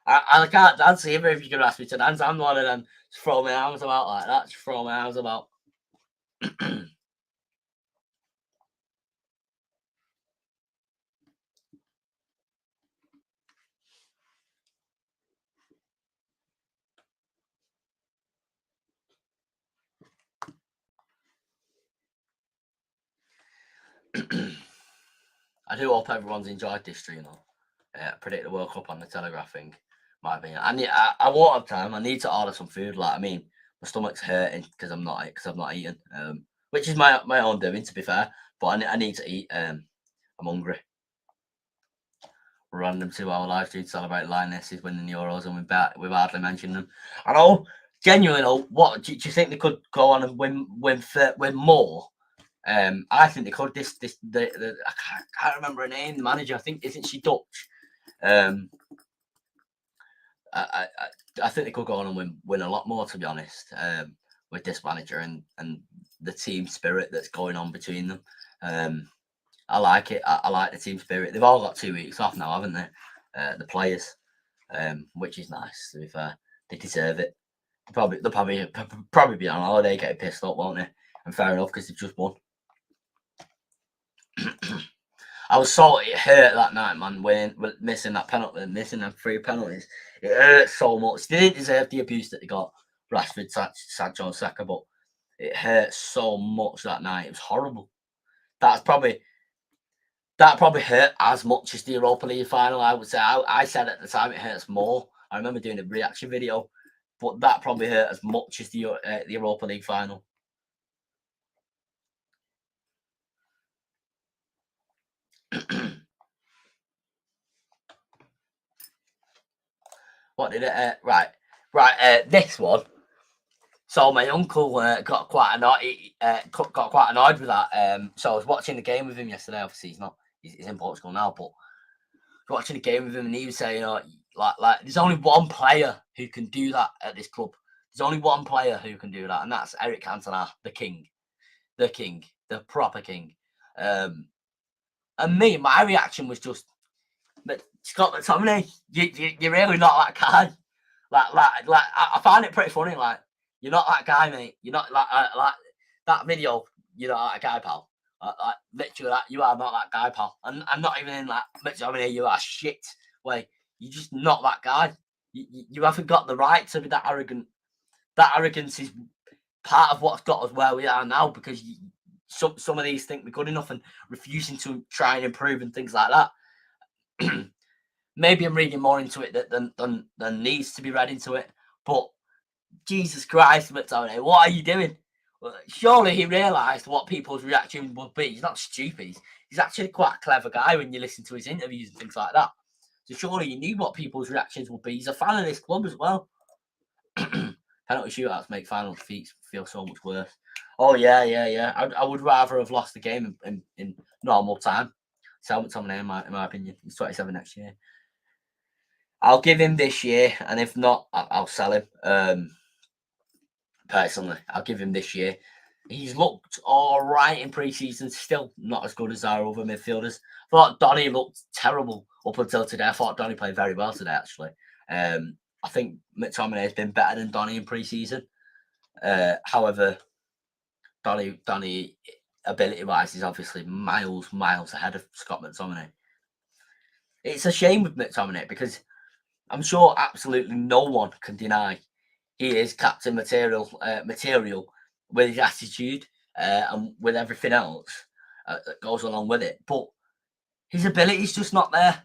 I can't dance either. If you're gonna ask me to dance, I'm one of them. Just throw my arms about like that. Just throw my arms about. I do hope everyone's enjoyed this stream though. Predict the World Cup on the Telegraph thing. My opinion. I won't have time. I need to order some food. Like, I mean, my stomach's hurting because I'm not eating. Which is my own doing, to be fair. But I need to eat. I'm hungry. Random 2 hour live stream to celebrate Lioness is winning the Euros, and we've hardly mentioned them. I know, genuinely though. What do you think they could go on and win more? I think they could. I can't remember her name. The manager, I think, isn't she Dutch? I think they could go on and win a lot more, to be honest. With this manager and the team spirit that's going on between them. I like it. I like the team spirit. They've all got 2 weeks off now, haven't they? The players, which is nice. To be fair, they deserve it. They'll probably be on holiday, getting pissed up, won't they? And fair enough, because they've just won. I was so hurt that night, man, missing that penalty, missing them 3 penalties. It hurt so much. They didn't deserve the abuse that they got, Rashford, Sancho, and Saka, but it hurt so much that night. It was horrible. That probably hurt as much as the Europa League final, I would say. I said at the time it hurts more. I remember doing a reaction video, but that probably hurt as much as the Europa League final. What did it? Right. This one. So my uncle got quite annoyed with that. So I was watching the game with him yesterday. Obviously, he's in Portugal now, but watching the game with him, and he was saying, like there's only one player who can do that at this club. There's only one player who can do that, and that's Eric Cantona, the king, the proper king. And my reaction was just, but Scott McTominay, you're really not that guy. Like I find it pretty funny. Like, you're not that guy, mate. You're not like that video. You're not that guy, pal. Like literally, that you are not that guy, pal. And I'm not even in like McTominay. You are shit. Way you're just not that guy. You haven't got the right to be that arrogant. That arrogance is part of what's got us where we are now, because some of these think we're good enough and refusing to try and improve and things like that. Maybe I'm reading more into it than needs to be read into it. But Jesus Christ, McTominay, what are you doing? Well, surely he realised what people's reaction would be. He's not stupid. He's actually quite a clever guy when you listen to his interviews and things like that. So surely you knew what people's reactions would be. He's a fan of this club as well. Penalty shootouts make final defeats feel so much worse. Oh yeah. I would rather have lost the game in normal time. Sell McTominay, in my opinion. He's 27 next year. I'll give him this year, and if not, I'll sell him. Personally, I'll give him this year. He's looked all right in pre-season, still not as good as our other midfielders. I thought Donny looked terrible up until today. I thought Donny played very well today, actually. I think McTominay has been better than Donny in pre-season. However, Donny ability-wise is obviously miles ahead of Scott McTominay. It's a shame with McTominay because I'm sure absolutely no one can deny he is captain material with his attitude and with everything else that goes along with it. But his ability is just not there.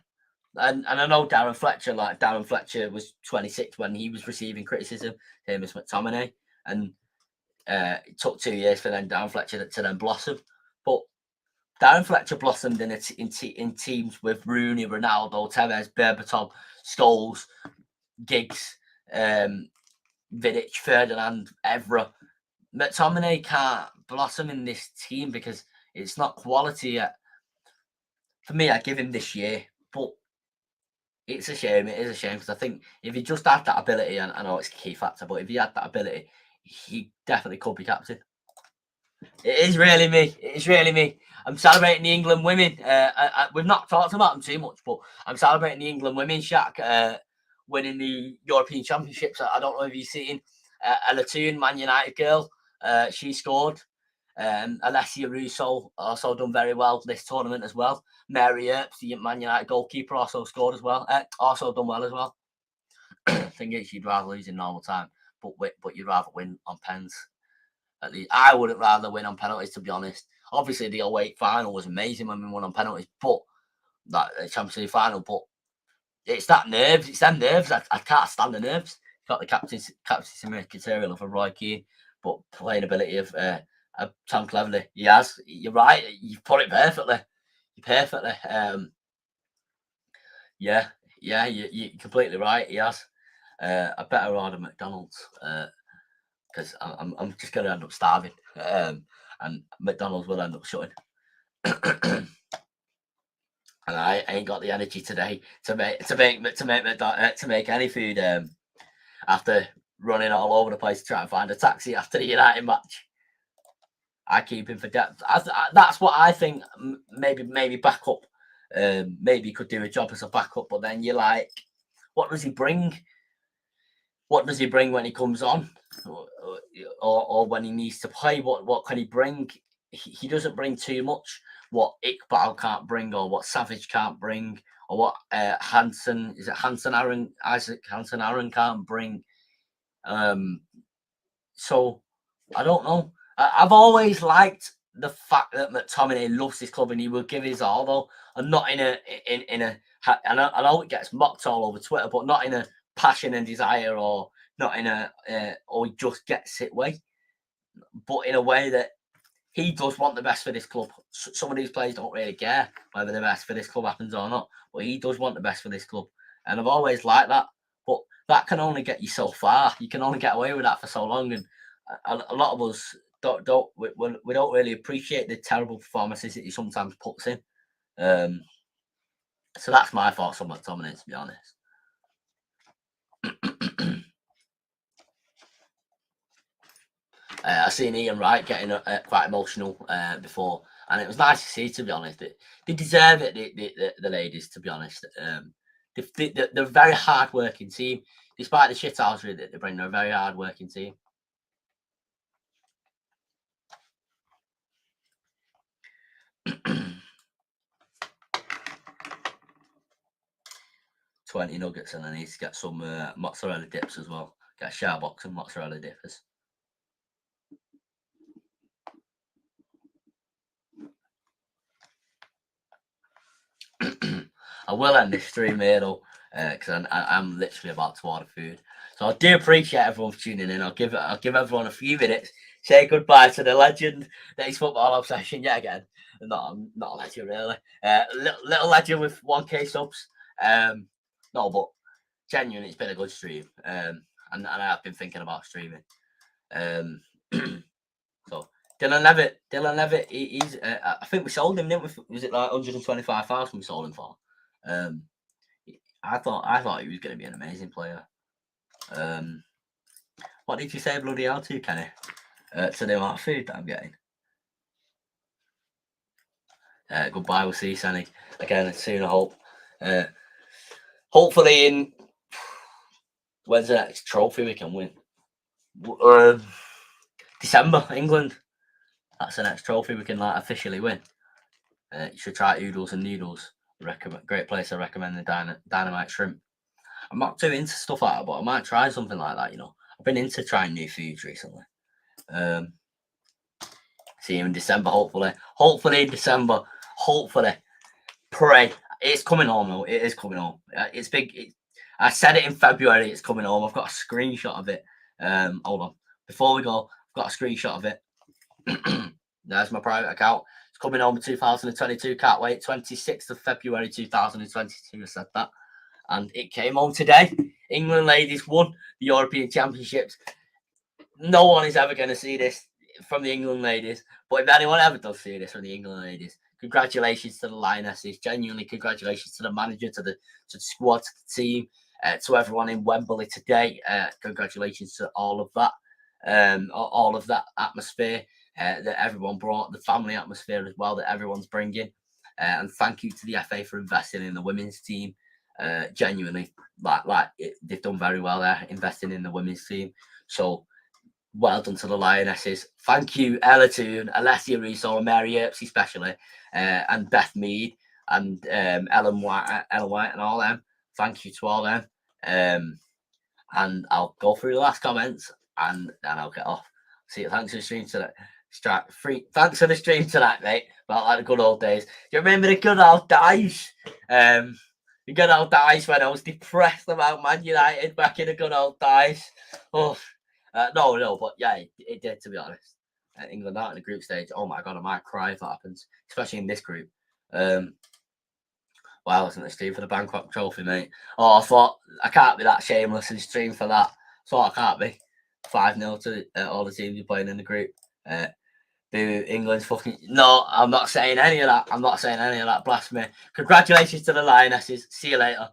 And I know Darren Fletcher was 26 when he was receiving criticism, same as McTominay. And it took 2 years for then Darren Fletcher to then blossom. But Darren Fletcher blossomed in teams with Rooney, Ronaldo, Tevez, Berbatov, Scholes, Giggs, Vidic, Ferdinand, Evra. McTominay can't blossom in this team because it's not quality yet. For me, I give him this year, but it's a shame. It is a shame because I think if he just had that ability, and I know it's a key factor, but if he had that ability, he definitely could be captain. It is really me. It is really me. I'm celebrating the England women. We've not talked about them too much, but I'm celebrating the England women, Shaq, winning the European Championships. I don't know if you've seen Ella Toon, Man United girl. She scored. Alessia Russo also done very well this tournament as well. Mary Earps, the Man United goalkeeper, also scored as well. Also done well as well. Thing is, you'd rather lose in normal time, but you'd rather win on pens. At least I wouldn't rather win on penalties, to be honest. Obviously, the 08 final was amazing when we won on penalties, but that Champions League final. But it's that nerves. It's them nerves. I can't stand the nerves. Got the captaincy material of a Roy Keane, but playing ability of Tom Cleverley. He has. You're right. You've put it perfectly. Perfectly. Yeah. You're completely right. He has. I better order McDonald's because I'm just going to end up starving, and McDonald's will end up shutting. And I ain't got the energy today to make any food after running all over the place to try and find a taxi after the United match. I keep him for depth. That's what I think. Maybe backup. Maybe he could do a job as a backup, but then you're like, what does he bring? What does he bring when he comes on, or when he needs to play? What can he bring? He doesn't bring too much. What Iqbal can't bring, or what Savage can't bring, or what Isaac Hansen Aaron can't bring. So I don't know. I've always liked the fact that McTominay loves his club and he will give his all, though, and not in a. I know it gets mocked all over Twitter, but not in a passion and desire, or not in a or he just gets it way, but in a way that he does want the best for this club. Some of these players don't really care whether the best for this club happens or not, but he does want the best for this club, and I've always liked that. But that can only get you so far. You can only get away with that for so long, and a lot of us we don't really appreciate the terrible performances that he sometimes puts in. So that's my thoughts on McTominay, to be honest. I seen Ian Wright getting quite emotional before, and it was nice to see, to be honest. They deserve it, the ladies, to be honest. They're a very hard-working team. Despite the shithousery that they bring, they're a very hard-working team. 20 nuggets, and I need to get some mozzarella dips as well. Get a share box of mozzarella dippers. I will end this stream here, though, because I'm literally about to order food. So I do appreciate everyone for tuning in. I'll give everyone a few minutes. Say goodbye to the legend that is Football Obsession yet again. I'm not a legend, really. Little legend with 1K subs. No, but genuinely, it's been a good stream. And I have been thinking about streaming. So Dylan Levitt, he's. I think we sold him, didn't we? Was it like 125,000 we sold him for? I thought he was going to be an amazing player. What did you say, bloody hell, to Kenny? To the amount of food that I'm getting. Goodbye. We'll see you, Sanny, again soon. I hope. Hopefully, in when's the next trophy we can win? December, England. That's the next trophy we can like officially win. You should try Oodles and Noodles. Great place. I recommend the Dynamite Shrimp. I'm not too into stuff like that, but I might try something like that. You know, I've been into trying new foods recently. See you in December, hopefully. Hopefully in December. Hopefully. Pray. It's coming home, though. It is coming home. It's big. I said it in February. It's coming home. I've got a screenshot of it. Hold on. Before we go, I've got a screenshot of it. There's my private account. It's coming home in 2022. Can't wait. 26th of February 2022. I said that. And it came home today. England ladies won the European Championships. No one is ever going to see this from the England ladies. But if anyone ever does see this from the England ladies, congratulations to the Lionesses. Genuinely, congratulations to the manager, to the squad, to the team, to everyone in Wembley today. Congratulations to all of that atmosphere that everyone brought, the family atmosphere as well that everyone's bringing. And thank you to the FA for investing in the women's team. Genuinely, they've done very well there, investing in the women's team. So well done to the Lionesses. Thank you, Ella Toon, Alessia Russo, Mary Earps especially, and Beth Mead and Ellen White, and all them. Thank you to all them. And I'll go through the last comments and then I'll get off. See you. Thanks for the stream tonight. Thanks for the stream tonight, mate. About like the good old days. Do you remember the good old days? The good old days when I was depressed about Man United back in the good old days. Oh, no, but yeah, it did, to be honest. England out in the group stage. Oh my god, I might cry if that happens, especially in this group. Wow, wasn't the stream for the Bangkok Trophy, mate? Oh, I thought I can't be that shameless and stream for that. Thought I can't be. 5-0 to all the teams you're playing in the group. Boo, England's fucking. No, I'm not saying any of that. Blast me. Congratulations to the Lionesses. See you later.